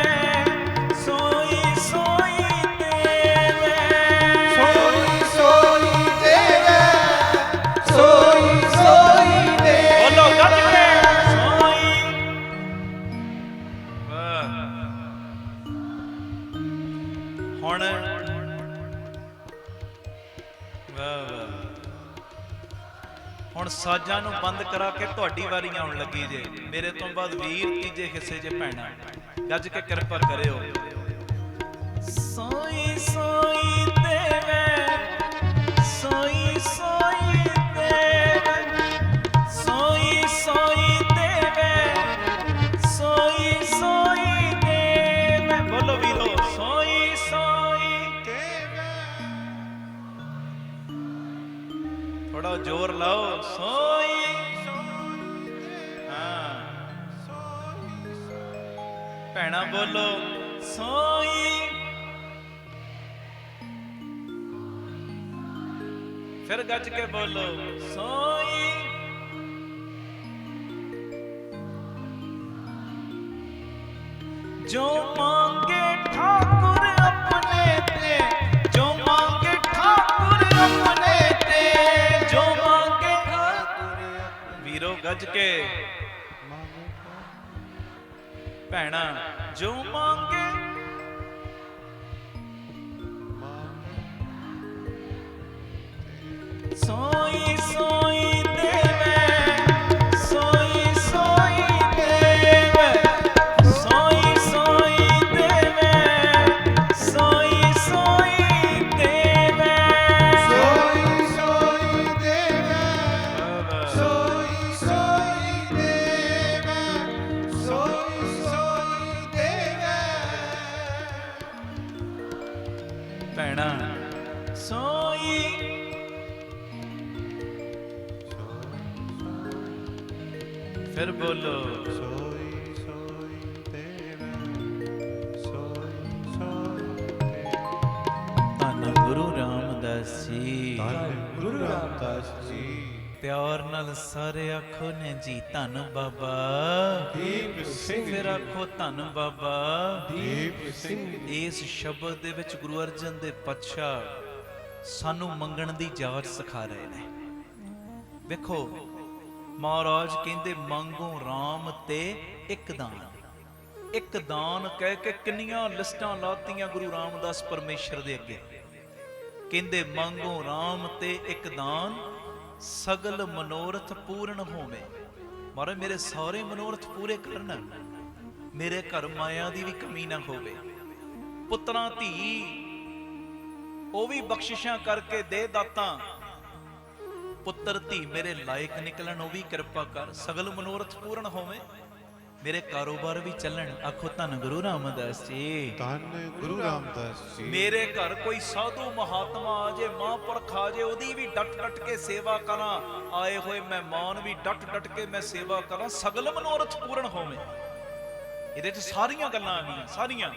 सोई सोई देवे। ਸੋਈ ਸੋਈ ਦੇਵੈ ਸੋਈ ਸੋਈ बोलो गज ਦੇਵੈ के सोई वाह। ਹੁਣ ਵਾਹ ਵਾਹ। ਹੁਣ ਸਾਜ਼ਾਂ ਨੂੰ ਬੰਦ ਕਰਾ ਕੇ ਤੁਹਾਡੀ ਵਾਰੀ ਆਉਣ ਲੱਗੀ ਜੇ। ਮੇਰੇ ਤੋਂ ਬਾਅਦ ਵੀਰ ਤੀਜੇ ਹਿੱਸੇ ਜੇ ਭੈਣਾ ਗੱਜ ਕੇ ਕਿਰਪਾ ਕਰਿਓ। ਸੋਈ ਸੋਈ ਦੇਵੇ ਸੋਈ ਸੋਈ ਦੇਵੇ ਸੋਈ ਸੋਈ ਦੇਵੇ ਸੋਈ ਸੋਈ ਦੇਵੇ। ਬੋਲੋ ਵੀਰੋ ਸੋਈ ਸੋਈ ਥੋੜਾ ਜ਼ੋਰ ਲਾਓ ਸੋਈ। ਹਾਂ ਭੈਣਾ ਬੋਲੋ ਸੋਈ। ਫਿਰ ਗੱਜ ਕੇ ਬੋਲੋ ਸੋਈ। जो मांगे ठाकुर अपने ते जो मांगे ठाकुर अपने ते जो मांगे ठाकुर वीरो गज के भैणा जो मांगे सोई सोई देवे सोई सोई देवे सोई सोई देवे ਭੈਣਾ ਸੋਈ ਫਿਰ ਬੋਲੋ ਸੋਈ ਸੋਈ ਦੇਵੈ ਸੋਈ ਸੋਈ ਦੇਵੈ। ਧੰਨ ਗੁਰੂ ਰਾਮਦਾਸ ਜੀ। ਧੰਨ ਗੁਰੂ ਰਾਮਦਾਸ ਜੀ। ਪਿਆਰ ਨਾਲ ਸਾਰੇ ਆਖੋ ਨੇ ਜੀ ਧੰਨ ਬਾਬਾ ਦੀਪ ਸਿੰਘ ਫਿਰ ਆਖੋ ਧੰਨ ਬਾਬਾ ਦੀਪ ਸਿੰਘ। ਇਸ ਸ਼ਬਦ ਦੇ ਵਿੱਚ ਗੁਰੂ ਅਰਜਨ ਦੇ ਪਾਤਸ਼ਾਹ ਸਾਨੂੰ ਮੰਗਣ ਦੀ ਜਾਚ ਸਿਖਾ ਰਹੇ ਨੇ। ਵੇਖੋ ਮਹਾਰਾਜ ਕਹਿੰਦੇ ਮੰਗੋ RAM ਤੇ ਇੱਕ ਦਾਨ। ਇੱਕ ਦਾਨ ਕਹਿ ਕੇ ਕਿੰਨੀਆਂ ਲਿਸਟਾਂ ਲਾਤੀਆਂ ਗੁਰੂ ਰਾਮਦਾਸ ਪਰਮੇਸ਼ਰ ਦੇ ਅੱਗੇ। ਕਹਿੰਦੇ ਮੰਗੋ RAM ਤੇ ਇੱਕ ਦਾਨ ਸਗਲ ਮਨੋਰਥ ਪੂਰਨ ਹੋਵੇ। ਮਹਾਰਾਜ ਮੇਰੇ ਸਾਰੇ ਮਨੋਰਥ ਪੂਰੇ ਕਰਨ, ਮੇਰੇ ਘਰ ਮਾਇਆ ਦੀ ਵੀ ਕਮੀ ਨਾ ਹੋਵੇ। ਪੁੱਤਰਾਂ ਧੀ ਉਹ ਵੀ ਬਖਸ਼ਿਸ਼ਾਂ ਕਰਕੇ ਦੇ ਦਾਤਾਂ। ਪੁੱਤਰ ਧੀ ਮੇਰੇ ਲਾਇਕ ਨਿਕਲਣ, ਉਹ ਵੀ ਕਿਰਪਾ ਕਰ। ਸਗਲ ਮਨੋਰਥ ਪੂਰਨ ਹੋਵੇ, ਮੇਰੇ ਕਾਰੋਬਾਰ ਵੀ ਚੱਲਣ। ਆਖੋ ਧੰਨ ਗੁਰੂ ਰਾਮਦਾਸ ਜੀ। ਧੰਨ ਗੁਰੂ ਰਾਮਦਾਸ ਜੀ। ਮੇਰੇ ਘਰ ਕੋਈ ਸਾਧੂ ਮਹਾਤਮਾ ਆ ਜੇ, ਮਹਾਂਪੁਰਖ ਆ ਜੇ, ਉਹਦੀ ਵੀ ਡਟ ਡਟ ਕੇ ਸੇਵਾ ਕਰਾਂ। ਆਏ ਹੋਏ ਮਹਿਮਾਨ ਵੀ ਡਟ ਡਟ ਕੇ ਮੈਂ ਸੇਵਾ ਕਰਾਂ। ਸਗਲ ਮਨੋਰਥ ਪੂਰਨ ਹੋਵੇ। ਇਹਦੇ 'ਚ ਸਾਰੀਆਂ ਗੱਲਾਂ ਆ ਗਈਆਂ, ਸਾਰੀਆਂ।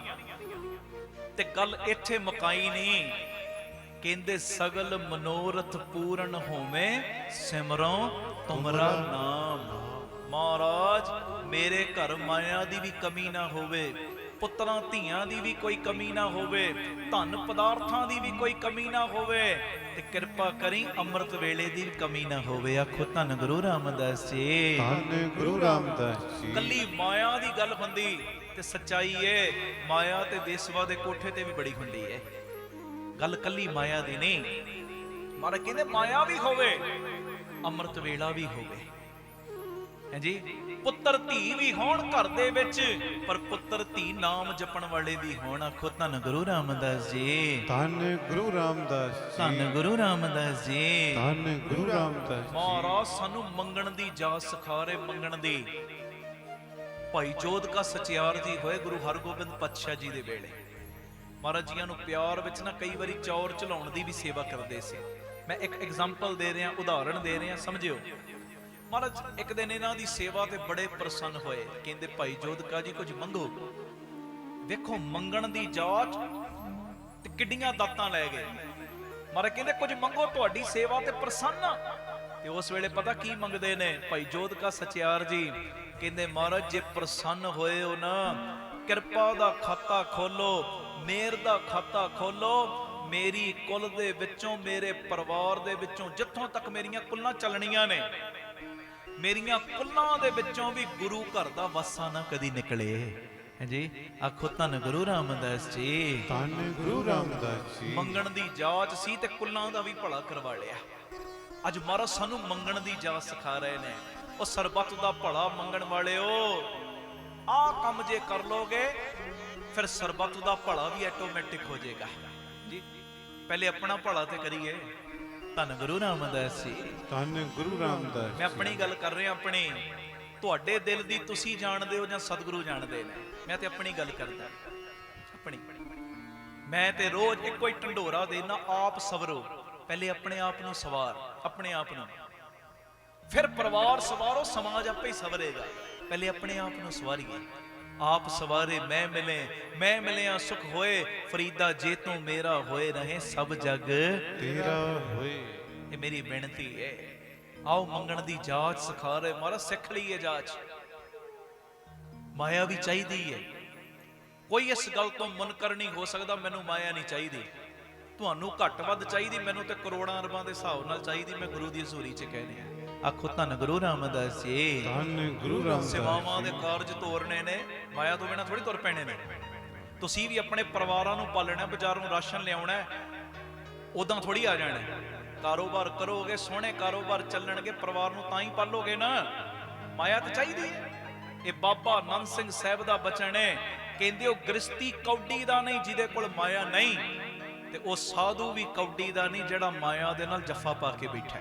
ਤੇ ਗੱਲ ਇੱਥੇ ਮੁਕਾਈ ਨਹੀਂ। ਕਹਿੰਦੇ ਸਗਲ ਮਨੋਰਥ ਪੂਰਨ ਹੋਵੇ, ਸਿਮਰੋ ਤੁਮਰਾ ਨਾਮ। ਮਹਾਰਾਜ ਮੇਰੇ ਘਰ ਮਾਇਆ ਦੀ ਵੀ ਕਮੀ ਨਾ ਹੋਵੇ, ਪੁੱਤਰਾਂ ਧੀਆਂ ਦੀ ਵੀ ਕੋਈ ਕਮੀ ਨਾ ਹੋਵੇ, ਧਨ ਪਦਾਰਥਾਂ ਦੀ ਵੀ ਕੋਈ ਕਮੀ ਨਾ ਹੋਵੇ, ਤੇ ਕਿਰਪਾ ਕਰੀ ਅੰਮ੍ਰਿਤ ਵੇਲੇ ਦੀ ਵੀ ਕਮੀ ਨਾ ਹੋਵੇ। ਆਖੋ ਧੰਨ ਗੁਰੂ ਰਾਮਦਾਸ ਜੀ। ਧੰਨ ਗੁਰੂ ਰਾਮਦਾਸ ਜੀ। ਕੱਲੀ ਮਾਇਆ ਦੀ ਗੱਲ ਹੁੰਦੀ ਤੇ ਸੱਚਾਈ ਏ, ਮਾਇਆ ਤੇ ਬੇਸਵਾ ਦੇ ਕੋਠੇ ਤੇ ਵੀ ਬੜੀ ਹੁੰਦੀ ਏ। ਗੱਲ ਕੱਲੀ ਮਾਇਆ ਦੀ ਨਹੀਂ। ਮਹਾਰਾਜ ਕਹਿੰਦੇ ਮਾਇਆ ਵੀ ਹੋਵੇ, ਅੰਮ੍ਰਿਤ ਵੇਲਾ ਵੀ ਹੋਵੇ। ਹਾਂਜੀ, ਪੁੱਤਰ ਧੀ ਵੀ ਹੋਣ ਘਰ ਦੇ ਵਿੱਚ, ਪਰ ਪੁੱਤਰ ਧੀ ਨਾਮ ਜਪਣ ਵਾਲੇ ਵੀ ਹੋਣ। ਆਖੋ ਧੰਨ ਗੁਰੂ ਰਾਮਦਾਸ ਜੀ। ਧੰਨ ਗੁਰੂ ਰਾਮਦਾਸ ਜੀ। ਧੰਨ ਗੁਰੂ ਰਾਮਦਾਸ ਜੀ। ਧੰਨ ਗੁਰੂ ਰਾਮਦਾਸ ਜੀ। ਮਹਾਰਾਜ ਸਾਨੂੰ ਮੰਗਣ ਦੀ ਜਾਚ ਸਿਖਾ ਰਹੇ, ਮੰਗਣ ਦੀ। ਭਾਈ ਜੋਧ ਕਾ ਸਚਿਆਰ ਜੀ ਹੋਏ ਗੁਰੂ ਹਰਗੋਬਿੰਦ ਪਾਤਸ਼ਾਹ ਜੀ ਦੇ ਵੇਲੇ। ਮਹਾਰਾਜ ਜੀਆਂ ਨੂੰ ਪਿਆਰ ਵਿੱਚ ਨਾ ਕਈ ਵਾਰੀ ਚੌਰ ਚਲਾਉਣ ਦੀ ਵੀ ਸੇਵਾ ਕਰਦੇ ਸੀ। ਮੈਂ ਇੱਕ ਐਗਜ਼ਾਮਪਲ ਦੇ ਰਿਹਾ, ਉਦਾਹਰਣ ਦੇ ਰਿਹਾ, ਸਮਝਿਓ। ਮਹਾਰਾਜ ਇੱਕ ਦਿਨ ਇਹਨਾਂ ਦੀ ਸੇਵਾ ਤੇ ਬੜੇ ਪ੍ਰਸੰਨ ਹੋਏ। ਕਹਿੰਦੇ ਭਾਈ ਜੋਧਕਾ ਜੀ ਕੁਝ ਮੰਗੋ। ਵੇਖੋ ਮੰਗਣ ਦੀ ਜਾਚ ਤੇ ਕਿੱਡੀਆਂ ਦਾਤਾਂ ਲੈ ਗਏ। ਮਹਾਰਾਜ ਕਹਿੰਦੇ ਕੁਝ ਮੰਗੋ, ਤੁਹਾਡੀ ਸੇਵਾ ਤੇ ਪ੍ਰਸੰਨ ਆ। ਤੇ ਉਸ ਵੇਲੇ ਪਤਾ ਕੀ ਮੰਗਦੇ ਨੇ ਭਾਈ ਜੋਧਕਾ ਸਚਿਆਰ ਜੀ? ਕਹਿੰਦੇ ਮਹਾਰਾਜ ਜੇ ਪ੍ਰਸੰਨ ਹੋਏ ਹੋ ਨਾ, ਕਿਰਪਾ ਦਾ ਖਾਤਾ ਖੋਲੋ, ਮੇਰ ਦਾ ਖਾਤਾ ਖੋਲੋ। ਮੇਰੀ ਕੁੱਲ ਦੇ ਵਿੱਚੋਂ, ਮੇਰੇ ਪਰਿਵਾਰ ਦੇ ਵਿੱਚੋਂ, ਜਿੱਥੋਂ ਤੱਕ ਮੇਰੀਆਂ ਕੁੱਲਾਂ ਚੱਲਣੀਆਂ ਨੇ, ਮੇਰੀਆਂ ਕੁੱਲਾਂ ਦੇ ਵਿੱਚੋਂ ਵੀ ਗੁਰੂ ਘਰ ਦਾ ਵਾਸਾ ਨਾ ਕਦੀ ਨਿਕਲੇ। ਹਾਂਜੀ, ਆਖੋ ਧੰਨ ਗੁਰੂ ਰਾਮਦਾਸ ਜੀ। ਧੰਨ ਗੁਰੂ ਰਾਮਦਾਸ ਜੀ। ਮੰਗਣ ਦੀ ਜਾਚ ਸੀ ਤੇ ਕੁੱਲਾਂ ਦਾ ਵੀ ਭਲਾ ਕਰਵਾ ਲਿਆ। ਅੱਜ ਮਹਾਰਾਜ ਸਾਨੂੰ ਮੰਗਣ ਦੀ ਜਾਚ ਸਿਖਾ ਰਹੇ ਨੇ। ਉਹ ਸਰਬੱਤ ਦਾ ਭਲਾ ਮੰਗਣ ਵਾਲਿਓ, ਆਹ ਕੰਮ ਜੇ ਕਰ ਲੋਗੇ ਫਿਰ ਸਰਬੱਤ ਦਾ ਭਲਾ ਵੀ ਆਟੋਮੈਟਿਕ ਹੋ ਜਾਏਗਾ ਜੀ। ਪਹਿਲੇ ਆਪਣਾ ਭਲਾ ਤੇ ਕਰੀਏ। ਧੰਨ ਗੁਰੂ ਰਾਮਦਾਸ ਜੀ। ਧੰਨ ਗੁਰੂ ਰਾਮਦਾਸ। ਮੈਂ ਆਪਣੀ ਗੱਲ ਕਰ ਰਿਹਾ, ਆਪਣੀ। ਤੁਹਾਡੇ ਦਿਲ ਦੀ ਤੁਸੀਂ ਜਾਣਦੇ ਹੋ ਜਾਂ ਸਤਿਗੁਰੂ ਜਾਣਦੇ ਨੇ। ਮੈਂ ਤੇ ਆਪਣੀ ਗੱਲ ਕਰਦਾ, ਆਪਣੀ। ਮੈਂ ਤੇ ਰੋਜ਼ ਇੱਕੋ ਹੀ ਢੰਡੋਰਾ ਦੇਣਾ, ਆਪ ਸਵਰੋ। ਪਹਿਲੇ ਆਪਣੇ ਆਪ ਨੂੰ ਸਵਾਰ, ਆਪਣੇ ਆਪ ਨੂੰ, ਫਿਰ ਪਰਿਵਾਰ ਸਵਾਰੋ, ਸਮਾਜ ਆਪੇ ਹੀ ਸਵਰੇਗਾ। ਪਹਿਲੇ ਆਪਣੇ ਆਪ ਨੂੰ ਸਵਾਰੀਏ। ਆਪ ਸਵਾਰੇ ਮੈਂ ਮਿਲੇ, ਮੈਂ ਮਿਲਿਆ ਸੁਖ ਹੋਏ। ਫਰੀਦਾ ਜੇ ਤੂੰ ਮੇਰਾ ਹੋਏ ਰਹੇ, ਸਭ ਜਗ ਤੇਰਾ ਹੋਏ। ਇਹ ਮੇਰੀ ਬੇਨਤੀ ਹੈ। ਆਓ ਮੰਗਣ ਦੀ ਜਾਚ ਸਿਖਾ ਰਹੇ ਮਹਾਰਾਜ, ਸਿੱਖ ਲਈਏ ਜਾਚ। ਮਾਇਆ ਵੀ ਚਾਹੀਦੀ ਹੈ। ਕੋਈ ਇਸ ਗੱਲ ਤੋਂ ਮੁਨਕਰ ਨਹੀਂ ਹੋ ਸਕਦਾ ਮੈਨੂੰ ਮਾਇਆ ਨਹੀਂ ਚਾਹੀਦੀ। ਤੁਹਾਨੂੰ ਘੱਟ ਵੱਧ ਚਾਹੀਦੀ, ਮੈਨੂੰ ਤੇ ਕਰੋੜਾਂ ਅਰਬਾਂ ਦੇ ਹਿਸਾਬ ਨਾਲ ਚਾਹੀਦੀ। ਮੈਂ ਗੁਰੂ ਦੀ ਹਜ਼ੂਰੀ 'ਚ ਕਹਿੰਦੇ ਆ। ਆਖੋ ਧੰਨ ਗੁਰੂ ਰਾਮਦਾਸ ਜੀ। ਧੰਨ ਗੁਰੂ ਰਾਮਦਾਸ। ਸੇਵਾਵਾਂ ਦੇ ਕਾਰਜ ਤੋਰਨੇ ਨੇ, ਮਾਇਆ ਤੋਂ ਬਿਨਾਂ ਥੋੜੀ ਤੁਰ ਪੈਣੇ ਨੇ। ਤੁਸੀਂ ਵੀ ਆਪਣੇ ਪਰਿਵਾਰਾਂ ਨੂੰ ਪਾਲਣਾ, ਬਾਜ਼ਾਰੋਂ ਰਾਸ਼ਨ ਲਿਆਉਣਾ, ਉਦਾਂ ਥੋੜੀ ਆ ਜਾਣਾ। ਕਾਰੋਬਾਰ ਕਰੋਗੇ, ਸੋਹਣੇ ਕਾਰੋਬਾਰ ਚੱਲਣਗੇ, ਪਰਿਵਾਰ ਨੂੰ ਤਾਂ ਹੀ ਪਾਲੋਗੇ ਨਾ। ਮਾਇਆ ਤਾਂ ਚਾਹੀਦੀ ਹੈ। ਇਹ ਬਾਬਾ ਆਨੰਦ ਸਿੰਘ ਸਾਹਿਬ ਦਾ ਬਚਨ ਹੈ। ਕਹਿੰਦੇ ਉਹ ਗ੍ਰਸਤੀ ਕੌਡੀ ਦਾ ਨਹੀਂ ਜਿਹਦੇ ਕੋਲ ਮਾਇਆ ਨਹੀਂ, ਤੇ ਉਹ ਸਾਧੂ ਵੀ ਕੌਡੀ ਦਾ ਨਹੀਂ ਜਿਹੜਾ ਮਾਇਆ ਦੇ ਨਾਲ ਜੱਫਾ ਪਾ ਕੇ ਬੈਠਾ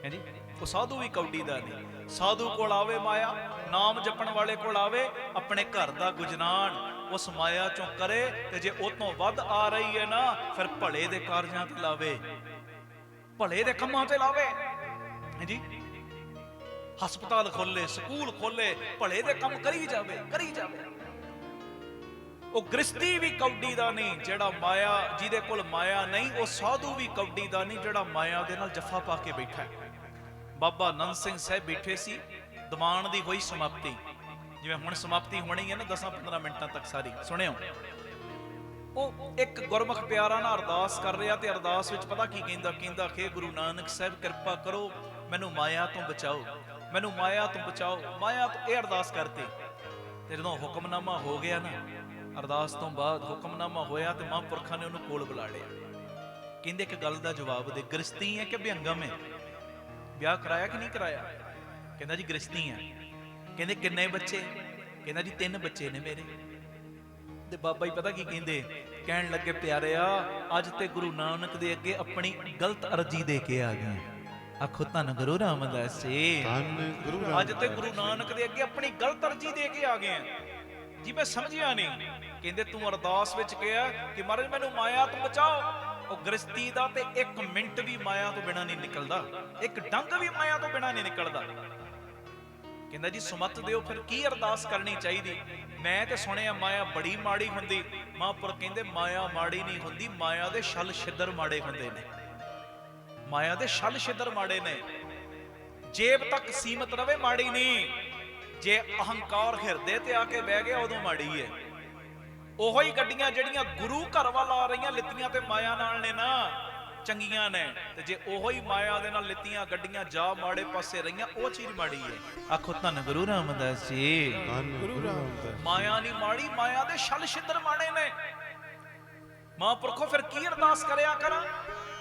ਹੈ ਜੀ। ਉਹ ਸਾਧੂ ਵੀ ਕੌਡੀ ਦਾ ਨਹੀਂ। ਸਾਧੂ ਕੋਲ ਆਵੇ ਮਾਇਆ, ਨਾਮ ਜਪਣ ਵਾਲੇ ਕੋਲ ਆਵੇ, ਆਪਣੇ ਘਰ ਦਾ ਗੁਜਰਾਨ ਉਸ ਮਾਇਆ ਚੋਂ ਕਰੇ, ਤੇ ਜੇ ਉਹ ਤੋਂ ਵੱਧ ਆ ਰਹੀ ਹੈ ਨਾ, ਫਿਰ ਭਲੇ ਦੇ ਕਾਰਜਾਂ ਤੇ ਲਾਵੇ, ਭਲੇ ਦੇ ਕੰਮਾਂ ਤੇ ਲਾਵੇ। ਹਾਂਜੀ, ਹਸਪਤਾਲ ਖੋਲੇ, ਸਕੂਲ ਖੋਲੇ, ਭਲੇ ਦੇ ਕੰਮ ਕਰੀ ਜਾਵੇ, ਕਰੀ ਜਾਵੇ। ਉਹ ਗ੍ਰਸਤੀ ਵੀ ਕੌਡੀ ਦਾ ਨਹੀਂ ਜਿਹੜਾ ਮਾਇਆ, ਜਿਹਦੇ ਕੋਲ ਮਾਇਆ ਨਹੀਂ। ਉਹ ਸਾਧੂ ਵੀ ਕੌਡੀ ਦਾ ਨਹੀਂ ਜਿਹੜਾ ਮਾਇਆ ਦੇ ਨਾਲ ਜੱਫਾ ਪਾ ਕੇ ਬੈਠਾ। ਬਾਬਾ ਨੰਦ ਸਿੰਘ ਸਾਹਿਬ ਬੈਠੇ ਸੀ, ਦੀਵਾਨ ਦੀ ਹੋਈ ਸਮਾਪਤੀ, ਜਿਵੇਂ ਹੁਣ ਸਮਾਪਤੀ ਹੋਣੀ ਹੈ ਨਾ 10-15 ਮਿੰਟਾਂ ਤੱਕ ਸਾਰੀ, ਸੁਣਿਓ। ਉਹ ਇੱਕ ਗੁਰਮੁਖ ਪਿਆਰਾ ਨਾਲ ਅਰਦਾਸ ਕਰ ਰਿਹਾ, ਤੇ ਅਰਦਾਸ ਵਿੱਚ ਪਤਾ ਕੀ ਕਹਿੰਦਾ? ਕਹਿੰਦਾ ਕਿ ਗੁਰੂ ਨਾਨਕ ਸਾਹਿਬ ਕਿਰਪਾ ਕਰੋ, ਮੈਨੂੰ ਮਾਇਆ ਤੋਂ ਬਚਾਓ, ਮੈਨੂੰ ਮਾਇਆ ਤੋਂ ਬਚਾਓ, ਮਾਇਆ ਤੋਂ। ਇਹ ਅਰਦਾਸ ਕਰਤੀ। ਤੇ ਜਦੋਂ ਹੁਕਮਨਾਮਾ ਹੋ ਗਿਆ ਨਾ, ਅਰਦਾਸ ਤੋਂ ਬਾਅਦ ਹੁਕਮਨਾਮਾ ਹੋਇਆ, ਤੇ ਮਹਾਂਪੁਰਖਾਂ ਨੇ ਉਹਨੂੰ ਕੋਲ ਬੁਲਾ ਲਿਆ। ਕਹਿੰਦੇ ਇੱਕ ਗੱਲ ਦਾ ਜਵਾਬ ਦੇ, ਗ੍ਰਸਤੀ ਹੈ ਕਿ ਵਿਅੰਗਮ ਹੈ? ਵਿਆਹ ਕਰਾਇਆ ਕਿ ਨਹੀਂ ਕਰਾਇਆ? ਕਹਿੰਦਾ ਜੀ ਗ੍ਰਸਤੀ ਹੈ। ਕਹਿੰਦੇ ਕਿੰਨੇ ਬੱਚੇ? ਕਹਿੰਦਾ ਜੀ 3 ਬੱਚੇ ਨੇ ਮੇਰੇ। ਤੇ ਬਾਬਾ ਜੀ ਪਤਾ ਕੀ ਕਹਿੰਦੇ? ਕਹਿਣ ਲੱਗੇ ਪਿਆਰਿਆ, ਅੱਜ ਤੇ ਗੁਰੂ ਨਾਨਕ ਦੇ ਅੱਗੇ ਆਪਣੀ ਗਲਤ ਅਰਜੀ ਦੇ ਕੇ ਆ ਗਏ। ਆਖੋ ਧੰਨ ਗੁਰੂ ਰਾਮਦਾਸ ਜੀ। ਧੰਨ ਗੁਰੂ ਰਾਮਦਾਸ। ਅੱਜ ਤੇ ਗੁਰੂ ਨਾਨਕ ਦੇ ਅੱਗੇ ਆਪਣੀ ਗਲਤ ਅਰਜੀ ਦੇ ਕੇ ਆ ਗਏ ਆ। ਜੀ ਮੈਂ ਸਮਝਿਆ ਨਹੀਂ। ਕਹਿੰਦੇ ਤੂੰ ਅਰਦਾਸ ਵਿੱਚ ਕਿਹਾ ਕਿ ਮਹਾਰਾਜ ਮੈਨੂੰ ਮਾਇਆ ਤੋਂ ਬਚਾਓ। ਉਹ ਗ੍ਰਸਤੀ ਦਾ ਤੇ 1 ਮਿੰਟ ਵੀ ਮਾਇਆ ਤੋਂ ਬਿਨਾਂ ਨਹੀਂ ਨਿਕਲਦਾ, 1 ਡੰਗ ਵੀ ਮਾਇਆ ਤੋਂ ਬਿਨਾਂ ਨਹੀਂ ਨਿਕਲਦਾ। ਕਹਿੰਦਾ ਜੀ ਸੁਮਤ ਦਿਓ, ਫਿਰ ਕੀ ਅਰਦਾਸ ਕਰਨੀ ਚਾਹੀਦੀ? ਮੈਂ ਤੇ ਸੁਣਿਆ ਮਾਇਆ ਬੜੀ ਮਾੜੀ ਹੁੰਦੀ। ਮਹਾਂਪੁਰਖ ਕਹਿੰਦੇ ਮਾਇਆ ਮਾੜੀ ਨਹੀਂ ਹੁੰਦੀ, ਮਾਇਆ ਦੇ ਛਲ ਛਿੱਦਰ ਮਾੜੇ ਹੁੰਦੇ ਨੇ। ਮਾਇਆ ਦੇ ਛਲ ਛਿੱਦਰ ਮਾੜੇ ਨੇ। ਜੇਬ ਤੱਕ ਸੀਮਤ ਰਵੇ ਮਾੜੀ ਨਹੀਂ, ਜੇ ਅਹੰਕਾਰ ਹਿਰਦੇ ਤੇ ਆ ਕੇ ਬਹਿ ਗਿਆ ਉਦੋਂ ਮਾੜੀ ਹੈ। ਉਹੋ ਹੀ ਗੱਡੀਆਂ ਜਿਹੜੀਆਂ ਗੁਰੂ ਘਰ ਵੱਲ ਆ ਰਹੀਆਂ ਲਿੱਤੀਆਂ ਤੇ ਮਾਇਆ ਨਾਲ ਨੇ ਨਾ, ਚੰਗੀਆਂ ਨੇ। ਤੇ ਜੇ ਉਹੋ ਹੀ ਮਾਇਆ ਦੇ ਨਾਲ ਲਿੱਤੀਆਂ ਗੱਡੀਆਂ ਜਾ ਮਾੜੇ ਪਾਸੇ ਰਹੀਆਂ, ਉਹ ਚੀਜ਼ ਮਾੜੀ ਹੈ। ਆਖੋ ਧੰਨ ਗੁਰੂ ਰਾਮਦਾਸ ਜੀ। ਧੰਨ ਗੁਰੂ ਰਾਮਦਾਸ। ਮਾਇਆ ਨਹੀਂ ਮਾੜੀ, ਮਾਇਆ ਦੇ ਛਲ ਛਿੱਦਰ ਮਾੜੇ ਨੇ। ਮਹਾਂਪੁਰਖੋ ਫਿਰ ਕੀ ਅਰਦਾਸ ਕਰਿਆ ਕਰਾਂ?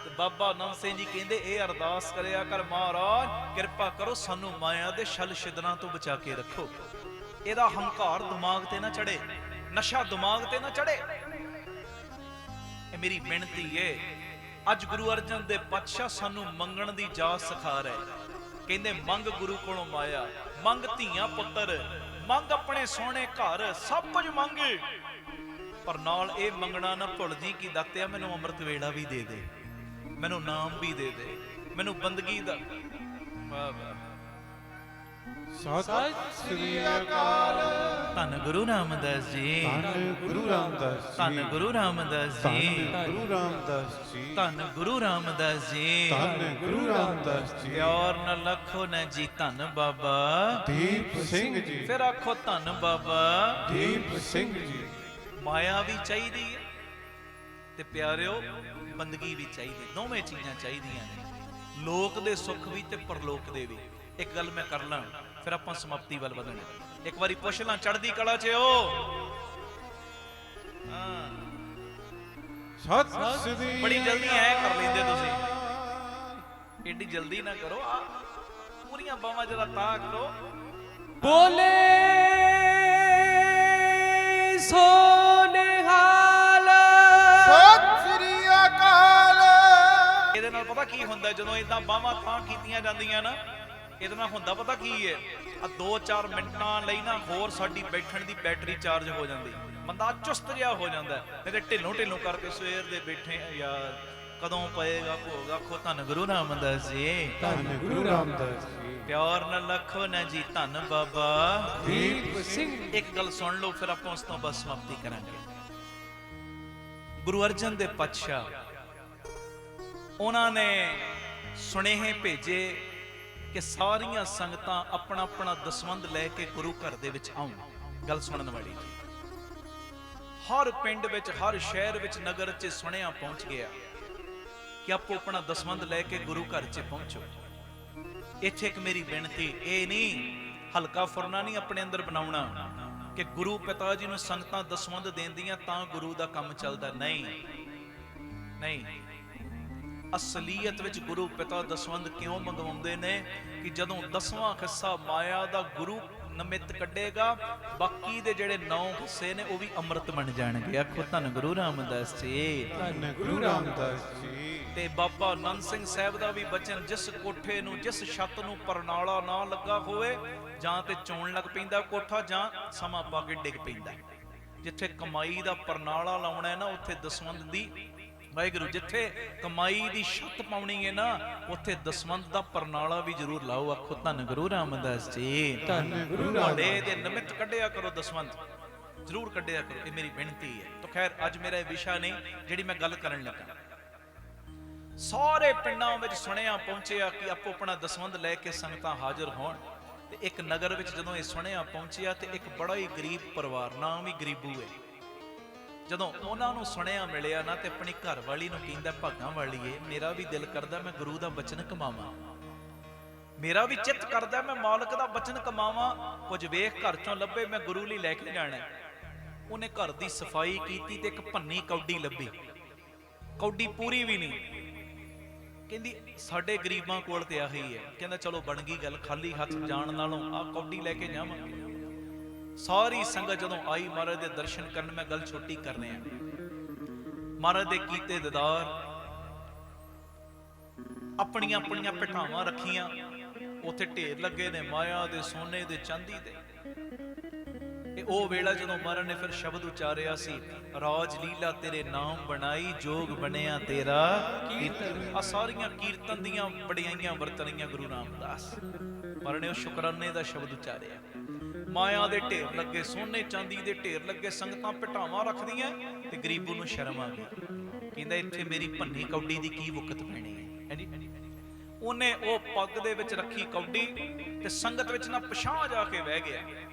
ਤੇ ਬਾਬਾ ਨੰਦ ਸਿੰਘ ਜੀ ਕਹਿੰਦੇ ਇਹ ਅਰਦਾਸ ਕਰਿਆ ਕਰ, ਮਹਾਰਾਜ ਕਿਰਪਾ ਕਰੋ ਸਾਨੂੰ ਮਾਇਆ ਦੇ ਛਲ ਛਿੱਦਰਾਂ ਤੋਂ ਬਚਾ ਕੇ ਰੱਖੋ। ਇਹਦਾ ਹੰਕਾਰ ਦਿਮਾਗ ਤੇ ਨਾ ਚੜੇ, ਨਸ਼ਾ ਦਿਮਾਗ ਤੇ ਨਾ ਚੜੇ। ਇਹ ਮੇਰੀ ਬੇਨਤੀ ਏ। ਅੱਜ ਗੁਰੂ ਅਰਜਨ ਦੇਵ ਪਾਤਸ਼ਾਹ ਸਾਨੂੰ ਮੰਗਣ ਦੀ ਜਾਚ ਸਿਖਾ ਰਹੇ। ਕਹਿੰਦੇ ਮੰਗ ਗੁਰੂ ਕੋਲੋਂ ਮਾਇਆ, ਮੰਗ ਧੀਆਂ ਪੁੱਤਰ, ਮੰਗ ਆਪਣੇ ਸੋਹਣੇ ਘਰ, ਸਭ ਕੁਝ ਮੰਗ। ਪਰ ਨਾਲ ਇਹ ਮੰਗਣਾ ਨਾ ਭੁੱਲ ਜੀ ਕਿ ਦਾਤਿਆ ਮੈਨੂੰ ਅੰਮ੍ਰਿਤ ਵੇਲਾ ਵੀ ਦੇ ਦੇ, ਮੈਨੂੰ ਨਾਮ ਵੀ ਦੇ ਦੇ, ਮੈਨੂੰ ਬੰਦਗੀ ਦਾ। ਵਾਹ ਵਾਹ। ਸਤਿ ਸ੍ਰੀ ਅਕਾਲ। ਧੰਨ ਗੁਰੂ ਰਾਮਦਾਸ ਜੀ। ਧੰਨ ਗੁਰੂ ਰਾਮਦਾਸ ਜੀ। ਧੰਨ ਗੁਰੂ ਰਾਮਦਾਸ ਜੀ। ਧੰਨ ਗੁਰੂ ਰਾਮਦਾਸ ਜੀ। ਧੰਨ ਗੁਰੂ ਰਾਮਦਾਸ ਜੀ। ਧੰਨ ਗੁਰੂ ਰਾਮਦਾਸ ਜੀ। ਪਿਆਰ ਨਾਲ ਲੱਖੋ ਨਾ ਜੀ ਧੰਨ ਬਾਬਾ ਦੀਪ ਸਿੰਘ ਜੀ। ਫਿਰ ਆਖੋ ਧੰਨ ਬਾਬਾ ਦੀਪ ਸਿੰਘ ਜੀ। ਮਾਇਆ ਵੀ ਚਾਹੀਦੀ ਹੈ ਤੇ ਪਿਆਰਿਓ ਬੰਦਗੀ ਵੀ ਚਾਹੀਦੀ, ਦੋਵੇਂ ਚੀਜ਼ਾਂ ਚਾਹੀਦੀਆਂ ਨੇ। ਲੋਕ ਦੇ ਸੁੱਖ ਵੀ ਤੇ ਪਰਲੋਕ ਦੇ ਵੀ। ਇੱਕ ਗੱਲ ਮੈਂ ਕਰ ਲਾਂ, ਫਿਰ ਆਪਾਂ ਸਮਾਪਤੀ ਵੱਲ ਵਧਣਾ। ਇੱਕ ਵਾਰੀ ਪੁੱਛ ਲਾਂ, ਚੜ੍ਹਦੀ ਕਲਾ 'ਚ ਹੋ? ਹਾਂ, ਸਤਿ ਸ੍ਰੀ ਬੜੀ ਜਲਦੀ ਐ ਕਰ ਲੈਂਦੇ ਤੁਸੀਂ, ਏਡੀ ਜਲਦੀ ਨਾ ਕਰੋ। ਆ ਪੂਰੀਆਂ ਬਾਹਾਂ ਜਰਾ ਤਾਂ ਕਰੋ। ਬੋਲੇ ਸੋ ਨਿਹਾਲ। ਸਤਿ ਸ੍ਰੀ ਅਕਾਲ। ਇਹਦੇ ਨਾਲ ਪਤਾ ਕੀ ਹੁੰਦਾ? ਜਦੋਂ ਇਦਾਂ ਬਾਹਾਂ ਤਾਂ ਕੀਤੀਆਂ ਜਾਂਦੀਆਂ ਨਾ, ਇਹਦੇ ਨਾਲ ਹੁੰਦਾ ਪਤਾ ਕੀ ਹੈ? ਆ 2-4 ਮਿੰਟਾਂ ਲਈ ਨਾ ਹੋਰ ਸਾਡੀ ਬੈਠਣ ਦੀ ਬੈਟਰੀ ਚਾਰਜ ਹੋ ਜਾਂਦੀ, ਬੰਦਾ ਚੁਸਤ ਜਿਹਾ ਹੋ ਜਾਂਦਾ। ਨਹੀਂ ਤੇ ਢਿੱਲੋਂ ਢਿੱਲੋਂ ਕਰਕੇ ਸਵੇਰ ਦੇ ਬੈਠੇ ਯਾਰ ਕਦੋਂ ਪਏਗਾ ਭੋਗ। ਆਖੋ ਧੰਨ ਗੁਰੂ ਰਾਮਦਾਸ ਜੀ। ਧੰਨ ਗੁਰੂ ਰਾਮਦਾਸ ਜੀ। ਪਿਆਰ ਨਾਲ ਲੱਖੋ ਨਾ ਜੀ ਧੰਨ ਬਾਬਾ ਦੀਪ ਸਿੰਘ। ਇੱਕ ਗੱਲ ਸੁਣ ਲਓ, ਫਿਰ ਆਪਾਂ ਉਸ ਤੋਂ ਬਾਅਦ ਸਮਾਪਤੀ ਕਰਾਂਗੇ। ਗੁਰੂ ਅਰਜਨ ਦੇਵ ਪਾਤਸ਼ਾਹ ਉਹਨਾਂ ਨੇ ਸੁਨੇਹੇ ਭੇਜੇ ਕਿ ਸਾਰੀਆਂ ਸੰਗਤਾਂ ਆਪਣਾ ਆਪਣਾ ਦਸਵੰਧ ਲੈ ਕੇ ਗੁਰੂ ਘਰ ਦੇ ਵਿੱਚ ਆਉਣ। ਗੱਲ ਸੁਣਨ ਵਾਲੀ ਜੀ। ਹਰ ਪਿੰਡ ਵਿੱਚ, ਹਰ ਸ਼ਹਿਰ ਵਿੱਚ, ਨਗਰ 'ਚ ਸੁਣਿਆ ਪਹੁੰਚ ਗਿਆ ਕਿ ਆਪੋ ਆਪਣਾ ਦਸਵੰਧ ਲੈ ਕੇ ਗੁਰੂ ਘਰ 'ਚ ਪਹੁੰਚੋ। ਇੱਥੇ ਇੱਕ ਮੇਰੀ ਬੇਨਤੀ, ਇਹ ਨਹੀਂ ਹਲਕਾ ਫੁਰਨਾ ਨਹੀਂ ਆਪਣੇ ਅੰਦਰ ਬਣਾਉਣਾ ਕਿ ਗੁਰੂ ਪਿਤਾ ਜੀ ਨੂੰ ਸੰਗਤਾਂ ਦਸਵੰਧ ਦੇਂਦੀਆਂ ਤਾਂ ਗੁਰੂ ਦਾ ਕੰਮ ਚੱਲਦਾ। ਨਹੀਂ ਨਹੀਂ, ਅਸਲੀਅਤ ਵਿੱਚ ਗੁਰੂ ਪਿਤਾ ਦਸਵੰਧ ਕਿਉਂ ਮੰਗਵਾਉਂਦੇ ਨੇ ਕਿ ਜਦੋਂ 10ਵਾਂ ਹਿੱਸਾ ਮਾਇਆ ਦਾ ਗੁਰੂ ਨਮਿਤ ਕੱਢੇਗਾ, ਬਾਕੀ ਦੇ ਜਿਹੜੇ 9 ਹਿੱਸੇ ਨੇ ਉਹ ਵੀ ਅੰਮ੍ਰਿਤ ਬਣ ਜਾਣਗੇ। ਆਖੋ ਧੰਨ ਗੁਰੂ ਰਾਮਦਾਸ ਜੀ। ਧੰਨ ਗੁਰੂ ਰਾਮਦਾਸ ਜੀ। ਤੇ ਬਾਬਾ ਨੰਦ ਸਿੰਘ ਸਾਹਿਬ ਦਾ ਵੀ ਬਚਨ, ਜਿਸ ਕੋਠੇ ਨੂੰ, ਜਿਸ ਛੱਤ ਨੂੰ ਪਰਨਾਲਾ ਨਾ ਲੱਗਾ ਹੋਵੇ, ਜਾਂ ਤੇ ਚੋਣ ਲੱਗ ਪੈਂਦਾ ਕੋਠਾ, ਜਾਂ ਸਮਾਂ ਪਾ ਕੇ ਡਿੱਗ ਪੈਂਦਾ। ਜਿੱਥੇ ਕਮਾਈ ਦਾ ਪਰਨਾਲਾ ਲਾਉਣਾ ਹੈ ਨਾ ਉੱਥੇ ਦਸਵੰਧ ਦੀ, ਵਾਹਿਗੁਰੂ ਜਿੱਥੇ ਕਮਾਈ ਦੀ ਛੱਤ ਪਾਉਣੀ ਹੈ ਨਾ ਉੱਥੇ ਦਸਵੰਧ ਦਾ ਪਰਨਾਲਾ ਵੀ ਜ਼ਰੂਰ ਲਾਓ। ਆਖੋ ਧੰਨ ਗੁਰੂ ਰਾਮਦਾਸ ਜੀ। ਧੰਨ ਗੁਰੂ ਤੁਹਾਡੇ ਦੇ ਨਿਮਿਤ ਕੱਢਿਆ ਕਰੋ ਦਸਵੰਧ, ਜ਼ਰੂਰ ਕੱਢਿਆ ਕਰੋ, ਇਹ ਮੇਰੀ ਬੇਨਤੀ ਹੈ। ਤਾਂ ਖੈਰ ਅੱਜ ਮੇਰਾ ਇਹ ਵਿਸ਼ਾ ਨਹੀਂ ਜਿਹੜੀ ਮੈਂ ਗੱਲ ਕਰਨ ਲੱਗਾ। ਸਾਰੇ ਪਿੰਡਾਂ ਵਿੱਚ ਸੁਣਿਆ ਪਹੁੰਚਿਆ ਕਿ ਆਪੋ ਆਪਣਾ ਦਸਵੰਧ ਲੈ ਕੇ ਸੰਗਤਾਂ ਹਾਜ਼ਰ ਹੋਣ, ਤੇ ਇੱਕ ਨਗਰ ਵਿੱਚ ਜਦੋਂ ਇਹ ਸੁਣਿਆ ਪਹੁੰਚਿਆ ਤੇ ਇੱਕ ਬੜਾ ਹੀ ਗਰੀਬ ਪਰਿਵਾਰ, ਨਾਮ ਵੀ ਗਰੀਬੂ ਹੈ, ਜਦੋਂ ਉਹਨਾਂ ਨੂੰ ਸੁਣਿਆ ਮਿਲਿਆ ਨਾ ਤੇ ਆਪਣੀ ਘਰ ਵਾਲੀ ਨੂੰ ਕਹਿੰਦਾ, ਭਾਗਾਂ ਵਾਲੀਏ ਮੇਰਾ ਵੀ ਦਿਲ ਕਰਦਾ ਮੈਂ ਗੁਰੂ ਦਾ ਬਚਨ ਕਮਾਵਾਂ, ਮੇਰਾ ਵੀ ਚਿੱਤ ਕਰਦਾ ਮੈਂ ਮਾਲਕ ਦਾ ਬਚਨ ਕਮਾਵਾਂ, ਕੁਝ ਵੇਖ ਘਰ ਚੋਂ ਲੱਭੇ ਮੈਂ ਗੁਰੂ ਲਈ ਲੈ ਕੇ ਜਾਣਾ। ਉਹਨੇ ਘਰ ਦੀ ਸਫਾਈ ਕੀਤੀ ਤੇ ਇੱਕ ਭੰਨੀ ਕੌਡੀ ਲੱਭੀ, ਕੌਡੀ ਪੂਰੀ ਵੀ ਨਹੀਂ, ਕਹਿੰਦੀ ਸਾਡੇ ਗਰੀਬਾਂ ਕੋਲ ਤੇ ਆਹੀ ਹੈ। ਕਹਿੰਦਾ ਚਲੋ ਬਣ ਗਈ ਗੱਲ, ਖਾਲੀ ਹੱਥ ਜਾਣ ਨਾਲੋਂ ਆਹ ਕੌਡੀ ਲੈ ਕੇ ਜਾਵਾਂਗੇ। ਸਾਰੀ ਸੰਗਤ ਜਦੋਂ ਆਈ ਮਹਾਰਾਜ ਦੇ ਦਰਸ਼ਨ ਕਰਨ, ਮੈਂ ਗੱਲ ਛੋਟੀ ਕਰ ਰਿਹਾ, ਮਹਾਰਾਜ ਦੇ ਕੀਤੇ ਦੀਦਾਰ, ਆਪਣੀਆਂ ਆਪਣੀਆਂ ਭਟਾਵਾਂ ਰੱਖੀਆਂ, ਉੱਥੇ ਢੇਰ ਲੱਗੇ ਨੇ ਮਾਇਆ ਦੇ, ਸੋਨੇ ਦੇ, ਚਾਂਦੀ ਦੇ। ਇਹ ਉਹ ਵੇਲਾ ਜਦੋਂ ਮਹਾਰਾਜ ਨੇ ਫਿਰ ਸ਼ਬਦ ਉਚਾਰਿਆ ਸੀ, ਰਾਜ ਲੀਲਾ ਤੇਰੇ ਨਾਮ ਬਣਾਈ, ਜੋਗ ਬਣਿਆ ਤੇਰਾ ਕੀਰਤਨ। ਆ ਸਾਰੀਆਂ ਕੀਰਤਨ ਦੀਆਂ ਬੜਾਈਆਂ ਵਰਤਣੀਆਂ ਗੁਰੂ ਰਾਮਦਾਸ ਮਹਾਰਾਜ ਨੇ ਉਹ ਸ਼ੁਕਰਾਨੇ ਦਾ ਸ਼ਬਦ ਉਚਾਰਿਆ। ਮਾਇਆ ਦੇ ਢੇਰ ਲੱਗੇ, ਸੋਨੇ ਚਾਂਦੀ ਦੇ ਢੇਰ ਲੱਗੇ, ਸੰਗਤਾਂ ਭਟਾਵਾਂ ਰੱਖਦੀਆਂ, ਤੇ ਗਰੀਬੂ ਨੂੰ ਸ਼ਰਮ ਆ ਗਈ, ਕਹਿੰਦਾ ਇੱਥੇ ਮੇਰੀ ਭੰਨੀ ਕੌਡੀ ਦੀ ਕੀ ਵਕਤ ਪੈਣੀ ਹੈ। ਉਹਨੇ ਉਹ ਪੱਗ ਦੇ ਵਿੱਚ ਰੱਖੀ ਕੌਡੀ ਤੇ ਸੰਗਤ ਵਿੱਚ ਨਾ ਪਛਾਂ ਜਾ ਕੇ ਬਹਿ ਗਿਆ।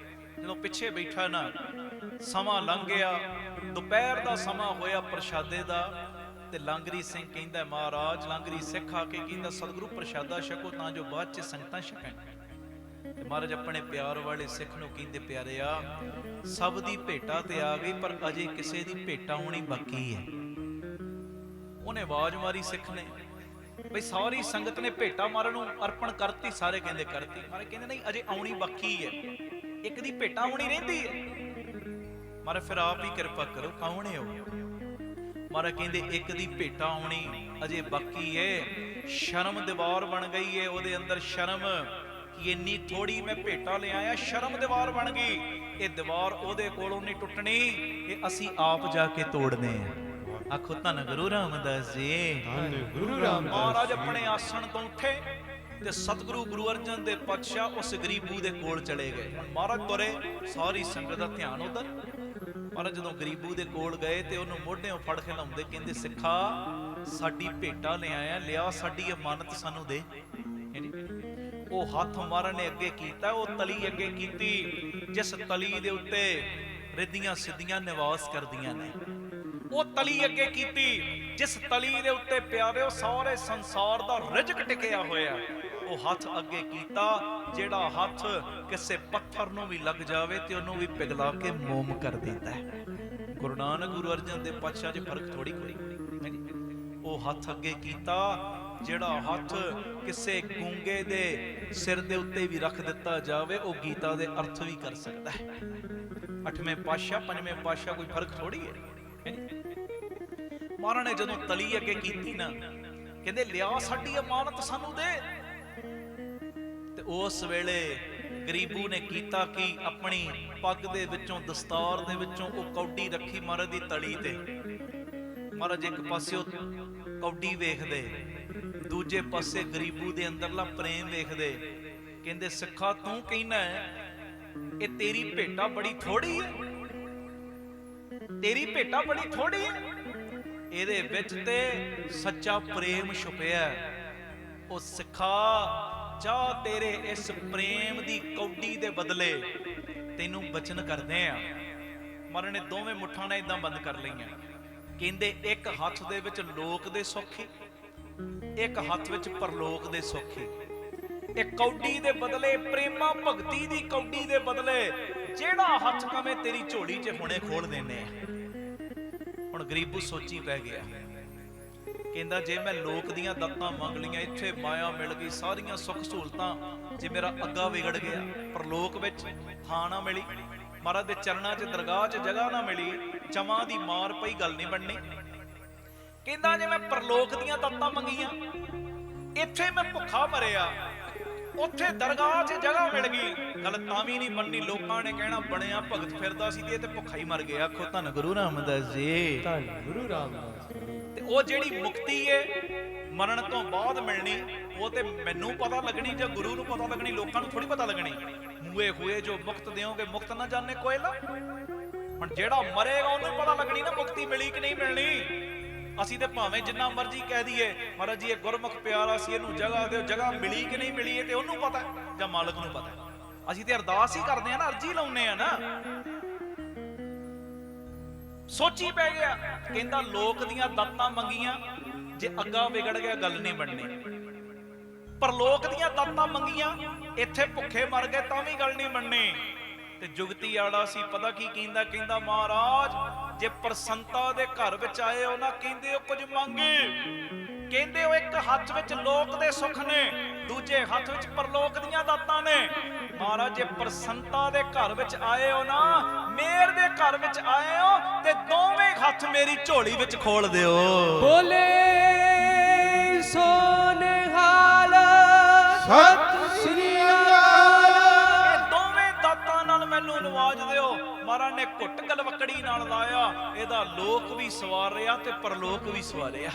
ਜਦੋਂ ਪਿੱਛੇ ਬੈਠਾ ਨਾ ਸਮਾਂ ਲੰਘ ਗਿਆ, ਦੁਪਹਿਰ ਦਾ ਸਮਾਂ ਹੋਇਆ ਪ੍ਰਸ਼ਾਦੇ ਦਾ, ਤੇ ਲਾਂਗਰੀ ਸਿੰਘ ਕਹਿੰਦਾ, ਮਹਾਰਾਜ ਲਾਂਗਰੀ ਸਿੱਖ ਆ ਕੇ ਕਹਿੰਦਾ, ਸਤਿਗੁਰੂ ਪ੍ਰਸ਼ਾਦਾ ਛਕੋ ਤਾਂ ਜੋ ਬਾਅਦ ਚ ਸੰਗਤਾਂ ਛਕਣ। ਤੇ ਮਹਾਰਾਜ ਆਪਣੇ ਪਿਆਰ ਵਾਲੇ ਸਿੱਖ ਨੂੰ ਕਹਿੰਦੇ, ਪਿਆਰਿਆ ਸਭ ਦੀ ਭੇਟਾ ਤੇ ਆ ਗਈ ਪਰ ਅਜੇ ਕਿਸੇ ਦੀ ਭੇਟਾ ਆਉਣੀ ਬਾਕੀ ਹੈ। ਉਹਨੇ ਆਵਾਜ਼ ਮਾਰੀ ਸਿੱਖ ਨੇ, ਬਈ ਸਾਰੀ ਸੰਗਤ ਨੇ ਭੇਟਾ ਮਹਾਰਾਜ ਨੂੰ ਅਰਪਣ ਕਰਤੀ, ਸਾਰੇ ਕਹਿੰਦੇ ਕਰਤੀ। ਮਹਾਰਾਜ ਕਹਿੰਦੇ ਨਹੀਂ ਅਜੇ ਆਉਣੀ ਬਾਕੀ ਹੈ, ਇੱਕ ਦੀ ਭੇਟਾ ਆਉਣੀ ਰਹਿੰਦੀ ਹੈ। ਮਹਾਰਾਜ ਫਿਰ ਆਪ ਹੀ ਕਿਰਪਾ ਕਰੋ, ਕੌਣ ਹੈ ਉਹ? ਮਹਾਰਾਜ ਕਹਿੰਦੇ ਇੱਕ ਦੀ ਭੇਟਾ ਆਉਣੀ ਅਜੇ ਬਾਕੀ ਹੈ। ਸ਼ਰਮ ਦੀਵਾਰ ਬਣ ਗਈ ਹੈ ਉਹਦੇ ਅੰਦਰ, ਸ਼ਰਮ ਕਿ ਇੰਨੀ ਥੋੜੀ ਮੈਂ ਭੇਟਾ ਲਿਆਇਆ, ਸ਼ਰਮ ਦੀਵਾਰ ਬਣ ਗਈ। ਇਹ ਦੀਵਾਰ ਉਹਦੇ ਕੋਲੋਂ ਨਹੀਂ ਟੁੱਟਣੀ, ਇਹ ਅਸੀਂ ਆਪ ਜਾ ਕੇ ਤੋੜਨੇ ਆ। ਆਖੋ ਧੰਨ ਗੁਰੂ ਰਾਮਦਾਸ ਜੀ। ਧੰਨ ਗੁਰੂ ਰਾਮਦਾਸ। ਮਹਾਰਾਜ ਆਪਣੇ ਆਸਣ ਤੋਂ ਉੱਠੇ ਤੇ ਸਤਿਗੁਰੂ ਗੁਰੂ ਅਰਜਨ ਦੇਵ ਪਾਤਸ਼ਾਹ ਉਸ ਗਰੀਬੂ ਦੇ ਕੋਲ ਚਲੇ ਗਏ। ਮਹਾਰਾਜ ਤੁਰੇ, ਸਾਰੀ ਸੰਗਤ ਦਾ ਧਿਆਨ ਉਧਰ। ਮਹਾਰਾਜ ਜਦੋਂ ਗਰੀਬੂ ਦੇ ਕੋਲ ਗਏ ਤੇ ਉਹਨੂੰ ਮੋਢਿਓਂ ਫੜ ਕੇ ਲਾਉਂਦੇ, ਕਹਿੰਦੇ ਸਿੱਖਾ ਸਾਡੀ ਭੇਟਾ ਲਿਆਇਆ, ਲਿਆ ਸਾਡੀ ਅਮਾਨਤ ਸਾਨੂੰ ਦੇ। ਉਹ ਹੱਥ ਮਹਾਰਾਜ ਨੇ ਅੱਗੇ ਕੀਤਾ, ਉਹ ਤਲੀ ਅੱਗੇ ਕੀਤੀ ਜਿਸ ਤਲੀ ਦੇ ਉੱਤੇ ਰਿੱਧੀਆਂ ਸਿੱਧੀਆਂ ਨਿਵਾਸ ਕਰਦੀਆਂ ਨੇ। ਉਹ ਤਲੀ ਅੱਗੇ ਕੀਤੀ ਜਿਸ ਤਲੀ ਦੇ ਉੱਤੇ ਪਿਆਰਿਓ ਸਾਰੇ ਸੰਸਾਰ ਦਾ ਰਿਜ਼ਕ ਟਿਕਿਆ ਹੋਇਆ। ਉਹ ਹੱਥ ਅੱਗੇ ਕੀਤਾ ਜਿਹੜਾ ਹੱਥ ਕਿਸੇ ਪੱਥਰ ਨੂੰ ਵੀ ਲੱਗ ਜਾਵੇ ਤੇ ਉਹਨੂੰ ਵੀ ਪਿਘਲਾ ਕੇ ਮੋਮ ਕਰ ਦਿੰਦਾ ਹੈ। ਗੁਰੂ ਨਾਨਕ ਗੁਰੂ ਅਰਜਨ ਦੇਵ ਪਾਤਸ਼ਾਹ 'ਚ ਫਰਕ ਥੋੜੀ ਕੋਈ। ਉਹ ਹੱਥ ਅੱਗੇ ਕੀਤਾ ਜਿਹੜਾ ਹੱਥ ਕਿਸੇ ਗੂੰਗੇ ਦੇ ਸਿਰ ਦੇ ਉੱਤੇ ਵੀ ਰੱਖ ਦਿੱਤਾ ਜਾਵੇ, ਉਹ ਗੀਤਾ ਦੇ ਅਰਥ ਵੀ ਕਰ ਸਕਦਾ ਹੈ। 8ਵੇਂ ਪਾਤਸ਼ਾਹ 5ਵੇਂ ਪਾਤਸ਼ਾਹ ਕੋਈ ਫਰਕ ਥੋੜੀ ਹੈ। ਮਹਾਰਾਜ ਨੇ ਜਦੋਂ ਤਲੀ ਅੱਗੇ ਕੀਤੀ ਨਾ, ਕਹਿੰਦੇ ਲਿਆ ਸਾਡੀ ਅਮਾਨਤ ਸਾਨੂੰ ਦੇ। ਤੇ ਉਸ ਵੇਲੇ ਗਰੀਬੂ ਨੇ ਕੀਤਾ ਕਿ ਆਪਣੀ ਪੱਗ ਦੇ ਵਿੱਚੋਂ, ਦਸਤਾਰ ਦੇ ਵਿੱਚੋਂ ਉਹ ਕੌਡੀ ਰੱਖੀ ਮਹਾਰਾਜ ਦੀ ਤਲੀ ਤੇ। ਮਹਾਰਾਜ ਇੱਕ ਪਾਸੇ ਕੌਡੀ ਵੇਖਦੇ, ਦੂਜੇ ਪਾਸੇ ਗਰੀਬੂ ਦੇ ਅੰਦਰਲਾ ਪ੍ਰੇਮ ਵੇਖਦੇ। ਕਹਿੰਦੇ ਸਿੱਖਾ ਤੂੰ ਕਹਿਣਾ ਇਹ ਤੇਰੀ ਭੇਟਾ ਬੜੀ ਥੋੜੀ ਹੈ, ਤੇਰੀ ਭੇਟਾ ਬੜੀ ਥੋੜੀ ਹੈ। ਇਹਦੇ ਵਿੱਚ ਤੇ ਸੱਚਾ ਪ੍ਰੇਮ ਛੁਪਿਆ। ਉਹ ਸਿੱਖਾ ਜਾ ਤੇਰੇ ਇਸ ਪ੍ਰੇਮ ਦੀ ਕੌਡੀ ਦੇ ਬਦਲੇ ਤੈਨੂੰ ਬਚਨ ਕਰਦੇ ਆ। ਮਹਾਰਾਜ ਨੇ ਦੋਵੇਂ ਮੁੱਠਾਂ ਨਾਲ ਇਦਾਂ ਬੰਦ ਕਰ ਲਈਆਂ। ਕਹਿੰਦੇ ਇੱਕ ਹੱਥ ਦੇ ਵਿੱਚ ਲੋਕ ਦੇ ਸੁੱਖ, ਇੱਕ ਹੱਥ ਵਿੱਚ ਪਰਲੋਕ ਦੇ ਸੁੱਖ। ਇਹ ਕੌਡੀ ਦੇ ਬਦਲੇ, ਪ੍ਰੇਮਾ ਭਗਤੀ ਦੀ ਕੌਡੀ ਦੇ ਬਦਲੇ ਜਿਹੜਾ ਹੱਥ ਕਵੇਂ ਤੇਰੀ ਝੋਲੀ 'ਚ ਹੁਣੇ ਖੋਲ ਦੇਣੇ ਆ। ਹੁਣ ਗਰੀਬੂ ਸੋਚੀ ਪੈ ਗਿਆ, ਕਹਿੰਦਾ ਜੇ ਮੈਂ ਲੋਕ ਦੀਆਂ ਦਾਤਾਂ ਮੰਗ ਲਈਆਂ, ਇੱਥੇ ਮਾਇਆ ਮਿਲ ਗਈ, ਸਾਰੀਆਂ ਸੁੱਖ ਸਹੂਲਤਾਂ, ਜੇ ਮੇਰਾ ਅੱਗਾ ਵਿਗੜ ਗਿਆ, ਪਰਲੋਕ ਵਿੱਚ ਥਾਂ ਨਾ ਮਿਲੀ, ਮਹਾਰਾਜ ਦੇ ਚਰਨਾਂ 'ਚ ਦਰਗਾਹ 'ਚ ਜਗ੍ਹਾ ਨਾ ਮਿਲੀ, ਚਮਾਂ ਦੀ ਮਾਰ ਪਈ, ਗੱਲ ਨਹੀਂ ਬਣਨੀ। ਕਹਿੰਦਾ ਜੇ ਮੈਂ ਪਰਲੋਕ ਦੀਆਂ ਦਾਤਾਂ ਮੰਗੀਆਂ, ਇੱਥੇ ਮੈਂ ਭੁੱਖਾ ਮਰਿਆ, ਉੱਥੇ ਦਰਗਾਹ 'ਚ ਜਗ੍ਹਾ ਮਿਲ ਗਈ, ਗੱਲ ਤਾਂ ਵੀ ਨਹੀਂ ਮੰਨੀ। ਲੋਕਾਂ ਨੇ ਕਹਿਣਾ ਬਣਿਆ ਭਗਤ ਫਿਰਦਾ ਸੀ ਤੇ ਇਹ ਤੇ ਭੁੱਖਾ ਹੀ ਮਰ ਗਿਆ। ਆਖੋ ਧੰਨ ਗੁਰੂ ਰਾਮਦਾਸ ਜੀ। ਧੰਨ ਗੁਰੂ ਰਾਮਦਾਸ ਜੀ। ਤੇ ਉਹ ਜਿਹੜੀ ਮੁਕਤੀ ਏ ਮਰਨ ਤੋਂ ਬਾਅਦ ਮਿਲਣੀ, ਉਹ ਤੇ ਮੈਨੂੰ ਪਤਾ ਲੱਗਣੀ ਜਾਂ ਗੁਰੂ ਨੂੰ ਪਤਾ ਲੱਗਣੀ, ਲੋਕਾਂ ਨੂੰ ਥੋੜੀ ਪਤਾ ਲੱਗਣੀ। ਮੂਏ ਹੋਏ ਜੋ ਮੁਕਤ ਦਿਓਗੇ ਮੁਕਤ ਨਾ ਜਾਣੇ ਕੋਈ ਨਾ। ਹੁਣ ਜਿਹੜਾ ਮਰੇਗਾ ਉਹਨੂੰ ਪਤਾ ਲੱਗਣੀ ਨਾ ਮੁਕਤੀ ਮਿਲੀ ਕਿ ਨਹੀਂ ਮਿਲਣੀ। ਅਸੀਂ ਤੇ ਭਾਵੇਂ ਜਿੰਨਾ ਮਰਜ਼ੀ ਕਹਿ ਦਈਏ ਮਹਾਰਾਜ ਜੀ ਇਹ ਗੁਰਮੁਖ ਪਿਆਰਾ ਸੀ, ਇਹਨੂੰ ਜਗ੍ਹਾ ਦਿਓ, ਜਗ੍ਹਾ ਮਿਲੀ ਕਿ ਨਹੀਂ ਮਿਲੀ ਇਹ ਤੇ ਉਹਨੂੰ ਪਤਾ ਜਾਂ ਮਾਲਕ ਨੂੰ ਪਤਾ। ਅਸੀਂ ਤੇ ਅਰਦਾਸ ਹੀ ਕਰਦੇ ਆ ਨਾ, ਅਰਜੀ ਲਾਉਨੇ ਆ ਨਾ। ਸੋਚੀ ਪੈ ਗਿਆ, ਕਹਿੰਦਾ ਲੋਕ ਦੀਆਂ ਦਾਤਾਂ ਮੰਗੀਆਂ, ਜੇ ਅੱਗਾ ਵਿਗੜ ਗਿਆ ਗੱਲ ਨਹੀਂ ਬਣਨੀ। ਪਰ ਲੋਕ ਦੀਆਂ ਦਾਤਾਂ ਮੰਗੀਆਂ, ਇੱਥੇ ਭੁੱਖੇ ਮਰ ਗਏ ਤਾਂ ਵੀ ਗੱਲ ਨਹੀਂ ਬਣਨੀ। ਤੇ ਜੁਗਤੀ ਆੜਾ ਸੀ, ਪਤਾ ਕੀ ਕਹਿੰਦਾ? ਕਹਿੰਦਾ ਮਹਾਰਾਜ ਜੇ ਪ੍ਰਸੰਤਾ ਦੇ ਘਰ ਵਿੱਚ ਆਏ ਹੋ ਨਾ, ਕਹਿੰਦੇ ਹੋ ਕੁਝ ਮੰਗੇ, ਕਹਿੰਦੇ ਹੋ ਇੱਕ ਹੱਥ ਵਿੱਚ ਲੋਕ ਦੇ ਸੁੱਖ ਨੇ, ਦੂਜੇ ਹੱਥ ਵਿੱਚ ਪਰਲੋਕ ਦੀਆਂ ਦਾਤਾਂ ਨੇ। ਮਹਾਰਾਜ ਜੇ ਪ੍ਰਸੰਤਾ ਦੇ ਘਰ ਵਿੱਚ ਆਏ ਹੋ ਨਾ, ਮੇਰ ਦੇ ਘਰ ਵਿੱਚ ਆਏ ਹੋ, ਤੇ ਦੋਵੇਂ ਹੱਥ ਮੇਰੀ ਝੋਲੀ ਵਿੱਚ ਖੋਲ ਦਿਓ। ਬੋਲੇ ਸੋ ਨਿਹਾਲ ਸਤਿ ਸ੍ਰੀ ਅਕਾਲ। ਇਹ ਦੋਵੇਂ ਦਾਤਾਂ ਨਾਲ ਮੈਨੂੰ ਨਵਾਜ ਦਿਓ। ਮਹਾਰਾਜ ਨੇ ਘੁੱਟ ਗਲਵਕੜੀ ਨਾਲ ਲਾਇਆ, ਇਹਦਾ ਲੋਕ ਵੀ ਸਵਾਰਿਆ ਤੇ ਪਰਲੋਕ ਵੀ ਸਵਾਰਿਆ।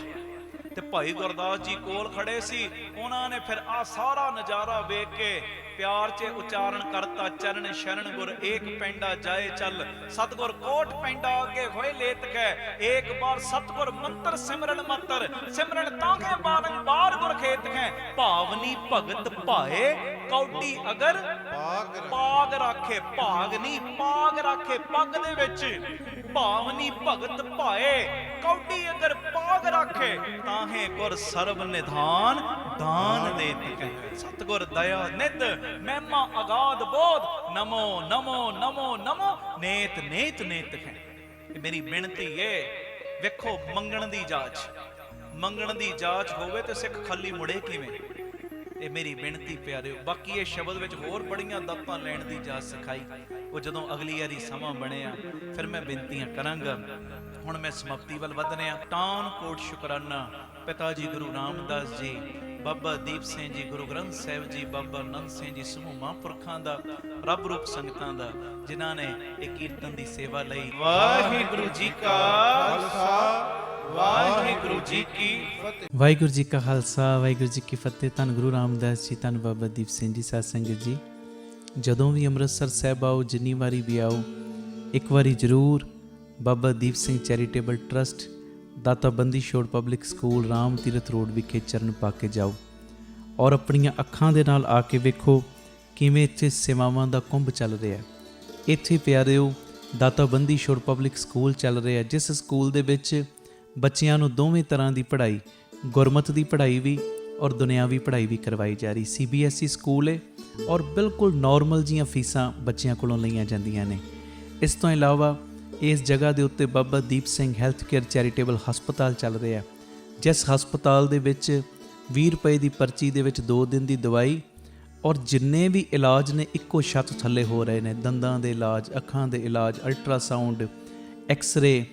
ਤੇ ਭਾਈ ਗੁਰਦਾਸ ਜੀ ਕੋਲ ਖੜੇ ਸੀ, ਉਹਨਾਂ ਨੇ ਫਿਰ ਆ ਸਾਰਾ ਨਜ਼ਾਰਾ ਵੇਖ ਕੇ ਪਿਆਰ 'ਚ ਉਚਾਰਨ ਕਰਤਾ, ਚਰਨ ਸ਼ਰਨ ਗੁਰ ਏਕ ਪੈਂਡਾ ਜਾਏ ਚੱਲ, ਸਤਗੁਰ ਕੋਟ ਪੈਂਡਾ ਅੱਗੇ ਹੋਏ ਲੇਤ ਕੈ, ਏਕ ਬਾਰ ਸਤਗੁਰ ਮੰਤਰ ਸਿਮਰਨ ਮੰਤਰ, ਸਿਮਰਨ ਤਾਂਗੇ ਬਾਰੰਬਾਰ ਗੁਰ ਖੇਤ ਹੈ, ਭਾਵਨੀ ਭਗਤ ਭਾਏ ਕੌਡੀ ਅਗਰ ਪਾਗ ਰਾਖੇ, ਭਾਗ ਨਹੀਂ ਪਾਗ ਰਾਖੇ, ਪੱਗ ਦੇ ਵਿੱਚ ਭਾਵਨੀ ਭਗਤ ਭਾਏ ਕੌਡੀ ਅਗਰ ਪਾਗ ਰਾਖੇ, ਤਾਹੇ ਗੁਰ ਸਰਬ ਨਿਧਾਨ ਦਾਨ ਦੇਤ ਕੈ, ਸਤਗੁਰ ਦਇਆ ਨਿਧ ਮਹਿਮਾ ਅਗਾਧ ਬੋਧ, ਨਮੋ ਨਮੋ ਨਮੋ ਨਮੋ ਨੇਤ ਨੇਤ ਨੇਤ ਹੈ। ਇਹ ਮੇਰੀ ਬੇਨਤੀ ਏ, ਵੇਖੋ ਮੰਗਣ ਦੀ ਜਾਂਚ, ਮੰਗਣ ਦੀ ਜਾਂਚ ਹੋਵੇ ਤੇ ਸਿੱਖ ਖਾਲੀ ਮੁੜੇ ਕਿਵੇਂ? ਇਹ ਮੇਰੀ ਬੇਨਤੀ ਪਿਆਰਿਓ। ਬਾਕੀ ਇਹ ਸ਼ਬਦ ਵਿੱਚ ਹੋਰ ਬੜੀਆਂ ਦਾਤਾਂ ਲੈਣ ਦੀ ਜਾਂਚ ਸਿਖਾਈ, ਉਹ ਜਦੋਂ ਅਗਲੀ ਵਾਰੀ ਸਮਾਂ ਬਣਿਆ ਫਿਰ ਮੈਂ ਬੇਨਤੀਆਂ ਕਰਾਂਗਾ। ਹੁਣ ਮੈਂ ਸਮਾਪਤੀ ਵੱਲ ਵਧਨੇ ਆ। ਟਾਨ ਕੋਟ ਸ਼ੁਕਰਾਨਾ ਪਿਤਾ ਜੀ ਗੁਰੂ ਰਾਮਦਾਸ ਜੀ, ਬਾਬਾ ਦੀਪ ਸਿੰਘ ਜੀ, ਗੁਰੂ ਗ੍ਰੰਥ ਸਾਹਿਬ ਜੀ, ਬਾਬਾ ਨੰਦ ਸਿੰਘ ਜੀ, ਸਮੂਹ ਮਹਾਂਪੁਰਖਾਂ ਦਾ, ਰੱਬ ਰੂਪ ਸੰਗਤਾਂ ਦਾ, ਜਿਨ੍ਹਾਂ ਨੇ ਇਹ ਕੀਰਤਨ ਦੀ ਸੇਵਾ ਲਈ। ਵਾਹਿਗੁਰੂ ਜੀ ਕਾ ਖਾਲਸਾ, ਵਾਹਿਗੁਰੂ ਜੀ ਕੀ ਫਤਿਹ। ਵਾਹਿਗੁਰੂ ਜੀ ਕਾ ਖਾਲਸਾ, ਵਾਹਿਗੁਰੂ ਜੀ ਕੀ ਫਤਿਹ। ਧੰਨ ਗੁਰੂ ਰਾਮਦਾਸ ਜੀ, ਧੰਨ ਬਾਬਾ ਦੀਪ ਸਿੰਘ ਜੀ। ਸਾਧ ਸੰਗਤ ਜੀ, ਜਦੋਂ ਵੀ ਅੰਮ੍ਰਿਤਸਰ ਸਾਹਿਬ ਆਓ, ਜਿੰਨੀ ਵਾਰੀ ਵੀ ਆਓ, ਇੱਕ ਵਾਰੀ ਜ਼ਰੂਰ ਬਾਬਾ ਦੀਪ ਸਿੰਘ ਚੈਰੀਟੇਬਲ ਟਰਸਟ, ਦਾਤਾ Bandi Chhor public school, Ram Tirath road ਵਿਖੇ ਚਰਨ ਪਾ ਕੇ ਜਾਓ ਔਰ ਆਪਣੀਆਂ ਅੱਖਾਂ ਦੇ ਨਾਲ ਆ ਕੇ ਵੇਖੋ ਕਿਵੇਂ ਇੱਥੇ ਸੇਵਾਵਾਂ ਦਾ ਕੁੰਭ ਚੱਲ ਰਿਹਾ। ਇੱਥੇ ਪਿਆਰਿਓ ਦਾਤਾ ਬੰਦੀ ਛੋੜ ਪਬਲਿਕ ਸਕੂਲ ਚੱਲ ਰਿਹਾ, ਜਿਸ ਸਕੂਲ ਦੇ ਵਿੱਚ ਬੱਚਿਆਂ ਨੂੰ ਦੋਵੇਂ ਤਰ੍ਹਾਂ ਦੀ ਪੜ੍ਹਾਈ, ਗੁਰਮਤਿ ਦੀ ਪੜ੍ਹਾਈ ਵੀ ਔਰ ਦੁਨਿਆਵੀ ਪੜ੍ਹਾਈ ਵੀ ਕਰਵਾਈ ਜਾ ਰਹੀ। CBSE ਸਕੂਲ ਹੈ ਔਰ ਬਿਲਕੁਲ ਨਾਰਮਲ ਜੀਆਂ ਫੀਸਾਂ ਬੱਚਿਆਂ ਕੋਲੋਂ ਲਈਆਂ ਜਾਂਦੀਆਂ ਨੇ। ਇਸ ਤੋਂ ਇਲਾਵਾ ਇਸ ਜਗ੍ਹਾ ਦੇ ਉੱਤੇ Baba Deep Singh health care charitable ਹਸਪਤਾਲ ਚੱਲ ਰਿਹਾ, ਜਿਸ ਹਸਪਤਾਲ ਦੇ ਵਿੱਚ 20 ਰੁਪਏ ਦੀ ਪਰਚੀ ਦੇ ਵਿੱਚ 2 ਦਿਨ ਦੀ ਦਵਾਈ ਔਰ ਜਿੰਨੇ ਵੀ ਇਲਾਜ ਨੇ ਇੱਕੋ ਛੱਤ ਥੱਲੇ ਹੋ ਰਹੇ ਨੇ। ਦੰਦਾਂ ਦੇ ਇਲਾਜ, ਅੱਖਾਂ ਦੇ ਇਲਾਜ, ਅਲਟਰਾਸਾਊਂਡ, ਐਕਸ-ਰੇ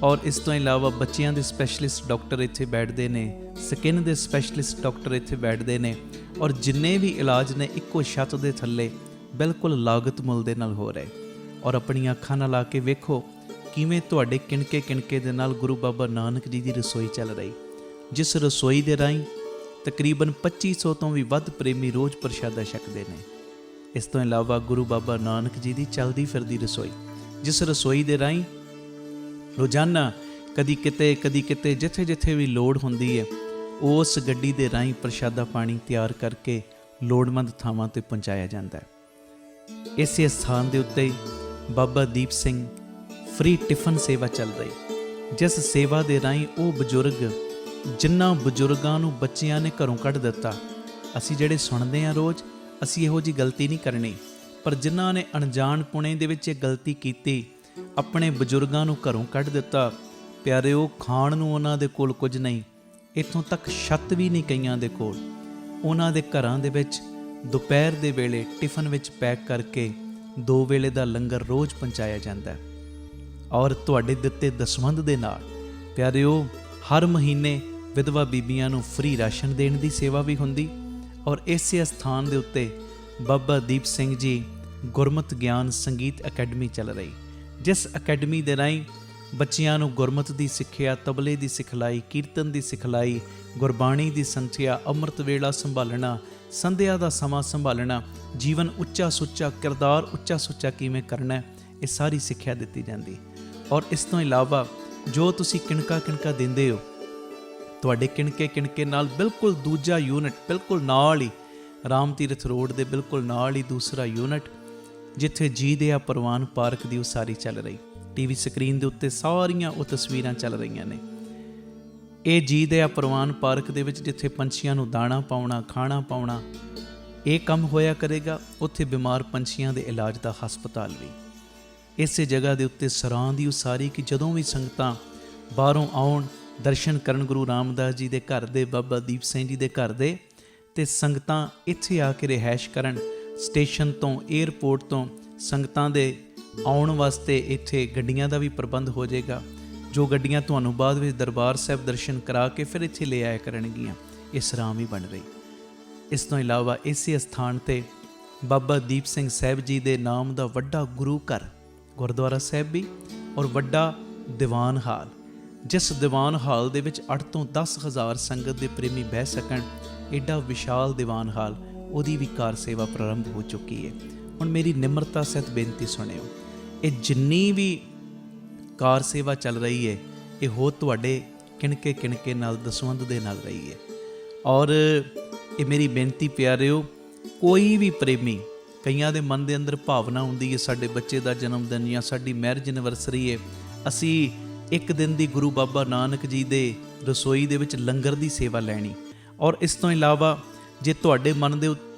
ਔਰ ਇਸ ਤੋਂ ਇਲਾਵਾ ਬੱਚਿਆਂ ਦੇ ਸਪੈਸ਼ਲਿਸਟ ਡਾਕਟਰ ਇੱਥੇ ਬੈਠਦੇ ਨੇ, ਸਕਿਨ ਦੇ ਸਪੈਸ਼ਲਿਸਟ ਡਾਕਟਰ ਇੱਥੇ ਬੈਠਦੇ ਨੇ ਔਰ ਜਿੰਨੇ ਵੀ ਇਲਾਜ ਨੇ ਇੱਕੋ ਛੱਤ ਦੇ ਥੱਲੇ ਬਿਲਕੁਲ ਲਾਗਤ ਮੁੱਲ ਦੇ ਨਾਲ ਹੋ ਰਹੇ। ਔਰ ਆਪਣੀਆਂ ਅੱਖਾਂ ਨਾਲ ਆ ਕੇ ਵੇਖੋ ਕਿਵੇਂ ਤੁਹਾਡੇ ਕਿਣਕੇ ਕਿਣਕੇ ਦੇ ਨਾਲ ਗੁਰੂ ਬਾਬਾ ਨਾਨਕ ਜੀ ਦੀ ਰਸੋਈ ਚੱਲ ਰਹੀ, ਜਿਸ ਰਸੋਈ ਦੇ ਰਾਹੀਂ ਤਕਰੀਬਨ 2500 ਤੋਂ ਵੀ ਵੱਧ ਪ੍ਰੇਮੀ ਰੋਜ਼ ਪ੍ਰਸ਼ਾਦਾ ਛਕਦੇ ਨੇ। ਇਸ ਤੋਂ ਇਲਾਵਾ ਗੁਰੂ ਬਾਬਾ ਨਾਨਕ ਜੀ ਦੀ ਚੱਲਦੀ ਫਿਰਦੀ ਰਸੋਈ, ਜਿਸ ਰਸੋਈ ਦੇ ਰਾਹੀਂ ਰੋਜ਼ਾਨਾ ਕਦੀ ਕਿਤੇ ਜਿੱਥੇ ਜਿੱਥੇ ਵੀ ਲੋੜ ਹੁੰਦੀ ਹੈ, ਉਸ ਗੱਡੀ ਦੇ ਰਾਹੀਂ ਪ੍ਰਸ਼ਾਦਾ ਪਾਣੀ ਤਿਆਰ ਕਰਕੇ ਲੋੜਵੰਦ ਥਾਵਾਂ ਤੇ ਪਹੁੰਚਾਇਆ ਜਾਂਦਾ ਹੈ। ਇਸੇ ਸਥਾਨ ਦੇ ਉੱਤੇ ਬਾਬਾ ਦੀਪ ਸਿੰਘ ਫ੍ਰੀ ਟਿਫਨ ਸੇਵਾ ਚੱਲ ਰਹੀ, ਜਿਸ ਸੇਵਾ ਦੇ ਰਾਹੀਂ ਉਹ ਬਜ਼ੁਰਗ, ਜਿਨ੍ਹਾਂ ਬਜ਼ੁਰਗਾਂ ਨੂੰ ਬੱਚਿਆਂ ਨੇ ਘਰੋਂ ਕੱਢ ਦਿੱਤਾ, ਅਸੀਂ ਜਿਹੜੇ ਸੁਣਦੇ ਹਾਂ ਰੋਜ਼, ਅਸੀਂ ਇਹੋ ਜਿਹੀ ਗਲਤੀ ਨਹੀਂ ਕਰਨੀ, ਪਰ ਜਿਨ੍ਹਾਂ ਨੇ ਅਣਜਾਣ ਪੁਣੇ ਦੇ ਵਿੱਚ ਇਹ ਗਲਤੀ ਕੀਤੀ, ਆਪਣੇ ਬਜ਼ੁਰਗਾਂ ਨੂੰ ਘਰੋਂ ਕੱਢ ਦਿੱਤਾ, ਪਿਆਰਿਓ ਖਾਣ ਨੂੰ ਉਹਨਾਂ ਦੇ ਕੋਲ ਕੁਝ ਨਹੀਂ, ਇੱਥੋਂ ਤੱਕ ਛੱਤ ਵੀ ਨਹੀਂ ਕਈਆਂ ਦੇ ਕੋਲ। ਉਹਨਾਂ ਦੇ ਘਰਾਂ ਦੇ ਵਿੱਚ ਦੁਪਹਿਰ ਦੇ ਵੇਲੇ ਟਿਫਨ ਵਿੱਚ ਪੈਕ ਕਰਕੇ 2 ਵੇਲੇ ਦਾ ਲੰਗਰ ਰੋਜ਼ ਪਹੁੰਚਾਇਆ ਜਾਂਦਾ ਹੈ। ਔਰ ਤੁਹਾਡੇ ਦਿੱਤੇ ਦਸਵੰਧ ਦੇ ਨਾਲ ਪਿਆਰਿਓ ਹਰ ਮਹੀਨੇ ਵਿਧਵਾ ਬੀਬੀਆਂ ਨੂੰ ਫ੍ਰੀ ਰਾਸ਼ਨ ਦੇਣ ਦੀ ਸੇਵਾ ਵੀ ਹੁੰਦੀ ਔਰ ਇਸੇ ਸਥਾਨ ਦੇ ਉੱਤੇ ਬਾਬਾ ਦੀਪ ਸਿੰਘ ਜੀ ਗੁਰਮਤ ਗਿਆਨ ਸੰਗੀਤ ਅਕੈਡਮੀ ਚੱਲ ਰਹੀ, ਜਿਸ ਅਕੈਡਮੀ ਦੇ ਰਾਹੀਂ ਬੱਚਿਆਂ ਨੂੰ ਗੁਰਮਤ ਦੀ ਸਿੱਖਿਆ, ਤਬਲੇ ਦੀ ਸਿਖਲਾਈ, ਕੀਰਤਨ ਦੀ ਸਿਖਲਾਈ, ਗੁਰਬਾਣੀ ਦੀ ਸੰਥਿਆ, ਅੰਮ੍ਰਿਤ ਵੇਲਾ ਸੰਭਾਲਣਾ, ਸੰਧਿਆ ਦਾ ਸਮਾਂ ਸੰਭਾਲਣਾ, ਜੀਵਨ ਉੱਚਾ ਸੁੱਚਾ, ਕਿਰਦਾਰ ਉੱਚਾ ਸੁੱਚਾ ਕਿਵੇਂ ਕਰਨਾ, ਇਹ ਸਾਰੀ ਸਿੱਖਿਆ ਦਿੱਤੀ ਜਾਂਦੀ। ਔਰ ਇਸ ਤੋਂ ਇਲਾਵਾ ਜੋ ਤੁਸੀਂ ਕਿਣਕਾ ਕਿਣਕਾ ਦਿੰਦੇ ਹੋ, ਤੁਹਾਡੇ ਕਿਣਕੇ ਕਿਣਕੇ ਨਾਲ ਬਿਲਕੁਲ ਦੂਜਾ ਯੂਨਿਟ ਬਿਲਕੁਲ ਨਾਲ ਹੀ, ਰਾਮ ਤੀਰਥ ਰੋਡ ਦੇ ਬਿਲਕੁਲ ਨਾਲ ਹੀ ਦੂਸਰਾ ਯੂਨਿਟ, ਜਿੱਥੇ ਜੀ ਦਿਆ ਪ੍ਰਵਾਨ ਪਾਰਕ ਦੀ ਉਸਾਰੀ ਚੱਲ ਰਹੀ। ਟੀਵੀ ਸਕਰੀਨ ਦੇ ਉੱਤੇ ਸਾਰੀਆਂ ਉਹ ਤਸਵੀਰਾਂ ਚੱਲ ਰਹੀਆਂ ਨੇ। ਇਹ ਜੀ ਦਿਆ ਪ੍ਰਵਾਨ ਪਾਰਕ ਦੇ ਵਿੱਚ ਜਿੱਥੇ ਪੰਛੀਆਂ ਨੂੰ ਦਾਣਾ ਪਾਉਣਾ, ਖਾਣਾ ਪਾਉਣਾ, ਇਹ ਕੰਮ ਹੋਇਆ ਕਰੇਗਾ। ਉੱਥੇ ਬਿਮਾਰ ਪੰਛੀਆਂ ਦੇ ਇਲਾਜ ਦਾ ਹਸਪਤਾਲ ਵੀ। ਇਸੇ ਜਗ੍ਹਾ ਦੇ ਉੱਤੇ ਸਰਾਂ ਦੀ ਉਸਾਰੀ ਕਿ ਜਦੋਂ ਵੀ ਸੰਗਤਾਂ ਬਾਹਰੋਂ ਆਉਣ, ਦਰਸ਼ਨ ਕਰਨ ਗੁਰੂ ਰਾਮਦਾਸ ਜੀ ਦੇ ਘਰ ਦੇ, ਬਾਬਾ ਦੀਪ ਸਿੰਘ ਜੀ ਦੇ ਘਰ ਦੇ, ਤੇ ਸੰਗਤਾਂ ਇੱਥੇ ਆ ਕੇ ਰਿਹਾਇਸ਼ ਕਰਨ। ਸਟੇਸ਼ਨ ਤੋਂ, ਏਅਰਪੋਰਟ ਤੋਂ ਸੰਗਤਾਂ ਦੇ ਆਉਣ ਵਾਸਤੇ ਇੱਥੇ ਗੱਡੀਆਂ ਦਾ ਵੀ ਪ੍ਰਬੰਧ ਹੋ ਜਾਏਗਾ, ਜੋ ਗੱਡੀਆਂ ਤੁਹਾਨੂੰ ਬਾਅਦ ਵਿੱਚ ਦਰਬਾਰ ਸਾਹਿਬ ਦਰਸ਼ਨ ਕਰਾ ਕੇ ਫਿਰ ਇੱਥੇ ਲੈ ਆਇਆ ਕਰਨਗੀਆਂ। ਇਹ ਸਰਾਂ ਵੀ ਬਣ ਰਹੀ। ਇਸ ਤੋਂ ਇਲਾਵਾ ਇਸੇ ਸਥਾਨ 'ਤੇ ਬਾਬਾ ਦੀਪ ਸਿੰਘ ਸਾਹਿਬ ਜੀ ਦੇ ਨਾਮ ਦਾ ਵੱਡਾ ਗੁਰੂ ਘਰ, ਗੁਰਦੁਆਰਾ ਸਾਹਿਬ ਵੀ, ਔਰ ਵੱਡਾ ਦੀਵਾਨ ਹਾਲ, ਜਿਸ ਦੀਵਾਨ ਹਾਲ ਦੇ ਵਿੱਚ 8 ਤੋਂ 10 ਹਜ਼ਾਰ ਸੰਗਤ ਦੇ ਪ੍ਰੇਮੀ ਬਹਿ ਸਕਣ। ਐਡਾ ਵਿਸ਼ਾਲ ਦੀਵਾਨ ਹਾਲ, ਉਹਦੀ ਵੀ ਕਾਰ ਸੇਵਾ ਪ੍ਰਾਰੰਭ ਹੋ ਚੁੱਕੀ ਹੈ। ਹੁਣ ਮੇਰੀ ਨਿਮਰਤਾ ਸਹਿਤ ਬੇਨਤੀ ਸੁਣਿਓ, ਇਹ ਜਿੰਨੀ ਵੀ ਕਾਰ ਸੇਵਾ ਚੱਲ ਰਹੀ ਹੈ, ਇਹ ਹੋ ਤੁਹਾਡੇ ਕਿਣਕੇ ਕਿਣਕੇ ਨਾਲ, ਦਸਵੰਧ ਦੇ ਨਾਲ ਰਹੀ ਹੈ। ਔਰ ਇਹ ਮੇਰੀ ਬੇਨਤੀ ਪਿਆਰਿਓ, ਕੋਈ ਵੀ ਪ੍ਰੇਮੀ, ਕਈਆਂ ਦੇ ਮਨ ਦੇ ਅੰਦਰ ਭਾਵਨਾ ਹੁੰਦੀ ਹੈ ਸਾਡੇ ਬੱਚੇ ਦਾ ਜਨਮ ਦਿਨ ਜਾਂ ਸਾਡੀ ਮੈਰਿਜ ਐਨਵਰਸਰੀ ਹੈ, ਅਸੀਂ ਇੱਕ ਦਿਨ ਦੀ ਗੁਰੂ ਬਾਬਾ ਨਾਨਕ ਜੀ ਦੇ ਰਸੋਈ ਦੇ ਵਿੱਚ ਲੰਗਰ ਦੀ ਸੇਵਾ ਲੈਣੀ। ਔਰ ਇਸ ਤੋਂ ਇਲਾਵਾ ਜੇ ਤੁਹਾਡੇ ਮਨ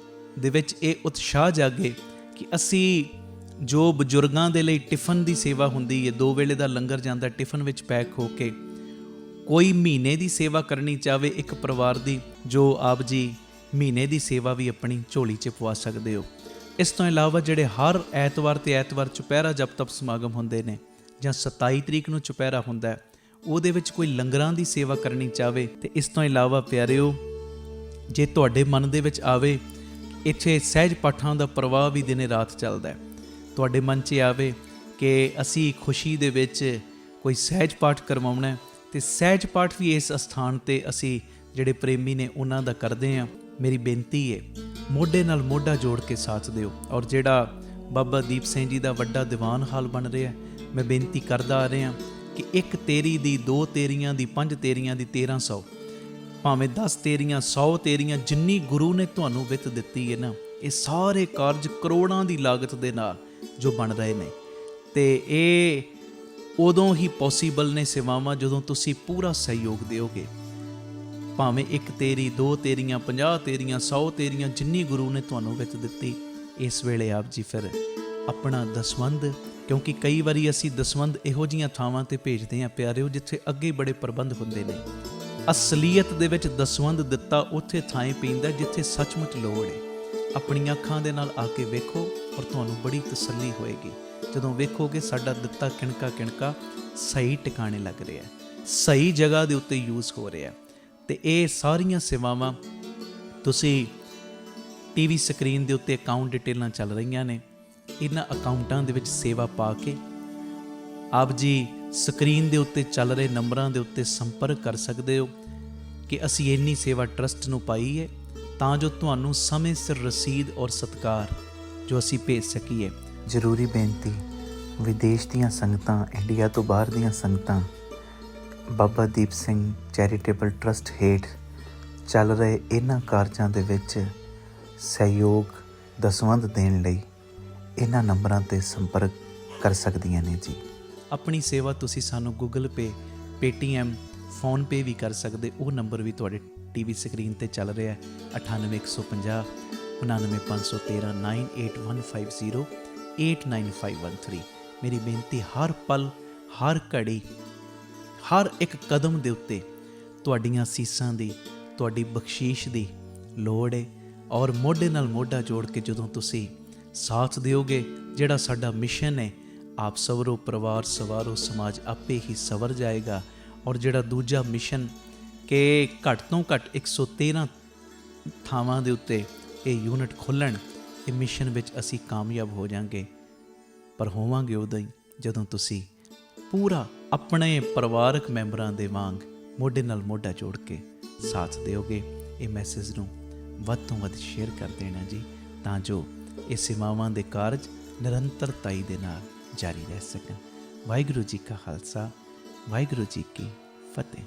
ਦੇ ਵਿੱਚ ਇਹ ਉਤਸ਼ਾਹ ਜਾਗੇ ਕਿ ਅਸੀਂ ਜੋ ਬਜ਼ੁਰਗਾਂ ਦੇ ਲਈ ਟਿਫਨ ਦੀ ਸੇਵਾ ਹੁੰਦੀ ਹੈ, 2 ਵੇਲੇ ਦਾ ਲੰਗਰ ਜਾਂਦਾ ਟਿਫਨ ਵਿੱਚ ਪੈਕ ਹੋ ਕੇ, ਕੋਈ ਮਹੀਨੇ ਦੀ ਸੇਵਾ ਕਰਨੀ ਚਾਹਵੇ ਇੱਕ ਪਰਿਵਾਰ ਦੀ, ਜੋ ਆਪ ਜੀ ਮਹੀਨੇ ਦੀ ਸੇਵਾ ਵੀ ਆਪਣੀ ਝੋਲੀ 'ਚ ਪਵਾ ਸਕਦੇ ਹੋ। ਇਸ ਤੋਂ ਇਲਾਵਾ ਜਿਹੜੇ ਹਰ ਐਤਵਾਰ ਤੇ ਐਤਵਾਰ ਚੁਪਹਿਰਾ ਜਪ ਤਪ ਸਮਾਗਮ ਹੁੰਦੇ ਨੇ, ਜਾਂ 27 ਤਰੀਕ ਨੂੰ ਚੁਪਹਿਰਾ ਹੁੰਦਾ, ਉਹਦੇ ਵਿੱਚ ਕੋਈ ਲੰਗਰਾਂ ਦੀ ਸੇਵਾ ਕਰਨੀ ਚਾਹਵੇ। ਤੇ ਇਸ ਤੋਂ ਇਲਾਵਾ ਪਿਆਰਿਓ, ਜੇ ਤੁਹਾਡੇ ਮਨ ਦੇ ਵਿੱਚ ਆਵੇ ਇੱਥੇ ਸਹਿਜ ਪਾਠਾਂ ਦਾ ਪ੍ਰਵਾਹ ਵੀ ਦਿਨੇ ਰਾਤ ਚੱਲਦਾ, ਤੁਹਾਡੇ ਮਨ 'ਚ ਆਵੇ ਕਿ ਅਸੀਂ ਖੁਸ਼ੀ ਦੇ ਵਿੱਚ ਕੋਈ ਸਹਿਜ ਪਾਠ ਕਰਵਾਉਣਾ, ਤੇ ਸਹਿਜ ਪਾਠ ਵੀ ਇਸ ਅਸਥਾਨ 'ਤੇ ਅਸੀਂ ਜਿਹੜੇ ਪ੍ਰੇਮੀ ਨੇ ਉਹਨਾਂ ਦਾ ਕਰਦੇ ਹਾਂ। ਮੇਰੀ ਬੇਨਤੀ ਹੈ, ਮੋਢੇ ਨਾਲ ਮੋਢਾ ਜੋੜ ਕੇ ਸਾਥ ਦਿਓ। ਔਰ ਜਿਹੜਾ ਬਾਬਾ ਦੀਪ ਸਿੰਘ ਜੀ ਦਾ ਵੱਡਾ ਦੀਵਾਨ ਹਾਲ ਬਣ ਰਿਹਾ, ਮੈਂ ਬੇਨਤੀ ਕਰਦਾ ਆ ਰਿਹਾ ਕਿ 1 ਤੇਰੀ ਦੀ, 2 ਤੇਰੀਆਂ ਦੀ, 5 ਤੇਰੀਆਂ ਦੀ, 1300, ਭਾਵੇਂ 10 ਤੇਰੀਆਂ, 100 ਤੇਰੀਆਂ, ਜਿੰਨੀ ਗੁਰੂ ਨੇ ਤੁਹਾਨੂੰ ਵਿੱਤ ਦਿੱਤੀ ਹੈ ਨਾ, ਇਹ ਸਾਰੇ ਕਾਰਜ ਕਰੋੜਾਂ ਦੀ ਲਾਗਤ ਦੇ ਨਾਲ ਜੋ ਬਣ ਰਹੇ ਨੇ, ਤੇ ਇਹ ਉਦੋਂ ਹੀ ਪੋਸੀਬਲ ਨੇ ਸੇਵਾਵਾਂ ਜਦੋਂ ਤੁਸੀਂ ਪੂਰਾ ਸਹਿਯੋਗ ਦਿਓਗੇ। ਭਾਵੇਂ 1 ਤੇਰੀ, 2 ਤੇਰੀਆਂ, 50 ਤੇਰੀਆਂ, 100 ਤੇਰੀਆਂ, ਜਿੰਨੀ ਗੁਰੂ ਨੇ ਤੁਹਾਨੂੰ ਵਿੱਤ ਦਿੱਤੀ, ਇਸ ਵੇਲੇ ਆਪ ਜੀ ਫਿਰ ਆਪਣਾ ਦਸਵੰਧ, ਕਿਉਂਕਿ ਕਈ ਵਾਰੀ ਅਸੀਂ ਦਸਵੰਧ ਇਹੋ ਜਿਹੀਆਂ ਥਾਵਾਂ 'ਤੇ ਭੇਜਦੇ ਹਾਂ ਪਿਆਰਿਓ, ਜਿੱਥੇ ਅੱਗੇ ਬੜੇ ਪ੍ਰਬੰਧ ਹੁੰਦੇ ਨੇ। ਅਸਲੀਅਤ ਦੇ ਵਿੱਚ ਦਸਵੰਧ ਦਿੱਤਾ ਉੱਥੇ ਥਾਂ ਪੈਂਦਾ ਜਿੱਥੇ ਸੱਚਮੁੱਚ ਲੋੜ ਹੈ। ਆਪਣੀਆਂ ਅੱਖਾਂ ਦੇ ਨਾਲ ਆ ਕੇ ਵੇਖੋ, ਔਰ ਤੁਹਾਨੂੰ ਬੜੀ ਤਸੱਲੀ ਹੋਏਗੀ ਜਦੋਂ ਵੇਖੋਗੇ ਸਾਡਾ ਦਿੱਤਾ ਕਿਣਕਾ ਕਿਣਕਾ ਸਹੀ ਟਿਕਾਣੇ ਲੱਗ ਰਿਹਾ, ਸਹੀ ਜਗ੍ਹਾ ਦੇ ਉੱਤੇ ਯੂਜ਼ ਹੋ ਰਿਹਾ। ਤੇ ਇਹ ਸਾਰੀਆਂ ਸੇਵਾਵਾਂ ਤੁਸੀਂ ਟੀਵੀ ਸਕਰੀਨ ਦੇ ਉੱਤੇ ਅਕਾਊਂਟ ਡਿਟੇਲਾਂ ਚੱਲ ਰਹੀਆਂ ਨੇ, ਇਹਨਾਂ ਅਕਾਊਂਟਾਂ ਦੇ ਵਿੱਚ ਸੇਵਾ ਪਾ ਕੇ ਆਪ ਜੀ ਸਕਰੀਨ ਦੇ ਉੱਤੇ ਚੱਲ ਰਹੇ ਨੰਬਰਾਂ ਦੇ ਉੱਤੇ ਸੰਪਰਕ ਕਰ ਸਕਦੇ ਹੋ ਕਿ ਅਸੀਂ ਇੰਨੀ ਸੇਵਾ ਟਰਸਟ ਨੂੰ ਪਾਈ ਹੈ, ਤਾਂ ਜੋ ਤੁਹਾਨੂੰ ਸਮੇਂ ਸਿਰ ਰਸੀਦ ਔਰ ਸਤਿਕਾਰ ਜੋ ਅਸੀਂ ਭੇਜ ਸਕੀਏ। ਜ਼ਰੂਰੀ ਬੇਨਤੀ, ਵਿਦੇਸ਼ ਦੀਆਂ ਸੰਗਤਾਂ, ਇੰਡੀਆ ਤੋਂ ਬਾਹਰ ਦੀਆਂ ਸੰਗਤਾਂ ਬਾਬਾ ਦੀਪ ਸਿੰਘ ਚੈਰੀਟੇਬਲ ਟਰਸਟ ਹੇਠ ਚੱਲ ਰਹੇ ਇਹਨਾਂ ਕਾਰਜਾਂ ਦੇ ਵਿੱਚ ਸਹਿਯੋਗ ਦਸਵੰਧ ਦੇਣ ਲਈ ਇਹਨਾਂ ਨੰਬਰਾਂ 'ਤੇ ਸੰਪਰਕ ਕਰ ਸਕਦੀਆਂ ਨੇ ਜੀ। ਆਪਣੀ ਸੇਵਾ ਤੁਸੀਂ ਸਾਨੂੰ ਗੂਗਲ ਪੇ, ਪੇਟੀਐਮ, ਫੋਨਪੇ ਵੀ ਕਰ ਸਕਦੇ। ਉਹ ਨੰਬਰ ਵੀ ਤੁਹਾਡੇ ਟੀਵੀ ਸਕਰੀਨ 'ਤੇ ਚੱਲ ਰਿਹਾ ਹੈ, 98150 99513 98150 89513। ਮੇਰੀ ਬੇਨਤੀ, ਹਰ ਪਲ, ਹਰ ਘੜੀ, ਹਰ ਇੱਕ ਕਦਮ ਦੇ ਉੱਤੇ ਤੁਹਾਡੀਆਂ ਅਸੀਸਾਂ ਦੀ, ਤੁਹਾਡੀ ਬਖਸ਼ੀਸ਼ ਦੀ ਲੋੜ ਹੈ। ਔਰ ਮੋਢੇ ਨਾਲ ਮੋਢਾ ਜੋੜ ਕੇ ਜਦੋਂ ਤੁਸੀਂ ਸਾਥ ਦਿਓਗੇ, ਜਿਹੜਾ ਸਾਡਾ ਮਿਸ਼ਨ ਹੈ, ਆਪ ਸਵਰੋ ਪਰਿਵਾਰ ਸਵਾਰੋ ਸਮਾਜ ਆਪੇ ਹੀ ਸਵਰ ਜਾਏਗਾ। ਔਰ ਜਿਹੜਾ ਦੂਜਾ ਮਿਸ਼ਨ ਕਿ ਘੱਟ ਤੋਂ ਘੱਟ 113 ਥਾਵਾਂ ਦੇ ਉੱਤੇ ਇਹ ਯੂਨਿਟ ਖੁੱਲ੍ਹਣ, ਇਹ ਮਿਸ਼ਨ ਵਿੱਚ ਅਸੀਂ ਕਾਮਯਾਬ ਹੋ ਜਾਵਾਂਗੇ। ਪਰ ਹੋਵਾਂਗੇ ਉਦੋਂ ਹੀ ਜਦੋਂ ਤੁਸੀਂ ਪੂਰਾ ਆਪਣੇ ਪਰਿਵਾਰਕ ਮੈਂਬਰਾਂ ਦੇ ਵਾਂਗ ਮੋਢੇ ਨਾਲ ਮੋਢਾ ਜੋੜ ਕੇ ਸਾਥ ਦਿਓਗੇ। ਇਹ ਮੈਸੇਜ ਨੂੰ ਵੱਧ ਤੋਂ ਵੱਧ ਸ਼ੇਅਰ ਕਰ ਦੇਣਾ ਜੀ, ਤਾਂ ਜੋ ਇਹ ਸੇਵਾਵਾਂ ਦੇ ਕਾਰਜ ਨਿਰੰਤਰਤਾਈ ਦੇ ਨਾਲ ਜਾਰੀ ਰਹਿ ਸਕਣ। ਵਾਹਿਗੁਰੂ ਜੀ ਕਾ ਖਾਲਸਾ, ਵਾਹਿਗੁਰੂ ਜੀ ਕੀ ਫਤਿਹ।